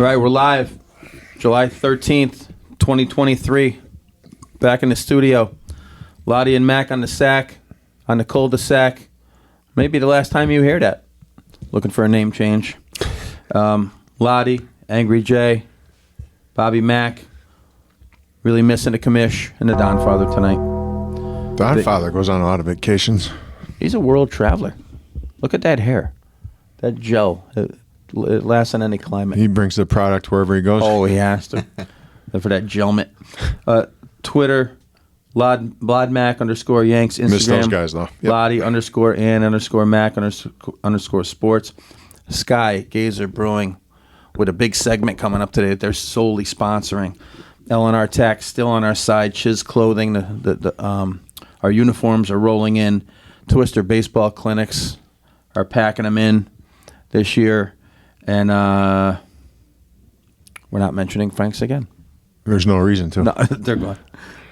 right, we're live. July 13th, 2023. Back in the studio. Loddy and Mac on the SAC, on the cul-de-sac. Maybe the last time you hear that. Looking for a name change. Loddy, Angry Jay, Bobby Mac. Really missing the commish and the Don Father tonight. Don Father goes on a lot of vacations. He's a world traveler. Look at that hair. That gel. It lasts in any climate. He brings the product wherever he goes. Oh, he has to. For that gelmet. Twitter, Lodmac _ Yanks. Instagram. Miss those guys, though. Yep. Loddy _ Mac _ sports. Sky Gazer Brewing with a big segment coming up today that they're solely sponsoring. L&R Tax still on our side. Chiz Clothing. Our uniforms are rolling in. Twister Baseball Clinics are packing them in this year. And we're not mentioning Frank's again. There's no reason to. No, they're gone.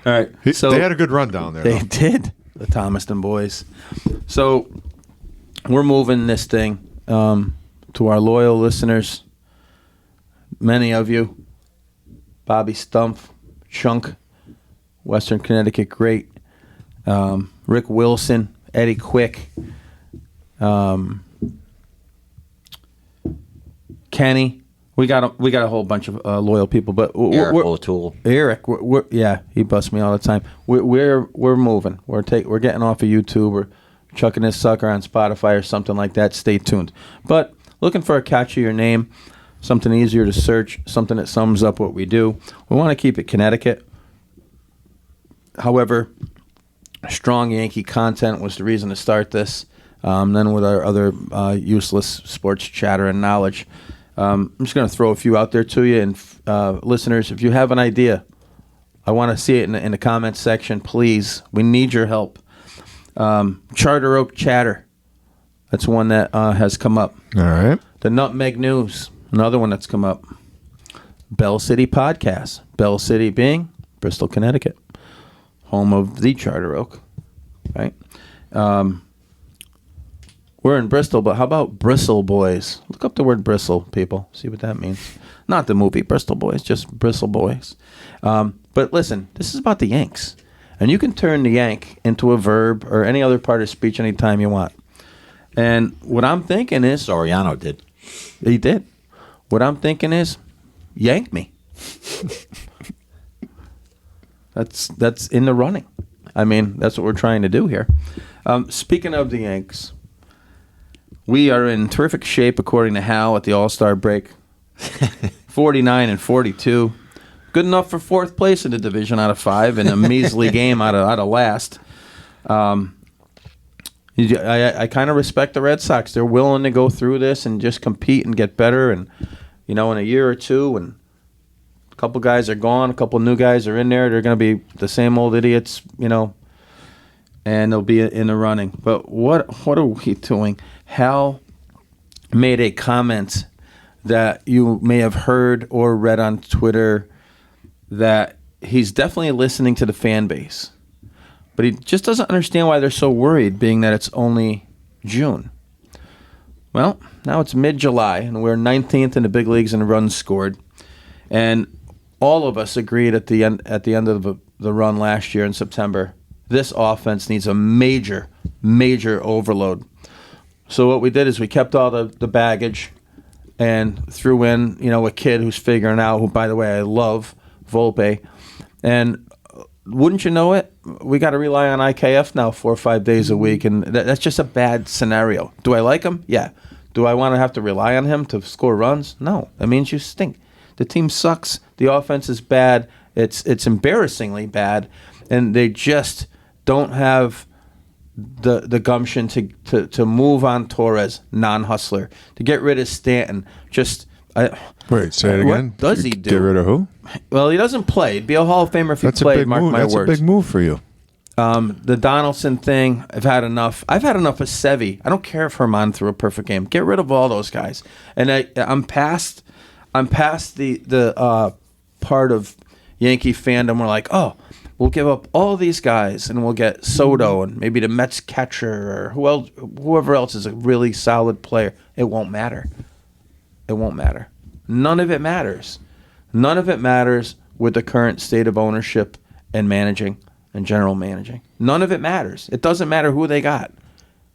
All right. So they had a good run down there. They did, the Thomaston boys. So we're moving this thing to our loyal listeners. Many of you. Bobby Stumpf, Chunk, Western Connecticut great. Rick Wilson, Eddie Quick, Kenny. We got a whole bunch of loyal people, but Eric O'Toole. Eric, yeah, he busts me all the time. We're moving. We're getting off of YouTube. We're chucking this sucker on Spotify or something like that. Stay tuned. But looking for a catchier name, something easier to search, something that sums up what we do. We want to keep it Connecticut. However, strong Yankee content was the reason to start this. Then with our other useless sports chatter and knowledge. I'm just going to throw a few out there to you. And listeners, if you have an idea, I want to see it in the comments section. Please, we need your help. Charter Oak Chatter. That's one that has come up. All right. The Nutmeg News. Another one that's come up. Bell City Podcast. Bell City being Bristol, Connecticut. Home of the Charter Oak. Right? We're in Bristol, but how about Bristle Boys? Look up the word bristle, people. See what that means. Not the movie Bristol Boys, just Bristle Boys. But listen, this is about the Yanks. And you can turn the Yank into a verb or any other part of speech anytime you want. And what I'm thinking is... Soriano did. He did. What I'm thinking is, yank me. That's in the running. I mean, that's what we're trying to do here. Speaking of the Yanks... We are in terrific shape, according to Hal, at the All-Star break. 49-42. Good enough for fourth place in the division out of 5 and a measly game out of last. I kind of respect the Red Sox. They're willing to go through this and just compete and get better. And, in a year or two, when a couple guys are gone, a couple new guys are in there, they're going to be the same old idiots, and they'll be in the running. But what are we doing? Hal made a comment that you may have heard or read on Twitter that he's definitely listening to the fan base. But he just doesn't understand why they're so worried, being that it's only June. Well, now it's mid-July, and we're 19th in the big leagues in runs scored. And all of us agreed at the end of the run last year in September, this offense needs a major, major overload. So what we did is we kept all the baggage and threw in, a kid who's figuring out, who, by the way, I love, Volpe. And wouldn't you know it, we got to rely on IKF now 4 or 5 days a week, and that's just a bad scenario. Do I like him? Yeah. Do I want to have to rely on him to score runs? No. That means you stink. The team sucks. The offense is bad. It's embarrassingly bad, and they just don't have the gumption to move on Torres, non-hustler, to get rid of Stanton. Wait, say it again. What does he do? Get rid of who? Well, he doesn't play. He'd be a Hall of Famer if he played, mark my words. That's a big move for you. The Donaldson thing, I've had enough. I've had enough of Sevy. I don't care if Herman threw a perfect game. Get rid of all those guys. And I'm past the part of Yankee fandom where like, oh, we'll give up all these guys and we'll get Soto and maybe the Mets catcher or whoever else is a really solid player. It won't matter. It won't matter. None of it matters. None of it matters with the current state of ownership and managing and general managing. None of it matters. It doesn't matter who they got.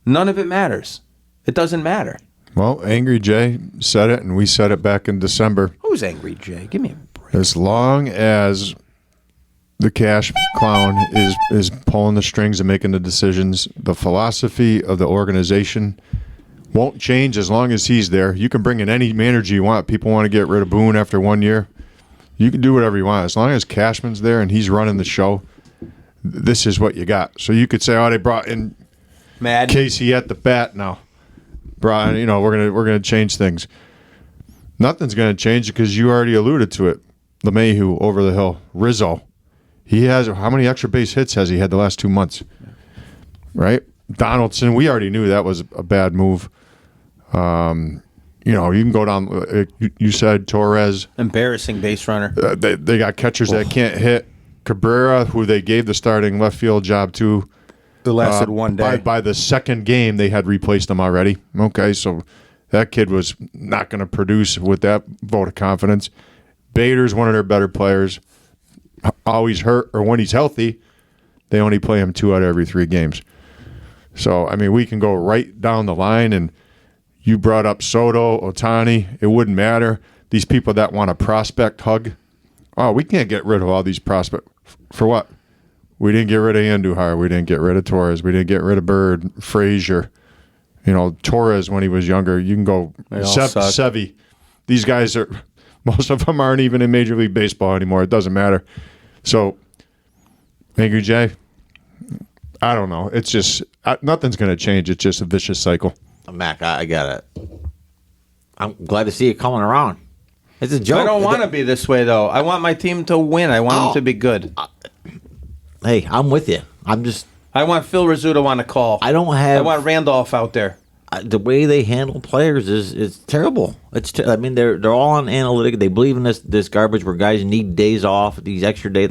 None of it matters. It doesn't matter. Well, Angry Jay said it, and we said it back in December. Who's Angry Jay? Give me a break. As long as the cash clown is pulling the strings and making the decisions, the philosophy of the organization won't change as long as he's there. You can bring in any manager you want. People want to get rid of Boone after 1 year. You can do whatever you want. As long as Cashman's there and he's running the show, this is what you got. So you could say, oh, they brought in Mad Casey at the bat now. Brian, we're gonna change things. Nothing's gonna change because you already alluded to it. LeMahieu over the hill, Rizzo. He has how many extra base hits has he had the last 2 months? Right, Donaldson. We already knew that was a bad move. You can go down. You said Torres, embarrassing base runner. They got catchers that can't hit. Cabrera, who they gave the starting left field job to. It lasted 1 day. By the second game, they had replaced him already. Okay, so that kid was not going to produce with that vote of confidence. Bader's one of their better players. Always hurt, or when he's healthy, they only play him 2 out of every 3 games. So, I mean, we can go right down the line, and you brought up Soto, Ohtani. It wouldn't matter. These people that want a prospect hug, we can't get rid of all these prospects. For what? We didn't get rid of Andujar. We didn't get rid of Torres. We didn't get rid of Bird, Frazier. Torres when he was younger. You can go Sevy. These guys most of them aren't even in Major League Baseball anymore. It doesn't matter. So, Angry Jay, I don't know. It's just nothing's going to change. It's just a vicious cycle. Mac, I got it. I'm glad to see it coming around. It's a joke. I don't want to be this way, though. I want my team to win. I want them to be good. Hey, I'm with you. I want Phil Rizzuto on the call. I want Randolph out there. The way they handle players is terrible. They're all on analytic. They believe in this garbage where guys need days off, these extra days.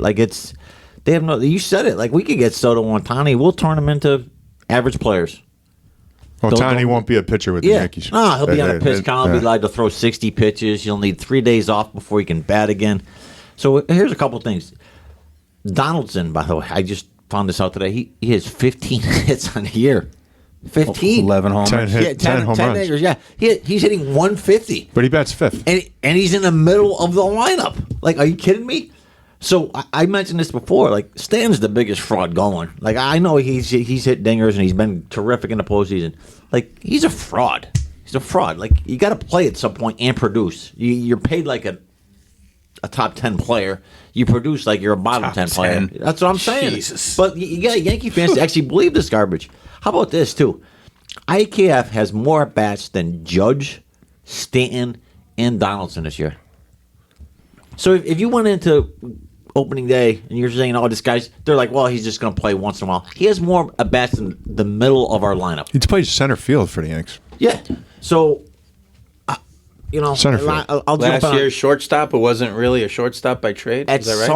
They have no. You said it. Like, we could get Soto and Ohtani. We'll turn them into average players. Ohtani won't be a pitcher with the Yankees. No, he'll be on a pitch count. He'll be allowed to throw 60 pitches. He'll need 3 days off before he can bat again. So here's a couple things. Donaldson, by the way, I just found this out today. He has 15 hits on the year. 15. 11 homers. 10 home runs. Dingers, yeah. He's hitting 150. But he bats fifth. And he's in the middle of the lineup. Like, are you kidding me? So I mentioned this before. Like, Stan's the biggest fraud going. Like, I know he's hit dingers and he's been terrific in the postseason. Like, he's a fraud. He's a fraud. Like, you got to play at some point and produce. You're paid like a top 10 player. You produce like you're a bottom top 10 player. 10. That's what I'm saying. Jesus. But you got Yankee fans to actually believe this garbage. How about this, too? IKF has more at-bats than Judge, Stanton, and Donaldson this year. So if you went into opening day and you're saying, this guy's, they're like, well, he's just going to play once in a while. He has more at-bats than the middle of our lineup. He plays center field for the Yanks. Yeah. So, center field. I'll jump Last year's shortstop, it wasn't really a shortstop by trade. At Is that right?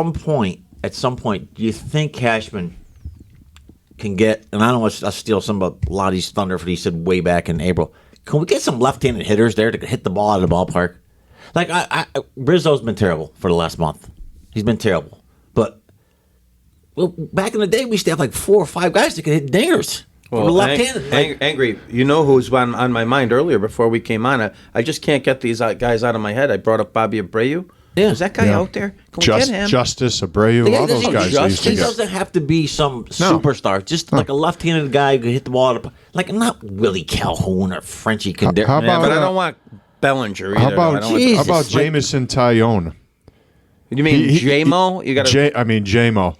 some point, do you think Cashman can get? And I don't want to steal some of Loddy's thunder for what he said way back in April. Can we get some left-handed hitters there to hit the ball out of the ballpark? Like Rizzo's been terrible for the last month. He's been terrible. But back in the day, we used to have like 4 or 5 guys that could hit dingers. Well, left-handed. Angry. You know who was on my mind earlier before we came on? I just can't get these guys out of my head. I brought up Bobby Abreu. Yeah. Is that guy out there? Can we get him? Justice, Abreu, all those guys. He doesn't have to be some superstar. Just like a left-handed guy who can hit the ball. Like, not Willie Calhoun or Frenchie Cadero. How about, but I don't want Bellinger either. How about Jamison Tyone? You mean J-Mo? You got J-Mo.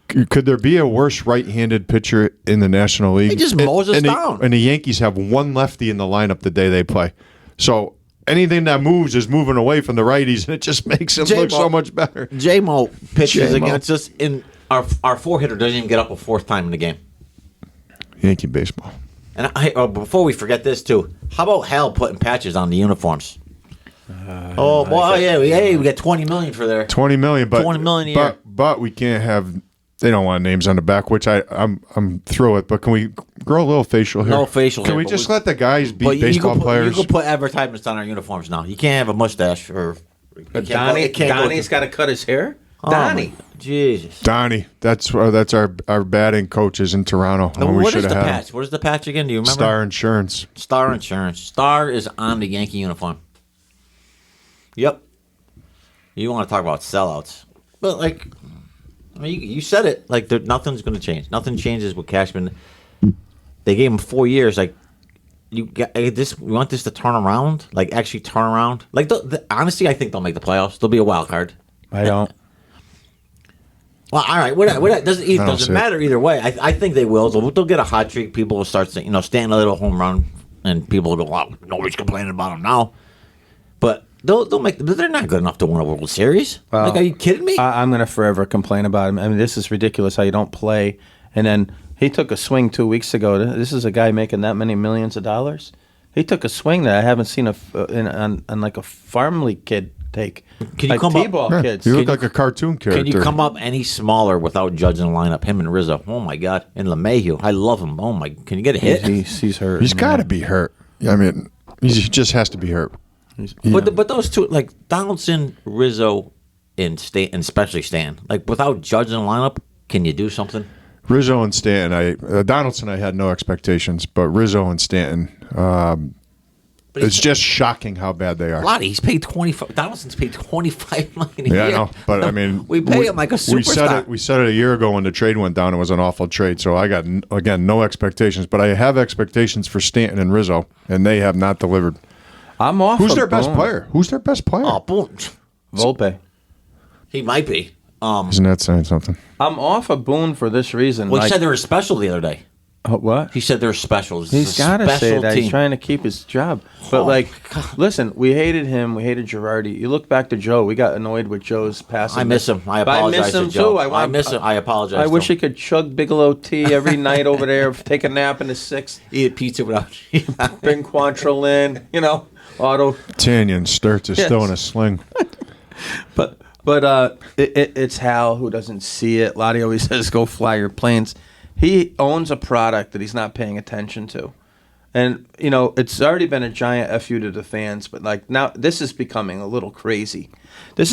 Could there be a worse right-handed pitcher in the National League? He just mows us down. And the Yankees have one lefty in the lineup the day they play. So anything that moves is moving away from the righties, and it just makes him look so much better. J-Mo pitches against us, and our 4-hitter doesn't even get up a 4th time in the game. Yankee baseball. And before we forget this, too, how about Hal putting patches on the uniforms? We got $20 million for there. $20 million, but $20 million a year. But we can't have. They don't want names on the back, which I'm through it. But can we grow a little facial hair. No facial Can hair, we but just we- let the guys be But baseball you players? can put advertisements on our uniforms now. You can't have a mustache or. Donnie's got to cut his hair. Donnie. Jesus. Donnie, that's our batting coaches in Toronto. Now, when we what is should the have had patch? What is the patch again? Do you remember? Star Insurance. Star Insurance. Star is on the Yankee uniform. Yep. You want to talk about sellouts. But, like, I mean, you said it. Like, nothing's going to change. Nothing changes with Cashman. They gave him 4 years. Like, you want this to turn around? Like, actually turn around? Like, honestly, I think they'll make the playoffs. They'll be a wild card. I don't. Well, all right. It doesn't see it. matter either way. I think they will. They'll get a hot streak. People will start saying, Stanton a little home run, and people will go, "Wow, nobody's complaining about him now." But they'll make. They're not good enough to win a World Series. Well, are you kidding me? I'm going to forever complain about him. I mean, this is ridiculous how you don't play. And then he took a swing 2 weeks ago. This is a guy making that many millions of dollars. He took a swing that I haven't seen on like a farm league kid take. Can you like come up- T-ball Yeah, kids. you look like a cartoon character. Can you come up any smaller without judging the lineup? Him and Rizzo. Oh my God. And LeMahieu. I love him. Oh my. Can you get a hit? He's hurt. He's got to be hurt. I mean, he just has to be hurt. But those two, like Donaldson, Rizzo, and especially Stan, like without judging the lineup, can you do something? Rizzo and Stanton, Donaldson, I had no expectations, but Rizzo and Stanton, it's just shocking how bad they are. Loddy, he's paid 25. Donaldson's paid $25 million a Yeah, I year. know, but I mean, we pay him like a superstar. We said it a year ago when the trade went down. It was an awful trade, so I got again no expectations. But I have expectations for Stanton and Rizzo, and they have not delivered. I'm off. Who's of their best Boone. player? Who's their best player? Oh, boom. Volpe. He might be. Isn't that saying something? I'm off of Boone for this reason. Well, he Like- said they were special the other day. what? He said they're special. He's got to say that. He's trying to keep his job. But, Oh, listen, we hated him. We hated Girardi. You look back to Joe. We got annoyed with Joe's passing. I miss him. I But apologize miss him, to Joe. too. I miss him. I apologize. I to wish him. he could chug Bigelow tea every night over there, take a nap in the sixth, Eat pizza without. bring Quantrill in, auto. Tanyan Sturts is still in a sling. But it's Hal who doesn't see it. Loddy always says, "Go fly your planes." He owns a product that he's not paying attention to, and it's already been a giant fu to the fans. But now, this is becoming a little crazy. The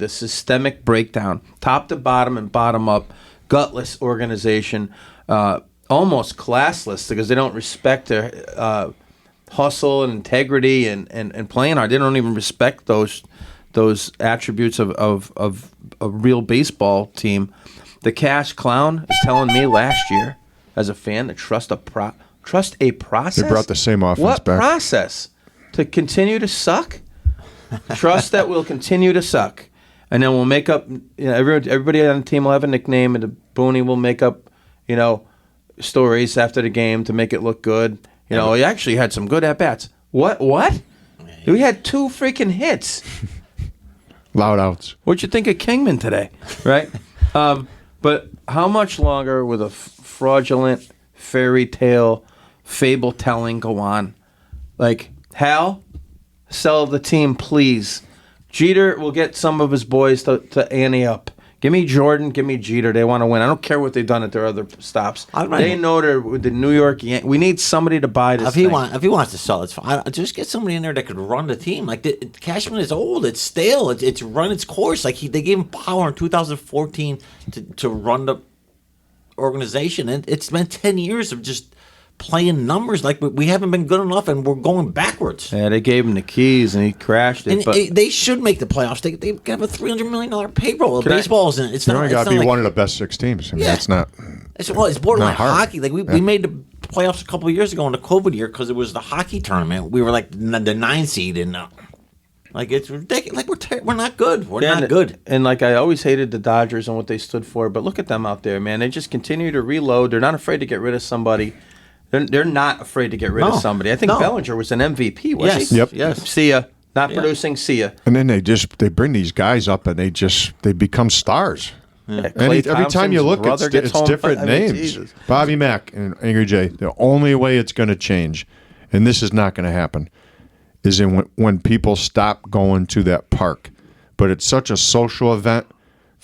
systemic breakdown, top to bottom and bottom up, gutless organization, almost classless because they don't respect their hustle and integrity and playing hard. They don't even respect those attributes of a real baseball team. The Cash Clown is telling me last year, as a fan, to trust a process. They brought the same offense what back. process? To continue to suck? Trust that we'll continue to suck, and then we'll make up. Everybody on the team will have a nickname, and the Booney will make up, stories after the game to make it look good. He actually had some good at bats. What? We had 2 freaking hits. Loud outs. What'd you think of Kingman today? Right? But how much longer will the fraudulent fairy tale fable telling go on? Like, Hal, sell the team, please. Jeter will get some of his boys to ante up. Give me Jordan, give me Jeter. They want to win. I don't care what they've done at their other stops. They know they're with the New York Yankees. We need somebody to buy this If he wants to sell, it's fine. Just get somebody in there that could run the team. Like Cashman is old, it's stale, it's run its course. Like they gave him power in 2014 to run the organization, and it's been 10 years of just playing numbers. Like we haven't been good enough, and we're going backwards. Yeah, they gave him the keys, and he crashed it. And but they should make the playoffs. They have a $300 million payroll. Baseball isn't. It's You not. only It's got to not be like, one of the best 6 teams. I mean, Yeah. that's not. It's borderline Not hard. hockey. Like we made the playoffs a couple of years ago in the COVID year because it was the hockey tournament. We were like the 9 seed, and like it's ridiculous. Like we're not good. We're not good. And like I always hated the Dodgers and what they stood for, but look at them out there, man. They just continue to reload. They're not afraid to get rid of somebody. They're not afraid to get rid of somebody. I think Bellinger was an MVP, was Yes. he? Yep. Yes. See ya. Not producing, see ya. And then they bring these guys up and they become stars. Yeah, And Klay every time you Thompson's look, brother gets it's home. different I mean, names. Jesus. Bobby Mack and Angry J. The only way it's going to change, and this is not going to happen, is when people stop going to that park. But it's such a social event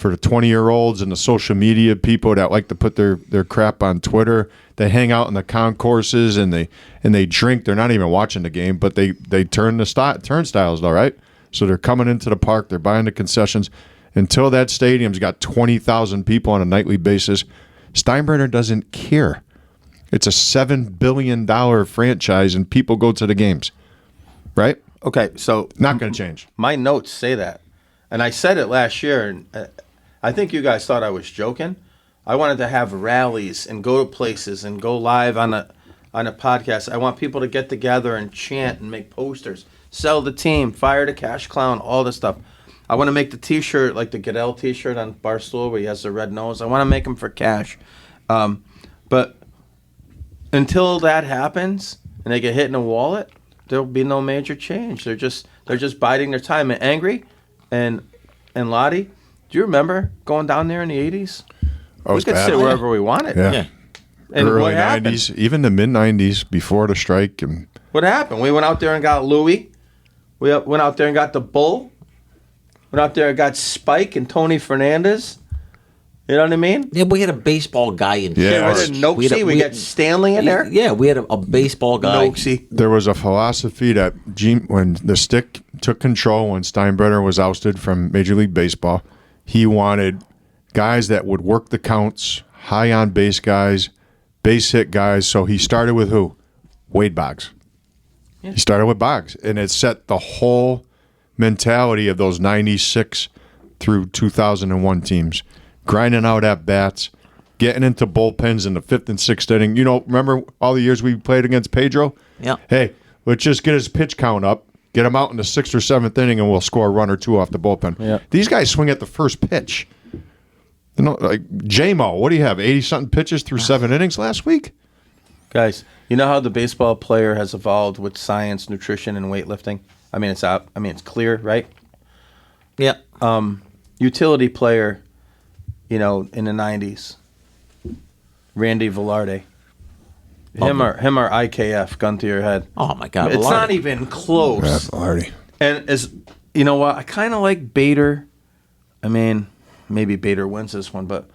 for the 20-year-olds and the social media people that like to put their crap on Twitter. They hang out in the concourses and they drink. They're not even watching the game, but they turn the turnstiles, all right? So they're coming into the park. They're buying the concessions. Until that stadium's got 20,000 people on a nightly basis, Steinbrenner doesn't care. It's a $7 billion franchise, and people go to the games, right? Okay, so Not going to change. my notes say that, and I said it last year, and I think you guys thought I was joking. I wanted to have rallies and go to places and go live on a podcast. I want people to get together and chant and make posters, sell the team, fire the cash clown, all this stuff. I want to make the T-shirt like the Goodell T-shirt on Barstool where he has the red nose. I want to make them for cash, but until that happens and they get hit in the wallet, there'll be no major change. They're just biding their time. And Angry and Loddy, do you remember going down there in the 80s? Oh, We could sit wherever we wanted. Yeah. And Early what happened? 90s, even the mid-90s, before the strike. And What happened? We went out there and got Louis. We went out there and got the Bull. Went out there and got Spike and Tony Fernandez. You know what I mean? Yeah, we had a baseball guy in Yeah, Get rid charge. of Noxie. We got Stanley in there. Yeah, we had a baseball guy. Noxie. there was a philosophy that when the stick took control, when Steinbrenner was ousted from Major League Baseball, he wanted guys that would work the counts, high on base guys, base hit guys. So he started with who? Wade Boggs. He started with Boggs, and it set the whole mentality of those 96 through 2001 teams. Grinding out at bats, getting into bullpens in the 5th and 6th inning. You know, remember all the years we played against Pedro? Yeah. Hey, let's just get his pitch count up, get him out in the 6th or 7th inning, and we'll score a run or two off the bullpen. Yeah. These guys swing at the first pitch. You know, like J-Mo, what do you have, 80-something pitches through 7 innings last week? Guys, you know how the baseball player has evolved with science, nutrition, and weightlifting? I mean, it's out. I mean, it's clear, right? Yeah. Utility player, you know, in the 90s, Randy Velarde. Him or IKF, gun to your head. Oh my God. It's Velarde. not even close. And as you know what, I kind of like Bader. I mean, maybe Bader wins this one, but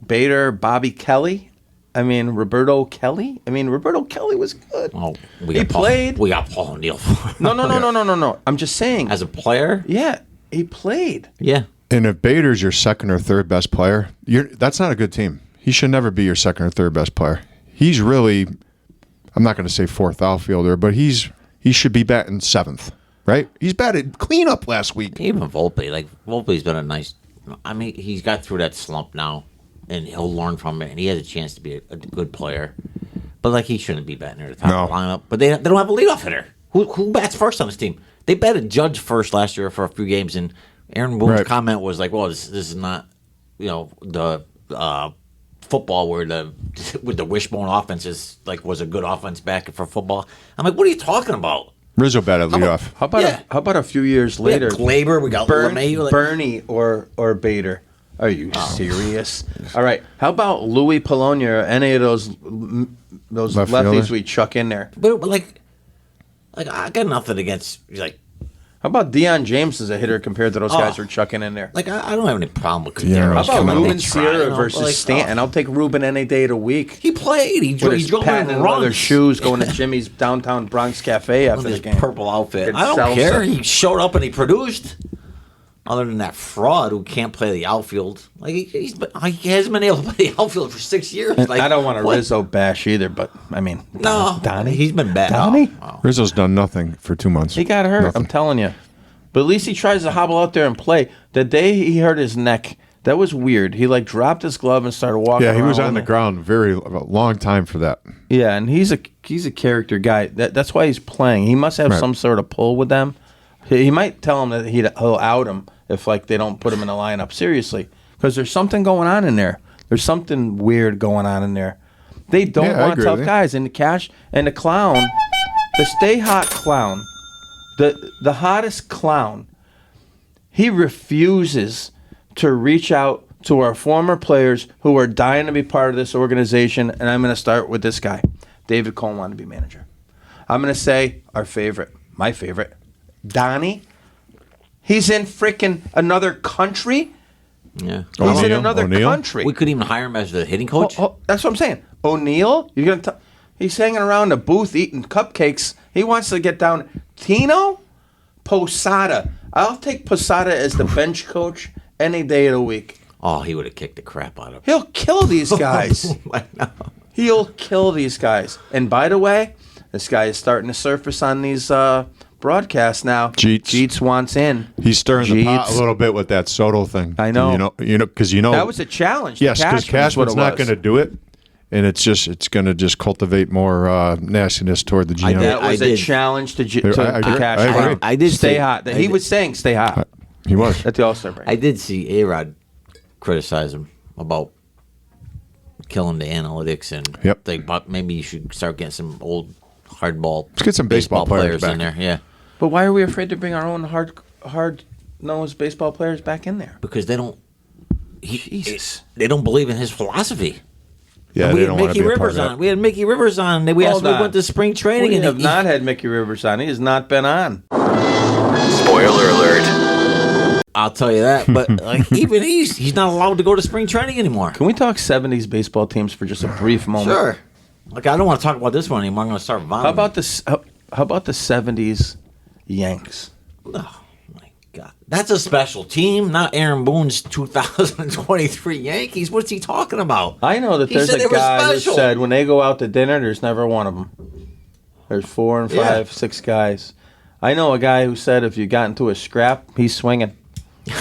Bader, Bobby Kelly. I mean, Roberto Kelly. I mean, Roberto Kelly was good. Oh, He played. We got Paul O'Neill. No. I'm just saying. As a player? Yeah, he played. Yeah. And if Bader's your second or third best player, that's not a good team. He should never be your second or third best player. He's really, I'm not going to say fourth outfielder, but he should be batting 7th, right? He's batted cleanup last week. Even Volpe. Like, Volpe's been a nice. I mean, he's got through that slump now, and he'll learn from it, and he has a chance to be a good player. But, like, he shouldn't be batting near the top of the lineup. But they don't have a leadoff hitter. Who bats first on this team? They batted Judge first last year for a few games, and Aaron Boone's comment was like, well, this is not, you know, the football where with the wishbone offense was a good offense back for football. I'm like, what are you talking about? Rizzo batted leadoff. How about a few years later? Glaber, we got LeMay. Bernie or Bader. Are you serious? All right. How about Louis Polonia or any of those Left lefties fielder? we chuck in there? But like I got nothing against like. How about Deion James as a hitter compared to those guys we're chucking in there? Like I don't have any problem with Yeah, Cordero. How about come on. Ruben Sierra versus like, Stanton? I'll take Ruben any day of the week. He played. He With his drove patent in leather runs. shoes going to Jimmy's downtown Bronx Cafe after With the his game. purple outfit. It's I don't salsa. care. He showed up and he produced. Other than that fraud who can't play the outfield, like he hasn't been able to play the outfield for 6 years. Like, I don't want to what? Rizzo bash either, but I mean, No, Donnie, he's been bad. Donnie? Oh. Rizzo's done nothing for 2 months. He got hurt. Nothing. I'm telling you. But at least he tries to hobble out there and play. The day he hurt his neck, that was weird. He like dropped his glove and started walking. Yeah, he was around on the with it. ground a long time for that. Yeah, and he's a character guy. That's why he's playing. He must have Right. some sort of pull with them. He might tell him that he'll out him if like they don't put him in the lineup. Seriously, because there's something going on in there. There's something weird going on in there. They don't Yeah, I want agree tough with you. guys. And the Cash and the clown, the stay hot clown, the hottest clown. He refuses to reach out to our former players who are dying to be part of this organization. And I'm going to start with this guy. David Cone wanted to be manager. I'm going to say my favorite, Donnie. He's in freaking another country. Yeah. He's in O'Neal? another O'Neal? country. We could even hire him as the hitting coach. That's what I'm saying. O'Neal, he's hanging around the booth eating cupcakes. He wants to get down. Tino Posada. I'll take Posada as the bench coach any day of the week. Oh, he would have kicked the crap out of him. He'll kill these guys. He'll kill these guys. And by the way, this guy is starting to surface on these broadcasts now. Jeets wants in. He's stirring the pot a little bit with that Soto thing. I know. Because that was a challenge. Yes, because Cashman's not going to do it, and it's going to just cultivate more nastiness toward the GM. That was a challenge to Cashman. I did stay hot. He was saying stay hot. He was at the All-Star break. I did see A-Rod criticize him about killing the analytics and maybe you should start getting some old hardball. Let's get some baseball players back in there. Yeah, but why are we afraid to bring our own hard-nosed baseball players back in there? Because they don't. Jesus, they don't believe in his philosophy. Yeah, we they had don't want to Mickey be a part Rivers of that. on. We had Mickey Rivers on. We went to spring training. We have not had Mickey Rivers on. He has not been on. Spoiler alert. I'll tell you that. But even he's not allowed to go to spring training anymore. Can we talk 70s baseball teams for just a brief moment? Sure. I don't want to talk about this one anymore. I'm going to start vomiting. How about the 70s Yanks? Oh, my God. That's a special team, not Aaron Boone's 2023 Yankees. What's he talking about? I know that there's a guy who said when they go out to dinner, there's never one of them. There's 4 and 5, 6 guys. I know a guy who said if you got into a scrap, he's swinging.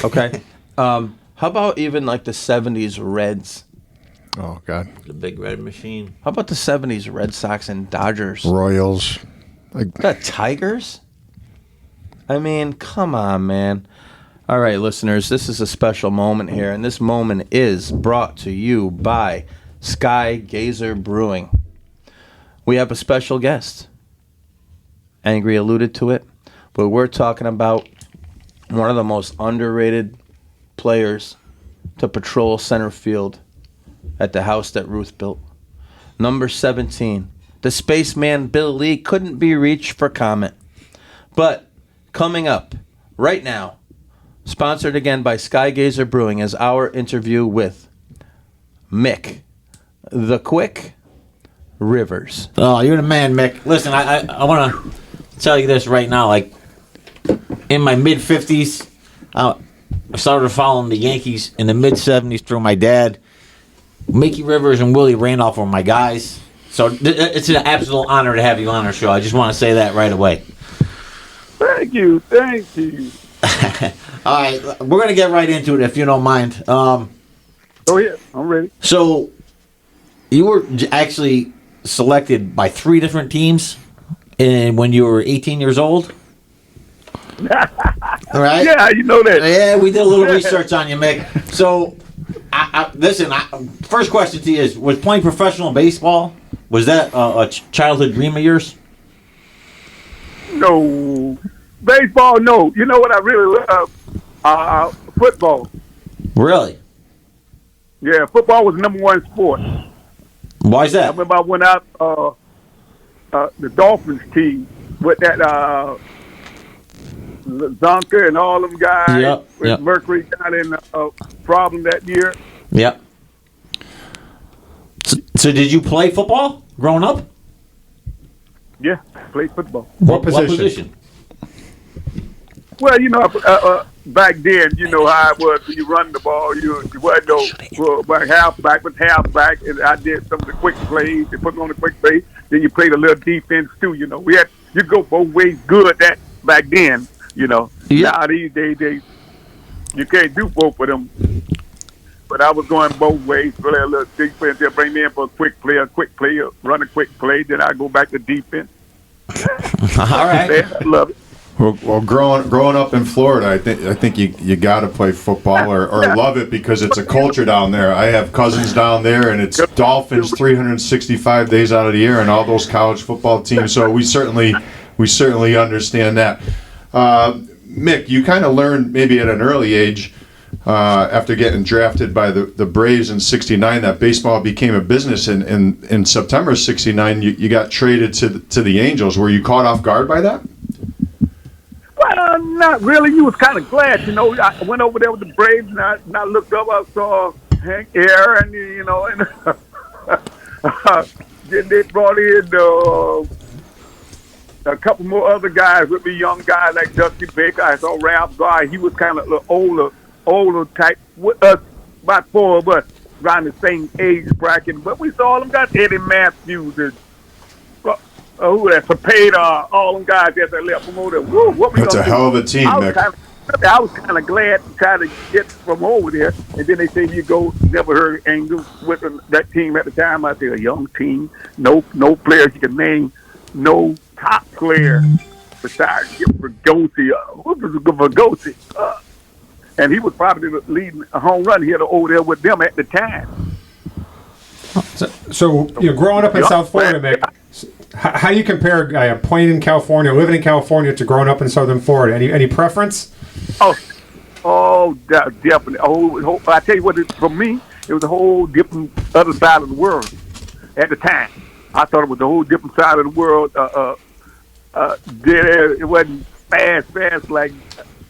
Okay. How about even like the 70s Reds? Oh, God. The big red machine. How about the 70s Red Sox and Dodgers? Royals. The Tigers? I mean, come on, man. All right, listeners, this is a special moment here, and this moment is brought to you by Sky Gazer Brewing. We have a special guest. Angry alluded to it, but we're talking about one of the most underrated players to patrol center field at the house that Ruth built. Number 17. The spaceman Bill Lee couldn't be reached for comment. But coming up right now, sponsored again by Sky Gazer Brewing, is our interview with Mick, the Quick Rivers. Oh, you're the man, Mick. Listen, I want to tell you this right now. Like, in my mid-50s, I started following the Yankees in the mid-70s through my dad. Mickey Rivers and Willie Randolph were my guys. So it's an absolute honor to have you on our show. I just want to say that right away. Thank you. All right, we're going to get right into it if you don't mind. Go ahead. I'm ready. So you were actually selected by 3 different teams when you were 18 years old? All right. Yeah, you know that. Yeah, we did a little research on you, Mick. So, listen. First question to you is: was playing professional baseball, was that a childhood dream of yours? No, baseball. No. You know what I really love? Football. Really? Yeah, football was the #1 sport. Why is that? I remember I went out the Dolphins team with that. Zonka and all them guys with Mercury got in a problem that year. Yep. So did you play football growing up? Yeah, played football. What position? Well, you know, back then, you know how it was when you run the ball. You wasn't halfback was halfback, and I did some of the quick plays. They put me on the quick plays. Then you played a little defense too. You know, you go both ways good that back then. You know, now these days you can't do both of them. But I was going both ways. Play a little defense. They'll bring me in for a quick play, run a quick play. Then I go back to defense. All right. I love it. Well, growing up in Florida, I think you got to play football or love it because it's a culture down there. I have cousins down there, and it's Dolphins 365 days out of the year, and all those college football teams. So we certainly understand that. Mick, you kind of learned maybe at an early age after getting drafted by the Braves in '69 that baseball became a business. In September '69, you got traded to the Angels. Were you caught off guard by that? Not really. You was kind of glad, you know. I went over there with the Braves, and I looked up. I saw Hank Aaron, you know, and then they brought in a couple more other guys with me, young guys like Dusty Baker. I saw Ralph Guy. He was kind of older type with us, about four of us around the same age bracket. But we saw them got Eddie Matthews and who that Cepeda, all them guys that left from over there. Woo, what we That's a gonna hell do? of a team, Mick. I was kind of glad to try to get from over there. And then they say you go, never heard of Angels with that team at the time. I said, a young team, no players you can name, no top player besides Vergosi. What was Vergosi? And he was probably the leading home run hitter over there with them at the time. So you know, growing up in South Florida, Mick, how do you compare a guy playing in California, living in California, to growing up in Southern Florida? Any preference? Definitely. I tell you what, for me, it was a whole different other side of the world at the time. I thought it was a whole different side of the world. It wasn't fast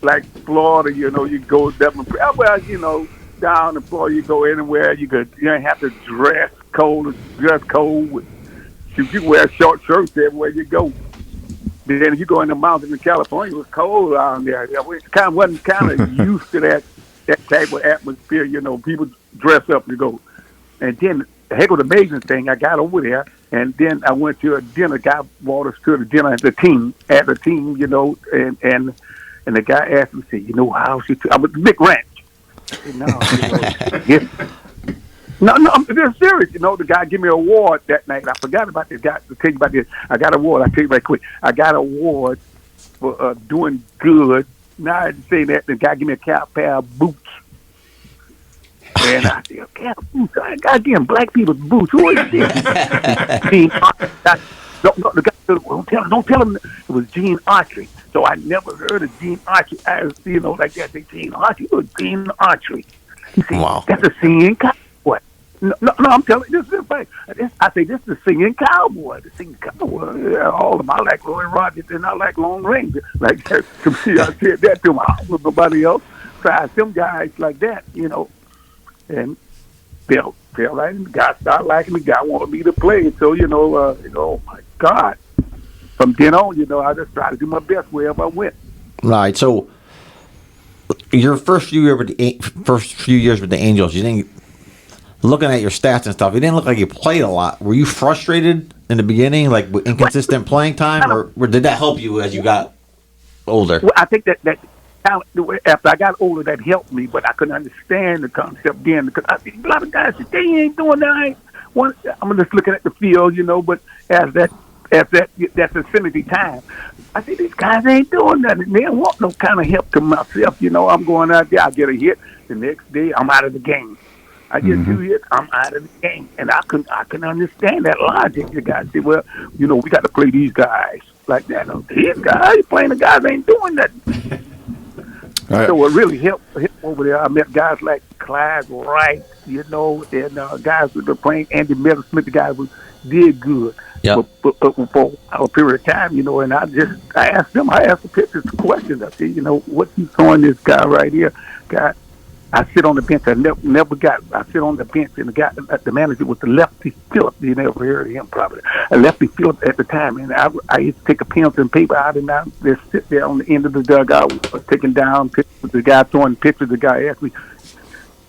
like Florida. You know, you go definitely. Well, you know, down in Florida, you go anywhere. You don't have to dress cold. You wear short shirts everywhere you go. Then if you go in the mountains in California, it was cold down there. We wasn't kind of used to that type of atmosphere. You know, people dress up to go. And then the heck of the amazing thing, I got over there, and then I went to a dinner. Guy brought us to the dinner at the team, you know, and the guy asked me, said, you know, how she? I was Mick Ranch. I said, no, you know, No, I'm serious. You know, the guy gave me an award that night. I forgot about this guy. To tell you about this, I got an award. I'll tell you right quick. I got an award for doing good. Now I say that the guy gave me a pair of boots. And I said, a pair of boots? Goddamn, black people's boots. Who is this? The guy said, well, don't tell him it was Gene Autry. So I never heard of Gene Autry. You know, like that. Gene Autry. It was Gene Autry. He said, wow. That's a singing cowboy. No, I'm telling you, this is the thing. I say, this is the singing cowboy. The singing cowboy. Yeah, all of them. I like Roy Rogers and I like Lone Ranger. Like that. To me, I said that to my house with nobody else. Besides them guys like that, you know. And fell right in. The guy started liking me. The guy wanted me to play. So, you know, oh my God. From then on, you know, I just tried to do my best wherever I went. Right. So, your first few years with the Angels, you didn't. Looking at your stats and stuff, you didn't look like you played a lot. Were you frustrated in the beginning, like with inconsistent playing time, or did that help you as you got older? Well, I think that after I got older, that helped me, but I couldn't understand the concept then because I think a lot of guys say they ain't doing that. I'm just looking at the field, you know. But as that vicinity time, I think these guys ain't doing nothing. They don't want no kind of help to myself, you know. I'm going out there, I get a hit. The next day, I'm out of the game. I get 2 hits, I'm out of the game. And I couldn't understand that logic. The guys say, well, you know, we got to play these guys like that. These guys, playing the guys ain't doing nothing. Right. So it really helped over there. I met guys like Clyde Wright, you know, and guys that were playing Andy Meadowsmith, the guys who did good. Yeah. But for a period of time, you know, and I asked the pitchers questions. I said, you know, what you throwing this guy right here? I sit on the bench. I sit on the bench, and the manager was the lefty Phillip. You never heard of him, probably. A lefty Phillip at the time, and I used to take a pencil and paper out, and I just sit there on the end of the dugout, taking down pictures. The guy throwing pictures. The guy asked me.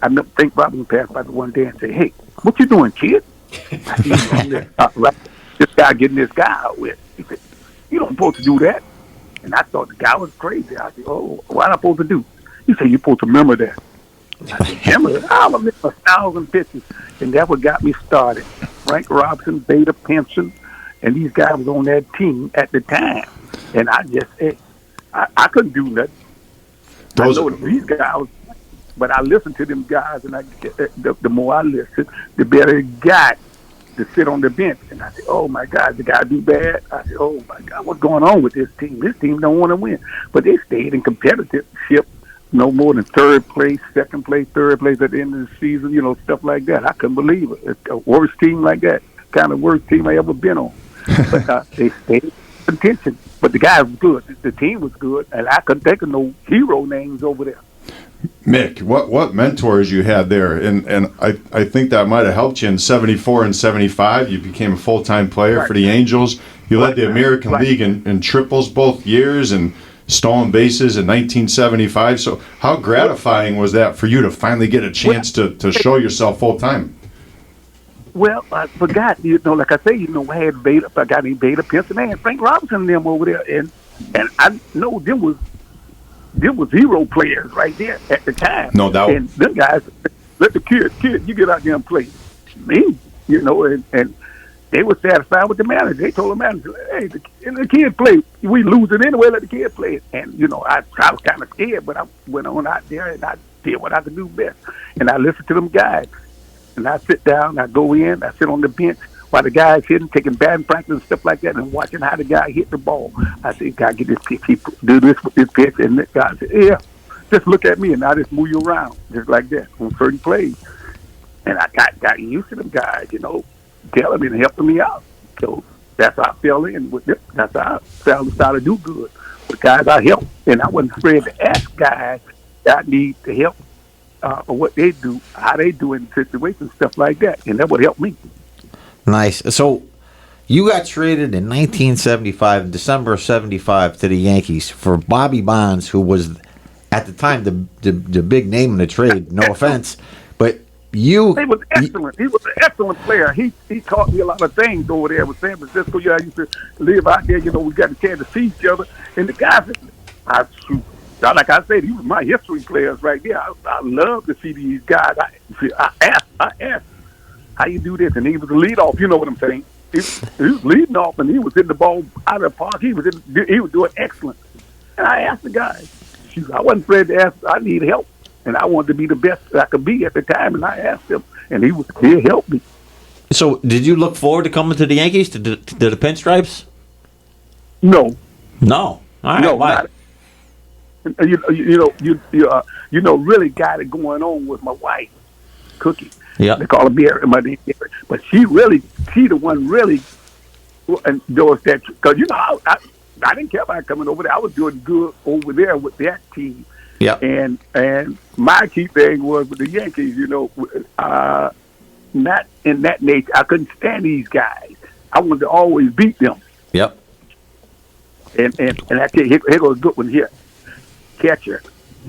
I think Robin passed by the one day and said, "Hey, what you doing, kid?" This guy getting this guy out with. He said, "You don't supposed to do that." And I thought the guy was crazy. I said, "Oh, what am I supposed to do?" He said, "You're supposed to remember that." I'm going to miss 1,000 pitches. And that's what got me started. Frank Robinson, Beta Pinson, and these guys was on that team at the time. And I just, I couldn't do nothing. I know these guys, but I listened to them guys, and the more I listened, the better it got to sit on the bench. And I said, oh, my God, the guy do bad? I said, oh, my God, what's going on with this team? This team don't want to win. But they stayed in competitorship. No more than third place, second place, third place at the end of the season, you know, stuff like that. I couldn't believe it. It's the worst team like that, kind of worst team I ever been on. But they stayed contention. But the guys were good. The team was good, and I couldn't think of no hero names over there. Mick, what mentors you had there, and I think that might have helped you in '74 and '75. You became a full-time player for the Angels. You led the American League in triples both years and stolen bases in 1975. So how gratifying was that for you to finally get a chance to show yourself full-time? Well, I forgot, like I say, I had Vader, a guy named Vader Pinson and Frank Robinson and them over there, and I know them was hero players right there at the time. No doubt. And them guys, let the kid, you get out there and play. Me, and they were satisfied with the manager. They told the manager, hey, the kid play. We losing anyway, let the kid play. And, I was kind of scared, but I went on out there and I did what I could do best. And I listened to them guys. And I sit down, I go in, I sit on the bench while the guy's hitting, taking batting practice and stuff like that, and watching how the guy hit the ball. I said, "God, get this pitch, do this with this pitch," and the guy said, "Yeah, just look at me," and I just move you around just like that on certain plays. And I got used to them guys, telling me and helping me out. So that's how I fell in with them. That's how I started to do good. The guys I helped, and I wasn't afraid to ask guys that I need to help. Or what they do, how they do in situations, stuff like that, and that would help me. Nice. So you got traded in 1975, in December of '75, to the Yankees for Bobby Bonds, who was at the time the big name in the trade. No offense, but he was excellent. He was an excellent player. He taught me a lot of things over there with San Francisco. I used to live out there. We got a chance to see each other, and the guys, like I said, he was my history players right there. I love to see these guys. I asked, how you do this? And he was the leadoff. You know what I'm saying? He was leading off, and he was hitting the ball out of the park. He was doing excellent. And I asked the guys. I wasn't afraid to ask. I need help, and I wanted to be the best I could be at the time. And I asked him, and he helped me. So, did you look forward to coming to the Yankees, to the Pinstripes? No. All right. No. Why? Not, really got it going on with my wife, Cookie. Yeah. They call her Mary, my name Mary. But she the one really endorsed that, because I didn't care about coming over there. I was doing good over there with that team. Yeah. And my key thing was with the Yankees, not in that nature. I couldn't stand these guys. I wanted to always beat them. Yep. And I tell you, here goes a good one here. Catcher,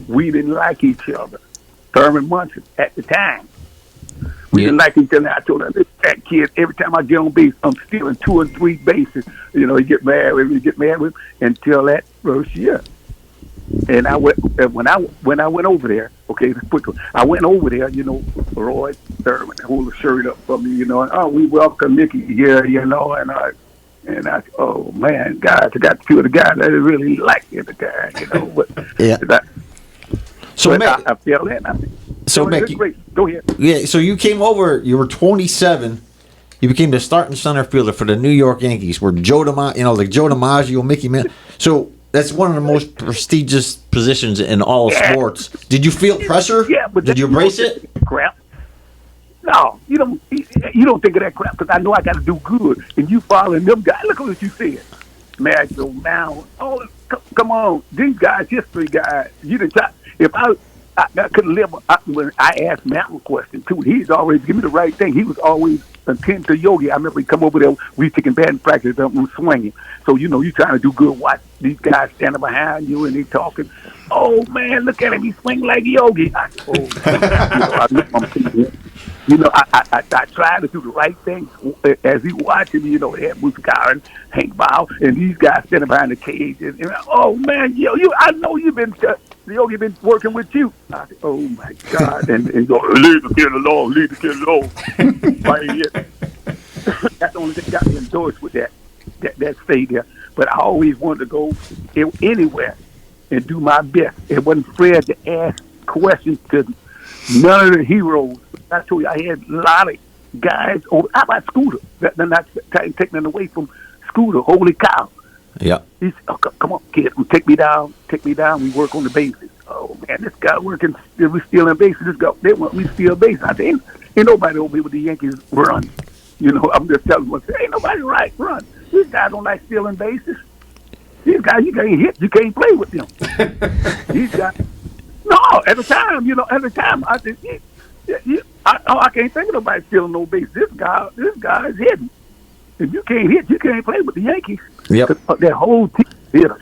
we didn't like each other. Thurman Munson at the time. We didn't like each other. I told him, that kid, every time I get on base, I'm stealing 2 and 3 bases. He get mad with him until that first year. And I went when I went over there. Okay, I went over there. Roy Thurman hold the shirt up for me. And we welcome Mickey here. And I, oh man, guys, I got 2 of the guys that I really liked at the time. But yeah. So Mick, I fell in. Mick, great. Go ahead. Yeah. So you came over. You were 27. You became the starting center fielder for the New York Yankees, where Joe DiMaggio, Mickey Man. So that's one of the most prestigious positions in all of sports. Did you feel pressure? Yeah, but did you embrace it? Crap. No, you don't think of that crap, because I know I got to do good, and you following them guys. Look at what you said, Maggio, now. Oh, come on, these guys, history guys. You didn't try. If I couldn't live. When I asked Matt a question too, he's always give me the right thing. He was always attentive to Yogi. I remember he come over there. We taking batting practice and we swinging. So you trying to do good. Watch these guys standing behind you and they talking. Oh man, look at him. He swing like Yogi. I try to do the right thing as he watching me. They had Bruce Garden, Hank Bow, and these guys standing behind the cage. And oh man, I know you've been. Yogi been working with you. I said, oh my God. And go, leave the kid alone, leave the kid alone. That's the only thing got me endorsed with that stayed there. But I always wanted to go anywhere and do my best. It wasn't afraid to ask questions to none of the heroes. I told you, I had a lot of guys over. How about Scooter? They're not taking it away from Scooter. Holy cow. Yeah. He said, oh, come on, kid. Take me down. We work on the bases. Oh, man, this guy working. We stealing bases. This guy, they want me steal bases. I said, ain't nobody over here with the Yankees run. I'm just telling them, ain't nobody run. These guys don't like stealing bases. these guys, you can't hit, you can't play with them. These guys, no, at the time, I just, I can't think of nobody stealing no base. This guy is hitting. If you can't hit, you can't play with the Yankees. Yep. That whole team hitters.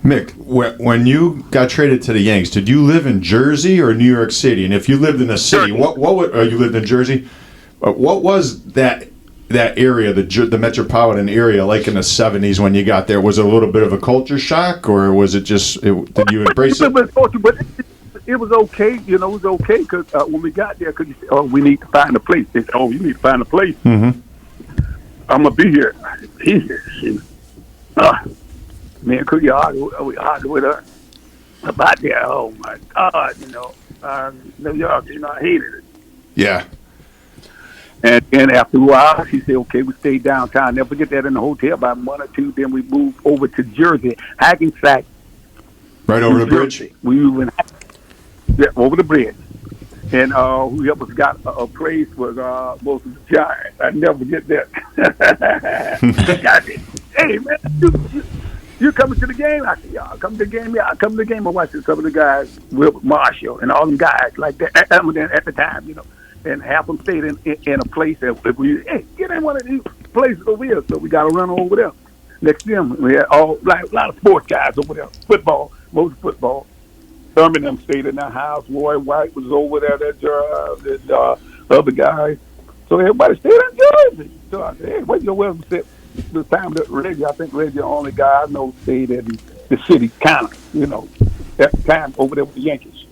Mick, when you got traded to the Yanks, did you live in Jersey or New York City? And if you lived in the city, Jersey. what you lived in Jersey? What was that area, the metropolitan area, like in the 70s when you got there? Was it a little bit of a culture shock, or was it just did you embrace it? But it was okay, it was okay because when we got there, because you said, we need to find a place. They said, you need to find a place. Mm-hmm. I'm gonna be here. Man, could you argue with her about that? Oh my God, New York, I hated it. Yeah. And after a while, she said, okay, we stayed downtown. Never forget that in the hotel about 1 or 2. Then we moved over to Jersey, Hackensack. Right over the bridge? We went over the bridge. And who helped us got a place was most of the Giants. I never forget that. I said, hey, man, you coming to the game? I said, yeah, I'll come to the game. Yeah, I'll come to the game. I'm watching some of the guys, Will Marshall, and all them guys like that at the time, And half them stayed in a place that get in one of these places over here. So we got to run over there. Next to them, we had a lot of sports guys over there. Football, most football. Some of them stayed in their house. Roy White was over there. That other guy. So everybody stayed in Jersey. So I said, hey, where's your Wilson sit? The time that Reggie, I think Reggie, the only guy I know stayed in the city, kind of, at the time over there with the Yankees.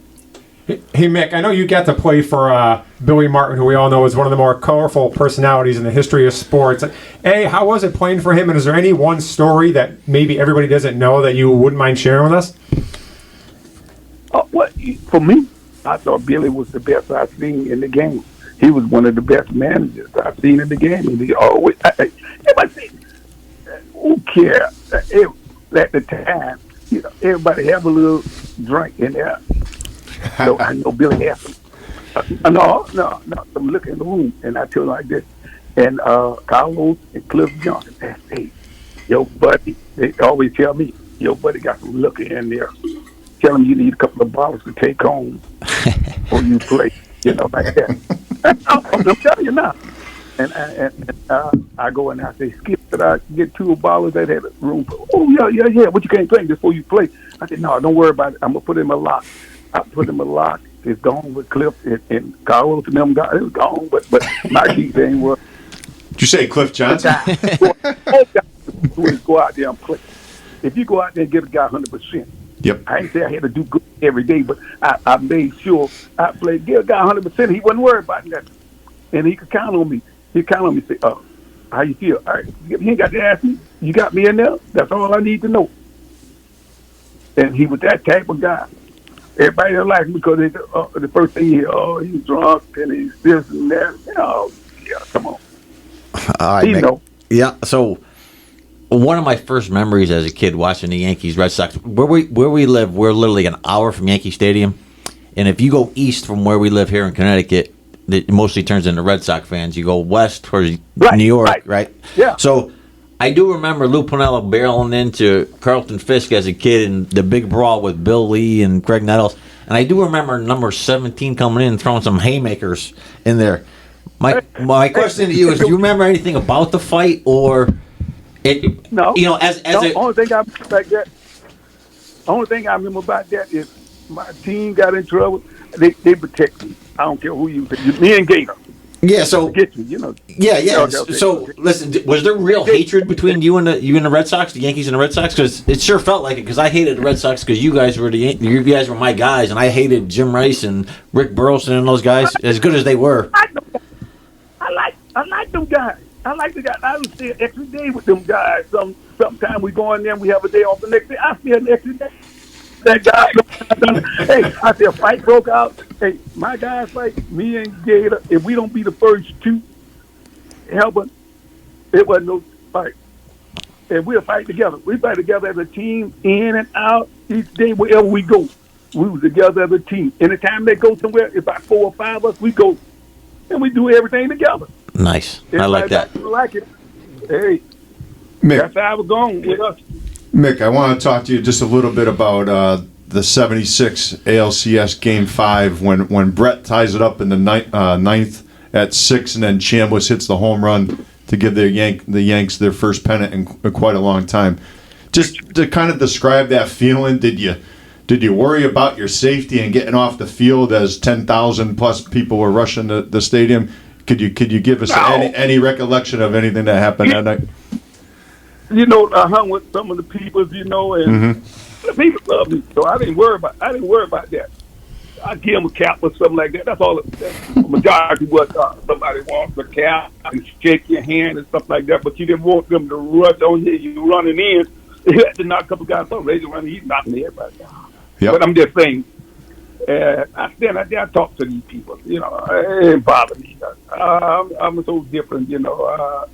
Hey, Mick, I know you got to play for Billy Martin, who we all know is one of the more colorful personalities in the history of sports. How was it playing for him, and is there any one story that maybe everybody doesn't know that you wouldn't mind sharing with us? For me, I thought Billy was the best I've seen in the game. He was one of the best managers I've seen in the game. And he always, who cares? At the time, everybody have a little drink in there. So I know Billy had some. No. I'm looking in the room, and I tell him like this. And Carlos and Cliff Johnson, they say, yo, buddy, they always tell me, yo, buddy got some liquor in there. Tell him you need a couple of bottles to take home or you play, like that. I'm telling you now. And I go in there, I say, Skip, did I get 2 bottles that had room for? Oh, yeah. What you can't drink before you play? I said, no, don't worry about it. I'm going to put it in my lock. I put him in a lock. It's gone with Cliff and Carlos and them guys. It was gone, but my key thing was. Did you say Cliff Johnson? Go out there and play. If you go out there and give a guy 100%. Yep. I ain't say I had to do good every day, but I made sure I played. Give a guy 100%. He wasn't worried about that, and he could count on me. He count on me. Say, how you feel? All right, you ain't got to ask me. You got me in there. That's all I need to know. And he was that type of guy. Everybody didn't like him because the first thing you hear, he's drunk and he's this and that. Yeah, come on. All right, yeah. So one of my first memories as a kid watching the Yankees Red Sox, where we live, we're literally an hour from Yankee Stadium, and if you go east from where we live here in Connecticut, it mostly turns into Red Sox fans. You go west towards New York, right? Yeah. So I do remember Lou Piniella barreling into Carlton Fisk as a kid in the big brawl with Bill Lee and Craig Nettles, and I do remember number 17 coming in and throwing some haymakers in there. My question to you is: do you remember anything about the fight, or it? No. Only thing I remember about that is my team got in trouble. They protect me. I don't care who you. Me and Gator. Yeah. So get you. Yeah. Okay. So listen, was there real hatred between you and the Red Sox, the Yankees and the Red Sox? Because it sure felt like it. Because I hated the Red Sox because you guys were my guys, and I hated Jim Rice and Rick Burleson and those guys as good as they were. I like them guys. I like the guys. I would stay an extra day with them guys. Sometime we go in there and we have a day off the next day. I stay an extra day. That guy, hey, I said a fight broke out. Hey, my guys fight, me and Gator. If we don't be the first 2 helping, it wasn't no fight. And we'll fight together. We fight together as a team, in and out, each day, wherever we go. We was together as a team. Anytime they go somewhere, if about 4 or 5 of us, we go. And we do everything together. Nice. I like that. Like it. Hey, That's how I was going with us. Mick, I want to talk to you just a little bit about the 76 ALCS Game 5 when Brett ties it up in the ninth at 6, and then Chambliss hits the home run to give the Yanks their first pennant in quite a long time. Just to kind of describe that feeling, did you worry about your safety and getting off the field as 10,000 plus people were rushing the stadium? Could you give us any recollection of anything that happened that night? You know, I hung with some of the people, you know, and the people love me, so I didn't worry about that. I give them a cap or something like that. That's all. The majority was somebody wants a cap and shake your hand and stuff like that. But you didn't want them to rush on you. You running in, you had to knock a couple guys off. They running, he's knocking everybody down. Yep. But I'm just saying. I stand out there, I talk to these people. You know, it didn't bother me. I'm so different, you know.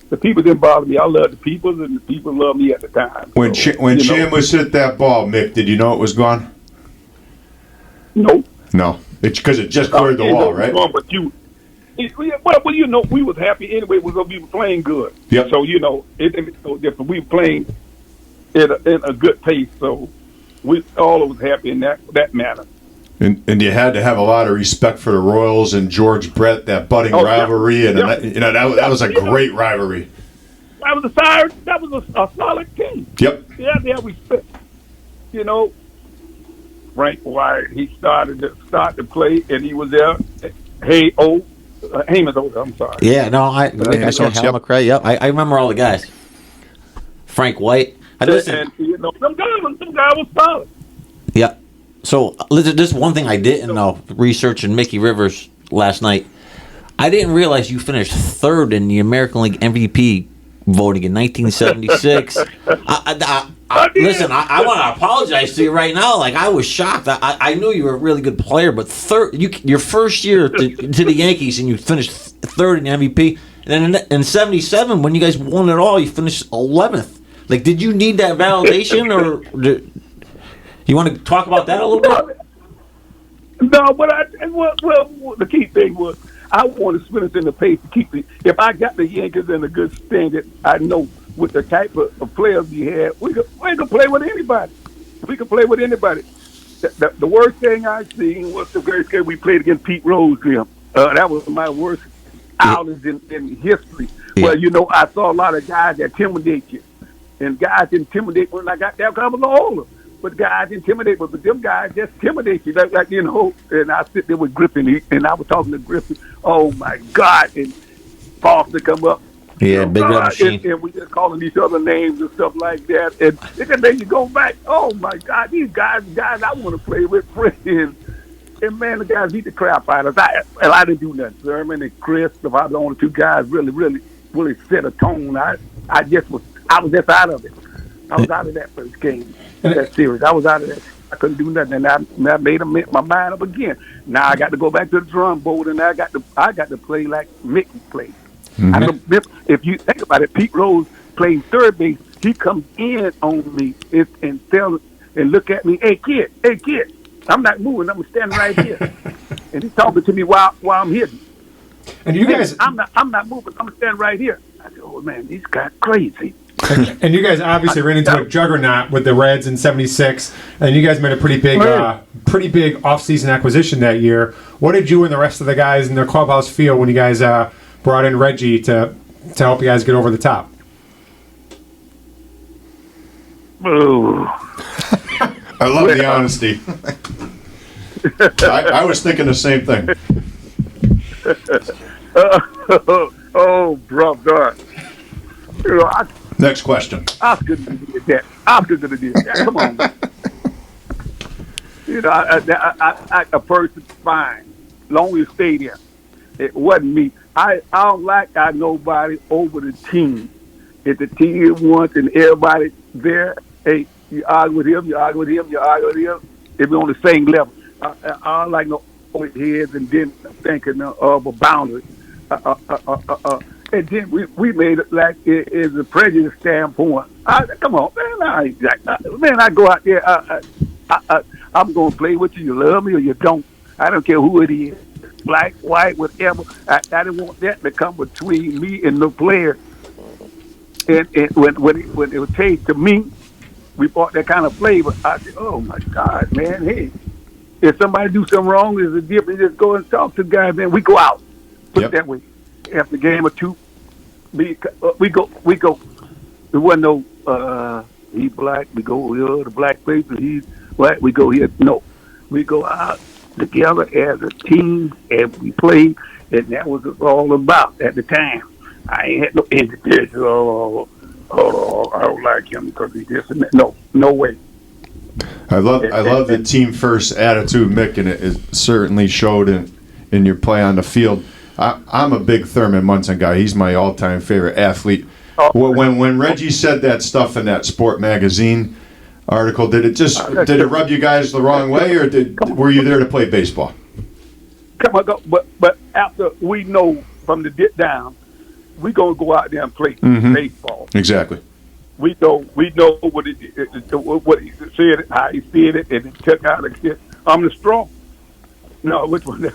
The people didn't bother me. I love the people, and the people loved me at the time. When Chambliss hit that ball, Mick, did you know it was gone? No. No. It's because it just cleared the wall, right? But well, you know, we was happy anyway. We were playing good. Yep. So, you know, it didn't so different. We were playing in a good pace, so we all was happy in that manner. And you had to have a lot of respect for the Royals and George Brett, that budding rivalry, and that was a great rivalry. That was a solid team. Yep. Yeah, they have respect. You know, Frank White, he started to play, and he was there. Heyman's older. I'm sorry. Yeah, no, I saw Hal McRae. Yep, I remember all the guys. Frank White. And you know, some guy was solid. Yeah. So, listen, this is one thing I didn't know, researching Mickey Rivers last night. I didn't realize you finished third in the American League MVP voting in 1976. Listen, I want to apologize to you right now. Like, I was shocked. I knew you were a really good player, but your first year to the Yankees, and you finished third in the MVP. And then in 77, when you guys won it all, you finished 11th. Like, did you need that validation, or you want to talk about that a little bit? No, but the key thing was I wanted to spin us in the pace to keep it. If I got the Yankees in a good standard, I know with the type of players we had, we could play with anybody. We could play with anybody. The worst thing I seen was the first game we played against Pete Rose. That was my worst outings in history. Yeah. Well, you know, I saw a lot of guys that intimidate you, and guys intimidate when I got there because I was older. But guys intimidate, but them guys just intimidate you, like you know. And I sit there with Griffin, and I was talking to Griffin. Oh my God! And Foster come up. Yeah, big red machine. And we just calling each other names and stuff like that. And then you go back. Oh my God! These guys I want to play with, friends. And man, the guys beat the crap out of us. I didn't do nothing. Sermon and Chris, if I was the only two guys really set a tone. I was just out of it. I was out of that first game. That series. I was out of that. I couldn't do nothing, and I made my mind up again. Now I got to go back to the drum board, and I got to play like Mick played. Mm-hmm. If you think about it, Pete Rose playing third base. He comes in on me and look at me. Hey kid, I'm not moving. I'm standing right here, and he's talking to me while I'm hitting. And you guys, I'm not moving. I'm standing right here. I said, oh man, these guys crazy. And you guys obviously ran into a juggernaut with the Reds in '76, and you guys made a pretty big offseason acquisition that year. What did you and the rest of the guys in the clubhouse feel when you guys brought in Reggie to help you guys get over the top? Oh, I love the honesty. I was thinking the same thing. Oh, brother. You know, Next question. Oscar could have did that. Come on, man. You know, a person fine, long as stay there. It wasn't me. I don't like nobody over the team. If the team wants and everybody there, hey, you argue with him. If we're on the same level, I don't like no old heads and then thinking of a boundary. And then we made it like it is a prejudice standpoint. Come on, man! I go out there. I'm gonna play with you. You love me or you don't. I don't care who it is, black, white, whatever. I didn't want that to come between me and the player. and when it was changed to me, we brought that kind of flavor. I said, "Oh my God, man! Hey, if somebody do something wrong, there's a difference. Just go and talk to the guy. Man, we go out. Put it that way. After a game or two, we go. There wasn't no he's black. We go here. The black people. He's white. We go here. No, we go out together as a team and we play. And that was all about at the time. I ain't had no individual. Oh, I don't like him because he this and that. No way. I love the team first attitude, Mick, and it certainly showed in your play on the field. I'm a big Thurman Munson guy. He's my all-time favorite athlete. When Reggie said that stuff in that Sport magazine article, did it rub you guys the wrong way, or were you there to play baseball? Come on, go. But after we know from the dip down, we gonna go out there and play baseball. Exactly. We know what he said, how he said it, and it took out like this. I'm the strong. No, which one?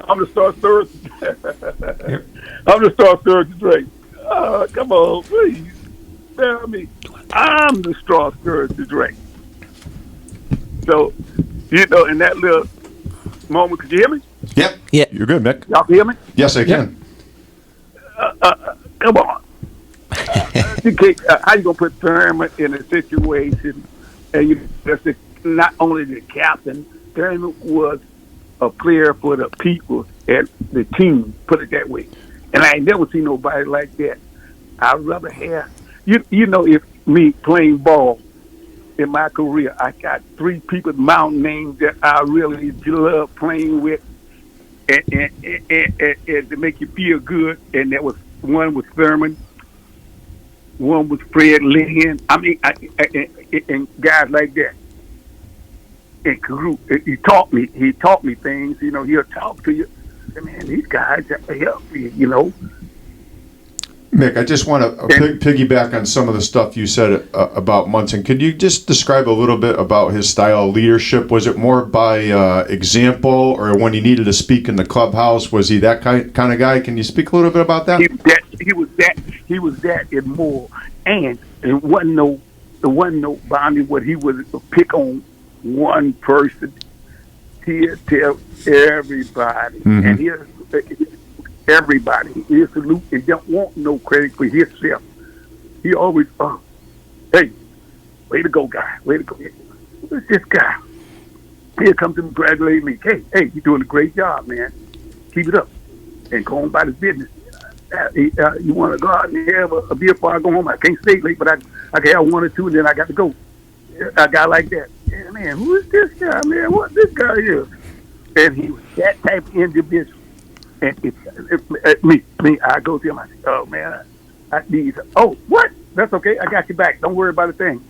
I'm the star third. I'm the star third Drake. Come on, please tell me. I'm the star third Drake. So, in that little moment, could you hear me? Yep. Yeah. You're good, Mick. Y'all hear me? Yes, I can. Come on. How you gonna put Thurman in a situation? And not only the captain, Thurman was a player for the people and the team. Put it that way. And I ain't never seen nobody like that. I'd rather have if me playing ball in my career, I got 3 people mountain names that I really love playing with, and to make you feel good. And that was one was Thurman. One was Fred Lynn. I mean, and guys like that. And Carew, he taught me things. He'll talk to you. Man, these guys help me. Mick, I just want to piggyback on some of the stuff you said about Munson. Could you just describe a little bit about his style of leadership? Was it more by example, or when he needed to speak in the clubhouse, was he that kind of guy? Can you speak a little bit about that? He was that and more. And it wasn't no boundary what he would pick on one person. He'd tell everybody, and everybody. He'll salute and don't want no credit for himself. He always, hey, way to go, guy. Way to go. Who's this guy? He'll come to congratulate me. Hey, you're doing a great job, man. Keep it up. And go on about his business. You want to go out and have a beer before I go home? I can't stay late, but I can have 1 or 2, and then I got to go. A guy like that. Yeah, man, who is this guy, man? What this guy is? And he was that type of individual. And me, I go to him. I say, "Oh man, I need." Oh, what? That's okay. I got you back. Don't worry about a thing.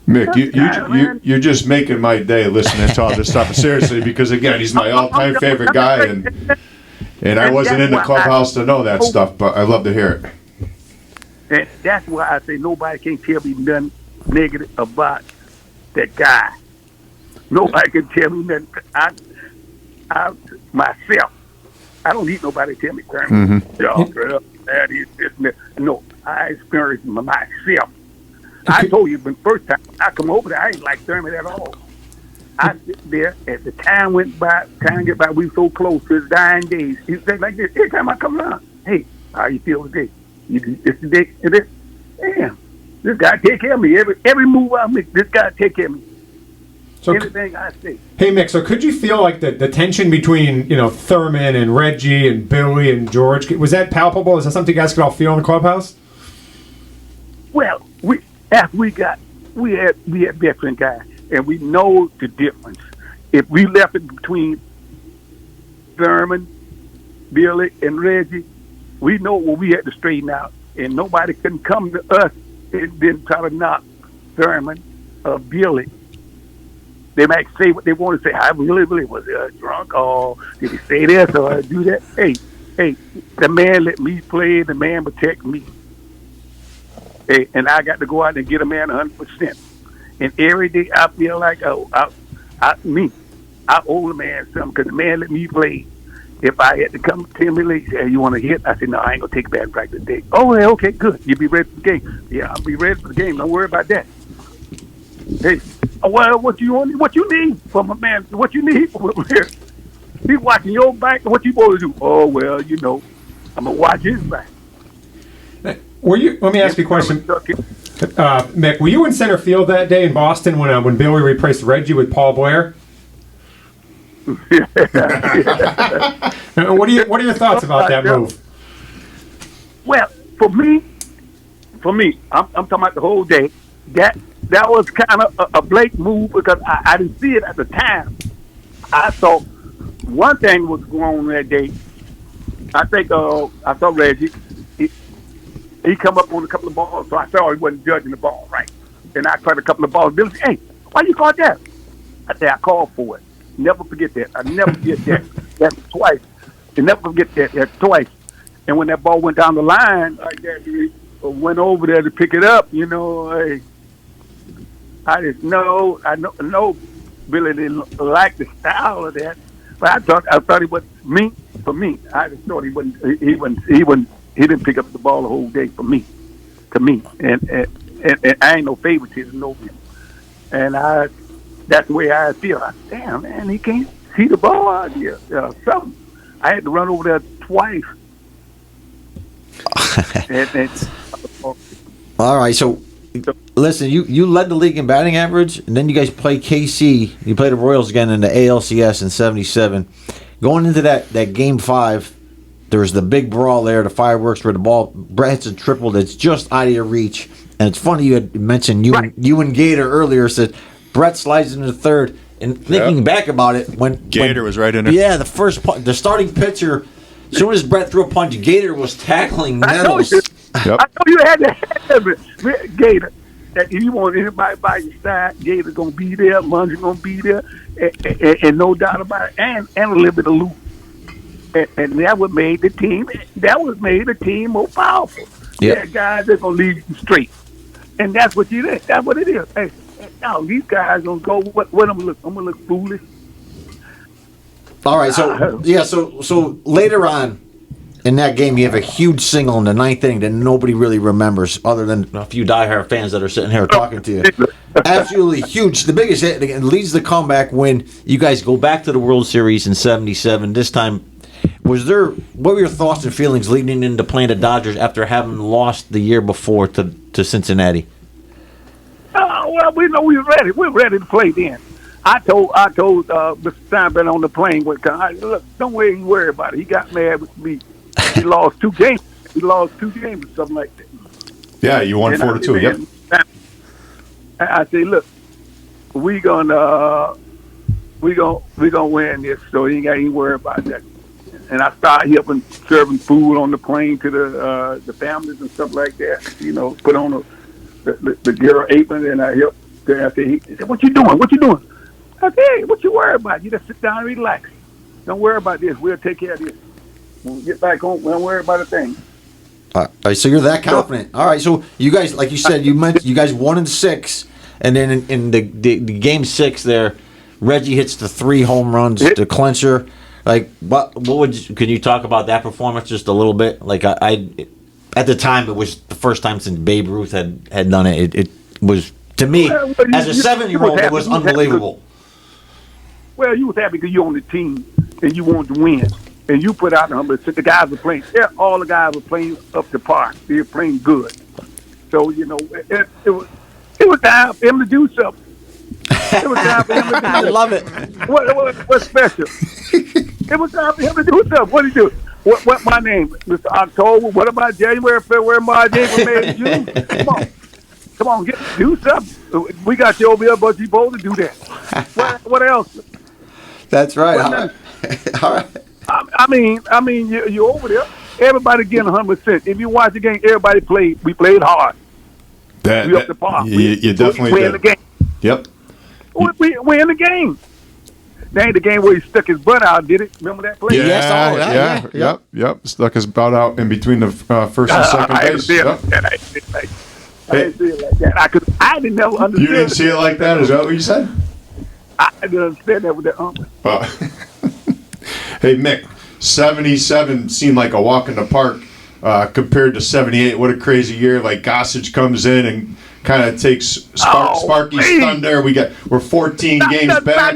Mick, you're just making my day listening to all this stuff. Seriously, because again, he's my all-time favorite guy, and I wasn't in the clubhouse to know that stuff, but I love to hear it. And that's why I say nobody can tell me nothing negative about that guy. Nobody can tell me nothing. I myself. I don't need nobody to tell me, Thurman. That is this and that. No, I experienced it myself. I told you, the first time I come over there, I ain't like Thurman at all. I sit there, as the time went by, we were so close to his dying days. He said like this, every time I come around, hey, how you feel today? This today? Damn, this guy take care of me. Every move I make, this guy take care of me. So, everything I say. Hey, Mick, so could you feel like the tension between, Thurman and Reggie and Billy and George, was that palpable? Is that something you guys could all feel in the clubhouse? Well, we had veteran guys, and we know the difference. If we left it between Thurman, Billy, and Reggie, we know what we had to straighten out, and nobody couldn't come to us and then try to knock Thurman or Billy. They might say what they want to say. I really was drunk, or did he say this or do that? Hey, the man let me play. The man protect me. Hey, and I got to go out and get a man 100%. And every day I feel like, I owe the man something because the man let me play. if I had to come to me, like, say, you want to hit? I said, no, I ain't gonna take batting practice today. Oh, yeah, okay, good. You be ready for the game? Yeah, I'll be ready for the game. Don't worry about that. Hey, well, what you want? What you need from a man? What you need from a man? He's watching your back. What you supposed to do? Oh, well, you know, I'm gonna watch his back. Were you? Let me ask you a question, Mick. Were you in center field that day in Boston when Billy replaced Reggie with Paul Blair? What are your thoughts about that move? Well, for me, I'm talking about the whole day. That was kind of a Blake move because I didn't see it at the time. I thought one thing was going on that day. I think I saw Reggie. He come up on a couple of balls, so I saw he wasn't judging the ball right. And I caught a couple of balls. Billy said, "Hey, why you caught that?" I said, "I called for it. Never forget that. I never forget that. That's twice. And never forget that. That's twice." And when that ball went down the line, like that, he went over there to pick it up. You know, I just know. I know Billy didn't like the style of that, but I thought he was me. For me, I just thought he wouldn't. He didn't pick up the ball the whole day for me. To me, and I ain't no favoritism over him. And that's the way I feel. I said, damn, man, he can't see the ball out here. Something. I had to run over there twice. All right, so listen, you led the league in batting average, and then you guys played KC. You played the Royals again in the ALCS in '77. Going into that game 5, there was the big brawl there, the fireworks where the ball, Brett hits a triple that's just out of your reach. And it's funny you had mentioned you and Gator earlier said Brett slides into the third. And thinking back about it, when Gator was right in there. Yeah, the starting pitcher, as soon as Brett threw a punch, Gator was tackling Nettles. Yep. I know you had to have it, Gator. That if you want anybody by your side, Gator's gonna be there, Mun's gonna be there, and no doubt about it, and a little bit of loot. And that what made the team. That was made the team more powerful. Yeah, guys that's gonna lead you straight, and that's what you did. That's what it is. Hey, now these guys gonna go. What I'm gonna look? I'm gonna look foolish. All right, so later on in that game, you have a huge single in the 9th inning that nobody really remembers, other than a few diehard fans that are sitting here talking to you. Absolutely huge, the biggest hit. It leads the comeback when you guys go back to the World Series in '77. This time, what were your thoughts and feelings leading into playing the Dodgers after having lost the year before to Cincinnati? Well, we know we were ready. We were ready to play then. I told Mr. Steinbrenner on the plane, look, don't worry about it. He got mad with me. He lost 2 games. or something like that. Yeah, you won 4-2. Yep. I say, look, we gonna win this, so you ain't got to worry about that. And I started helping serving food on the plane to the families and stuff like that. You know, put on the girl apron, and I helped. I said, he said, "What you doing? What you doing?" I said, "Hey, what you worry about? You just sit down and relax. Don't worry about this. We'll take care of this. When we get back home, we don't worry about a thing." All right, so you're that confident. All right, so you guys, like you said, you guys won in 6, and then in the game 6 there, Reggie hits the 3 home runs, the clincher. Like, can you talk about that performance just a little bit? Like, I at the time, it was the first time since Babe Ruth had done it. It was, to me, as a 7-year-old, it was unbelievable. Well, you was happy because you on the team and you wanted to win, and you put out the guys were playing. Yeah, all the guys were playing up to par. They were playing good. So you know, it was time for him to do something. It was time for him to do something. I love it. What's special? It was time for him to do something. What did he do? What my name? Mr. October. What about January, February, March, April, May, June? Come on, do something. We got you over here, but you supposed to do that. What else? That's right. All right. I mean, you over there. Everybody getting 100%. If you watch the game, everybody played. We played hard. We up the par. You definitely we in the game. Yep. We in the game. That ain't the game where he stuck his butt out, did it? Remember that play? Yep. Stuck his butt out in between the first and second base. I didn't see it like that. I didn't never understand. You didn't see it like that? Is that what you said? I didn't understand that with that ump. Hey, Mick, '77 seemed like a walk in the park compared to '78. What a crazy year! Like Gossage comes in and kind of takes Sparky's thunder. We're 14 games back.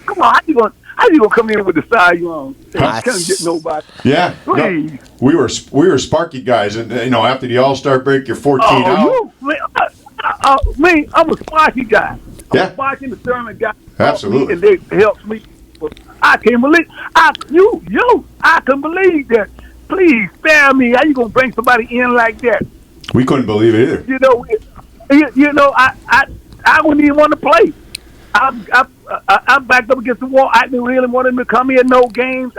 Come on, how you gonna come in with the Cy Young? Can't get nobody. Yeah, no, we were Sparky guys, and after the All-Star break, you're 14 out. I'm a Sparky guy. I'm a Sparky and the Thurman guy. Absolutely, and they helped me. I can't believe I couldn't believe that. Please spare me. How you gonna bring somebody in like that? We couldn't believe it either. I wouldn't even want to play. I'm backed up against the wall. I didn't really want him to come in no games.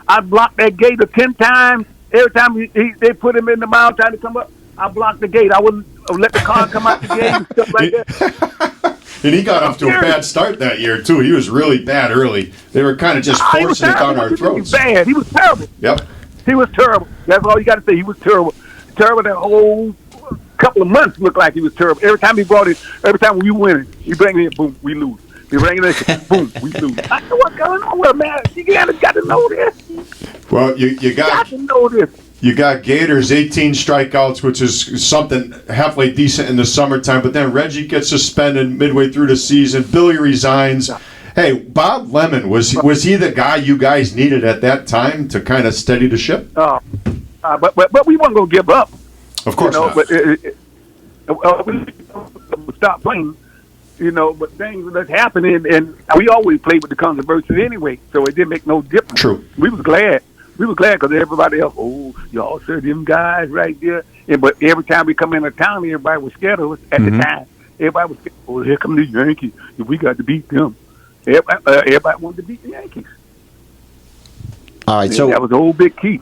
I blocked that gate 10 times. Every time they put him in the mound trying to come up, I blocked the gate. I wouldn't let the car come out the gate and stuff like that. And he got off to a bad start that year too. He was really bad early. They were kind of just forcing it down our throats. Bad. He was terrible. Yep. He was terrible. That's all you got to say. He was terrible. Terrible that whole couple of months looked like he was terrible. Every time we winning, he bring it in, boom, we lose. He bring it in, boom, we lose. I know what's going on with him, man. You got to know this. Well, you got to know this. You got Gators 18 strikeouts, which is something halfway decent in the summertime. But then Reggie gets suspended midway through the season. Billy resigns. Hey, Bob Lemon, was he the guy you guys needed at that time to kind of steady the ship? But we weren't going to give up. Of course not. But we stopped playing, but things that's happening, and we always played with the controversy anyway, so it didn't make no difference. True. We was glad. We were glad because everybody else, y'all said them guys right there. But every time we come into town, everybody was scared of us at the time. Everybody was scared. Here come the Yankees. We got to beat them. Everybody wanted to beat the Yankees. All right, so that was the whole big key.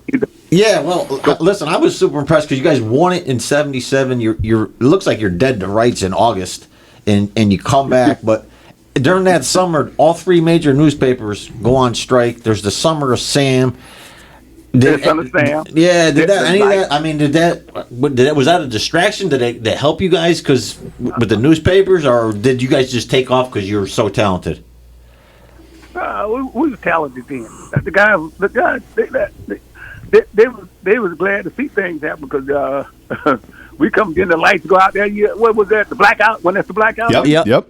Yeah, well, listen, I was super impressed because you guys won it in '77. It looks like you're dead to rights in August, and you come back. But during that summer, all three major newspapers go on strike. There's the Summer of Sam. Did that? I mean, was that a distraction? Did they help you guys because with the newspapers, or did you guys just take off because you were so talented? We were talented then. The guys, they was glad to see things happen because we come in the lights go out there. What was that? The blackout? When that's the blackout? Yep.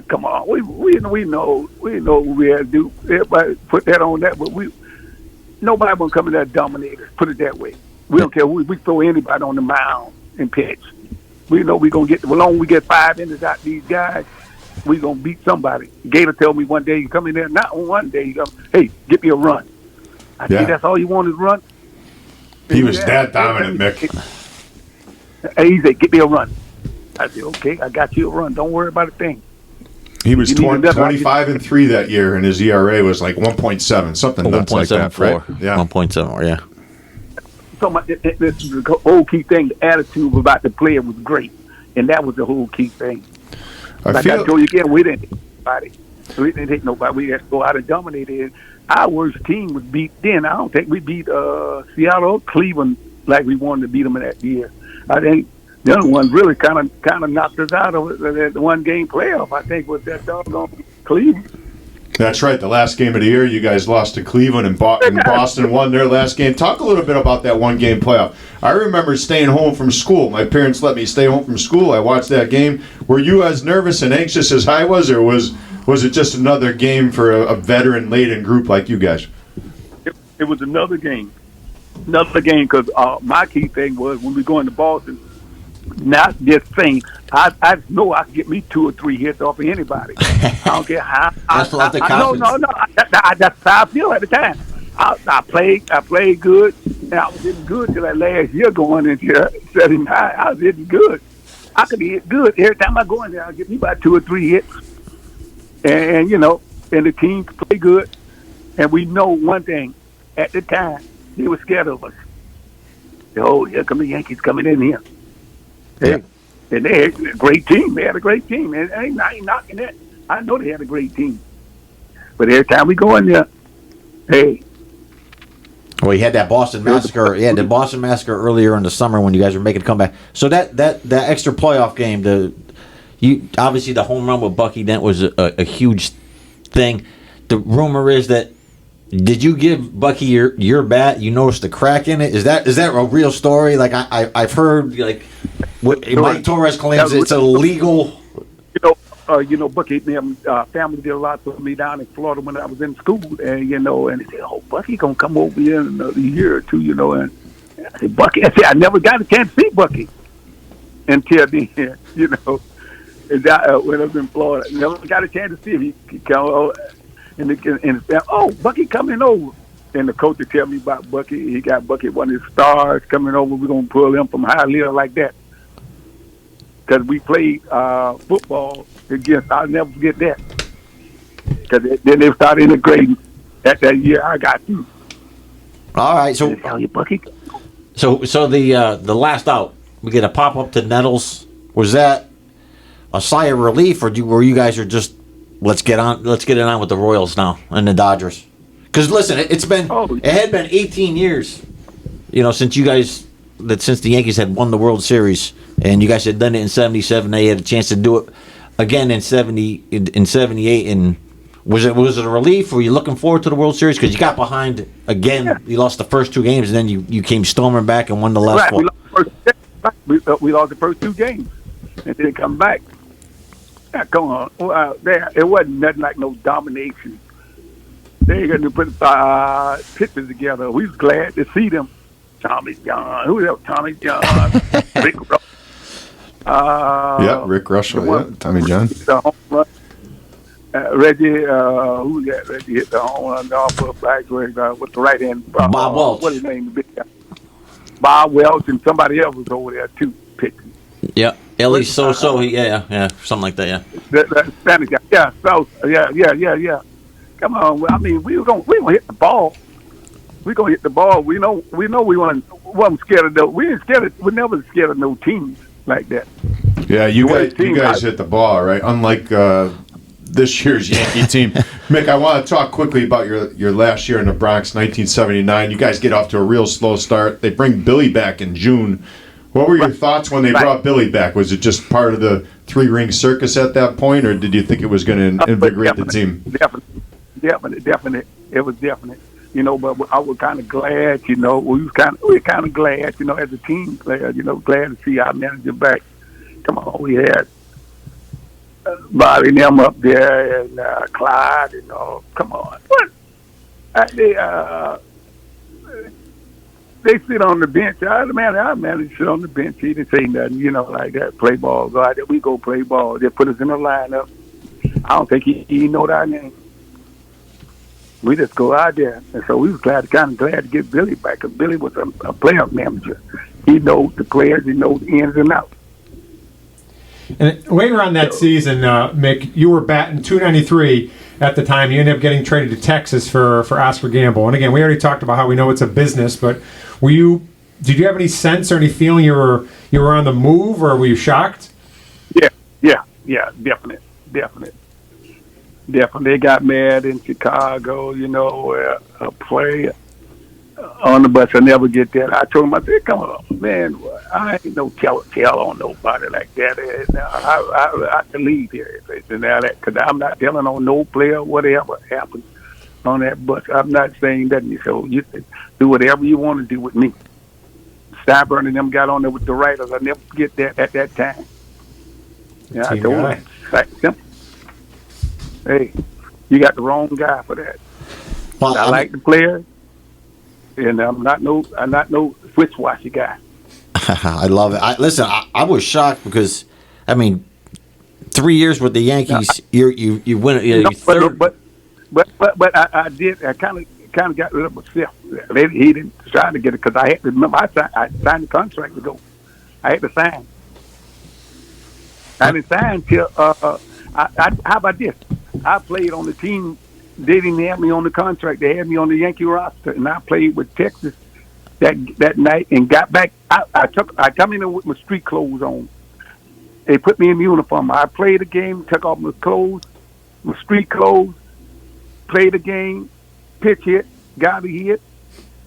Come on, we know what we had to do. Everybody put that on that, but nobody will come in there dominate us. Put it that way. We don't care. We throw anybody on the mound and pitch. We know we're gonna get. As long as we get 5 innings out these guys, we gonna beat somebody. Gator told me one day, you come in there, not one day, you go, hey, get me a run. I said, that's all you want is run? He was that dominant, Mick. He said, get me a run. I said, okay, I got you a run. Don't worry about a thing. He was 25-3 that year, and his ERA was like 1.7, something nuts like that, right? Yeah, 1.7, yeah. So this is the whole key thing. The attitude about the player was great, and that was the whole key thing. I told you again, we didn't hit nobody. We didn't hit nobody. We had to go out and dominate it. Our worst team was beat then. I don't think we beat Seattle or Cleveland like we wanted to beat them in that year. I think the other one really kind of knocked us out of that one-game playoff. I think was that doggone Cleveland. That's right. The last game of the year, you guys lost to Cleveland, and Boston won their last game. Talk a little bit about that one-game playoff. I remember staying home from school. My parents let me stay home from school. I watched that game. Were you as nervous and anxious as I was, or was it just another game for a veteran-laden group like you guys? It was another game. Another game because my key thing was when we go into Boston, not just saying, I know I can get me 2 or 3 hits off of anybody. I don't care how. That's not the confidence. No. That's how I feel at the time. I played good, and I was hitting good till that last year going into 79. I was hitting good. I could hit good. Every time I go in there, I get me about 2 or 3 hits. And and the team play good. And we know one thing. At the time, they were scared of us. Oh, here come the Yankees coming in here. Hey, and they had a great team. They had a great team. And I ain't knocking that. I know they had a great team. But every time we go in there, hey. Well, you had that Boston Massacre. Yeah, the Boston Massacre earlier in the summer when you guys were making a comeback. So that extra playoff game, obviously the home run with Bucky Dent was a huge thing. The rumor is that Did you give Bucky your bat? You noticed the crack in it. Is that a real story? Like I've heard like Mike Torres claims it's illegal. Bucky, family did a lot for me down in Florida when I was in school, and and they said, "Oh, Bucky gonna come over here in another year or two," and I said, "Bucky," I never got a chance to see Bucky until then, And when I was in Florida, I never got a chance to see him. He come over, and Bucky coming over. And the coach would tell me about Bucky. He got Bucky, one of his stars, coming over. We're going to pull him from Hialeah like that. Because we played football against, I'll never forget that. Because then they started integrating that year I got through. All right, so Bucky. So the last out, we get a pop up to Nettles. Was that a sigh of relief, or were you guys are just let's get it on with the Royals now and the Dodgers? Because listen, it had been 18 years, since since the Yankees had won the World Series, and you guys had done it in '77. They had a chance to do it again in '78. And was it a relief? Were you looking forward to the World Series because you got behind again? Yeah. You lost the first 2 games, and then you came storming back and won the last one. We lost the first 2 games, and then come back. Yeah, come on, it wasn't nothing like no domination. They got to put pictures together. We was glad to see them. Tommy John. Who else? Tommy John. Rick Russell. Rick Russell. Yeah, Tommy John. The home run. Reggie. Who that? Reggie hit the home run off of back with the right hand. Bob Welch. What's his name? Bob Welch and somebody else was over there too pitching. Yeah, Ellie So. Yeah, something like that. Yeah. The Spanish guy. Yeah. So. Yeah. Come on, I mean, we gonna hit the ball. We gonna hit the ball. We know we wasn't scared of those. We never scared of no teams like that. Yeah, you guys hit the ball, right? Unlike this year's Yankee team. Mick, I want to talk quickly about your last year in the Bronx, 1979. You guys get off to a real slow start. They bring Billy back in June. What were your thoughts when they brought Billy back? Was it just part of the 3-ring circus at that point, or did you think it was going to invigorate the team? Definitely. It was definite. But I was kind of glad, we were kind of glad, as a team player, glad to see our manager back. Come on, we had Bobby and them up there and Clyde, come on. What? They sit on the bench. Our manager sit on the bench. He didn't say nothing, like that. Play ball. Go out there. We go play ball. They put us in the lineup. I don't think he know our name. We just go out there. And so we was kind of glad to get Billy back, because Billy was a player manager. He knows the players. He knows the ins and outs. And later on that season, Mick, you were batting .293 at the time. You ended up getting traded to Texas for Oscar Gamble. And again, we already talked about how we know it's a business, but did you have any sense or any feeling you were on the move, or were you shocked? Yeah, definitely. They got mad in Chicago, a player on the bus. I never get that. I told him, I said, come on, man, I ain't no tell on nobody like that. I can leave here because I'm not telling on no player whatever happened on that bus. I'm not saying that. So you can do whatever you want to do with me. Steinberg and them got on there with the writers. I never forget that at that time. Yeah, I told him, simple. Hey, you got the wrong guy for that. Well, I like the player, and I'm not no switch-washy guy. I love it. Listen, I was shocked because, 3 years with the Yankees, you win. Third. But I did. I kind of got rid of myself. He didn't try to get it because I had to remember. I signed the contract to go. I had to sign. I didn't sign till. How about this? I played on the team. They didn't have me on the contract. They had me on the Yankee roster, and I played with Texas that night and got back. I come in with my street clothes on. They put me in uniform. I played the game, took off my clothes, my street clothes, played the game, pitch hit, got a hit,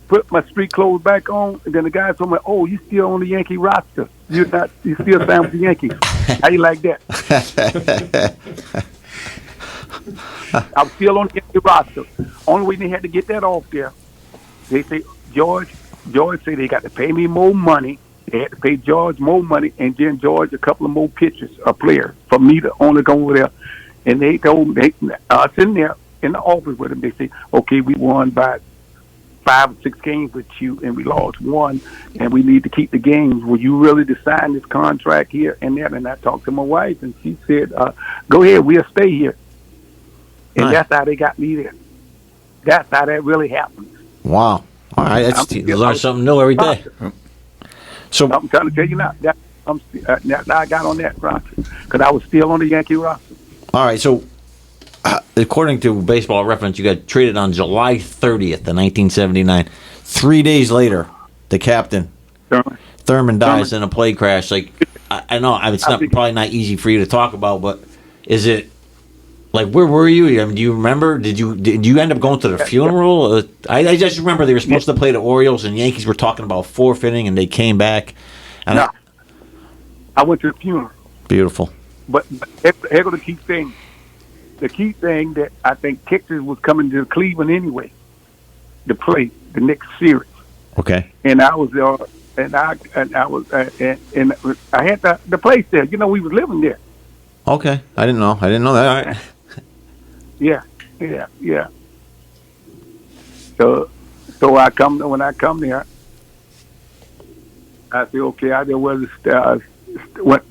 put my street clothes back on, and then the guy told me, "Oh, you still on the Yankee roster? You still signed with the Yankees? How you like that?" I was still on the roster. Only way they had to get that off there, they say George said they got to pay me more money. They had to pay George more money, and then George a couple of more pitchers, a player, for me to only go over there. And they told me, I was in there in the office with them. They say, okay, we won by 5 or 6 games with you, and we lost 1, and we need to keep the games. Will you really sign this contract here and there? And I talked to my wife, and she said, go ahead, we'll stay here. And that's how they got me there. That's how that really happened. Wow. All right. You learn something new every day. So I'm trying to tell you now, now I got on that roster because I was still on the Yankee roster. All right. So according to Baseball Reference, you got traded on July 30th of 1979. 3 days later, the captain, Thurman dies in a plane crash. Like, I know it's probably not easy for you to talk about, but is it, like, where were you? I mean, do you remember? Did you end up going to the funeral? I just remember they were supposed to play the Orioles, and Yankees were talking about forfeiting, and they came back. And no, I went to the funeral. Beautiful. But here's the key thing. The key thing that I think Texas was coming to Cleveland anyway to play the next series. Okay. And I was there, and I had the place there. You know, we was living there. Okay. I didn't know that. All right. Yeah. So when I come there, I said, okay, I did went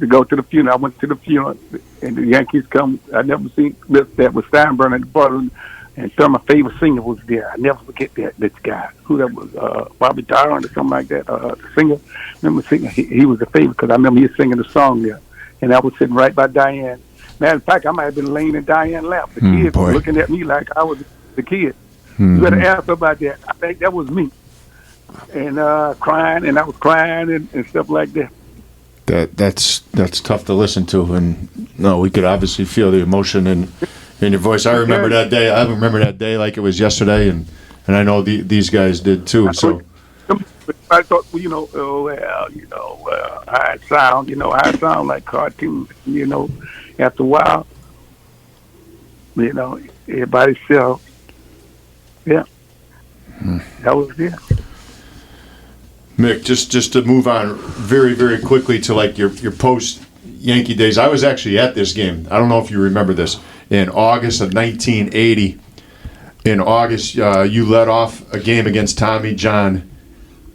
to go to the funeral. I went to the funeral, and the Yankees come. I never seen that with Steinbrenner and the brother, and some of my favorite singer was there. I never forget this guy. Who that was? Bobby Darren or something like that. The singer. Remember singing? He was a favorite because I remember he was singing the song there, and I was sitting right by Diane. Matter of fact, I might have been laying in Diane's lap. The kids were looking at me like I was the kid. You better ask about that. I think that was me. And crying, and I was crying and stuff like that. That's tough to listen to, and no, we could obviously feel the emotion in your voice. I remember that day. I remember that day like it was yesterday, and I know these guys did too. So I thought, I sound like cartoons. After a while, everybody still, that was it. Mick, just to move on very, very quickly to like your post Yankee days. I was actually at this game. I don't know if you remember this. In August of 1980, in August, you led off a game against Tommy John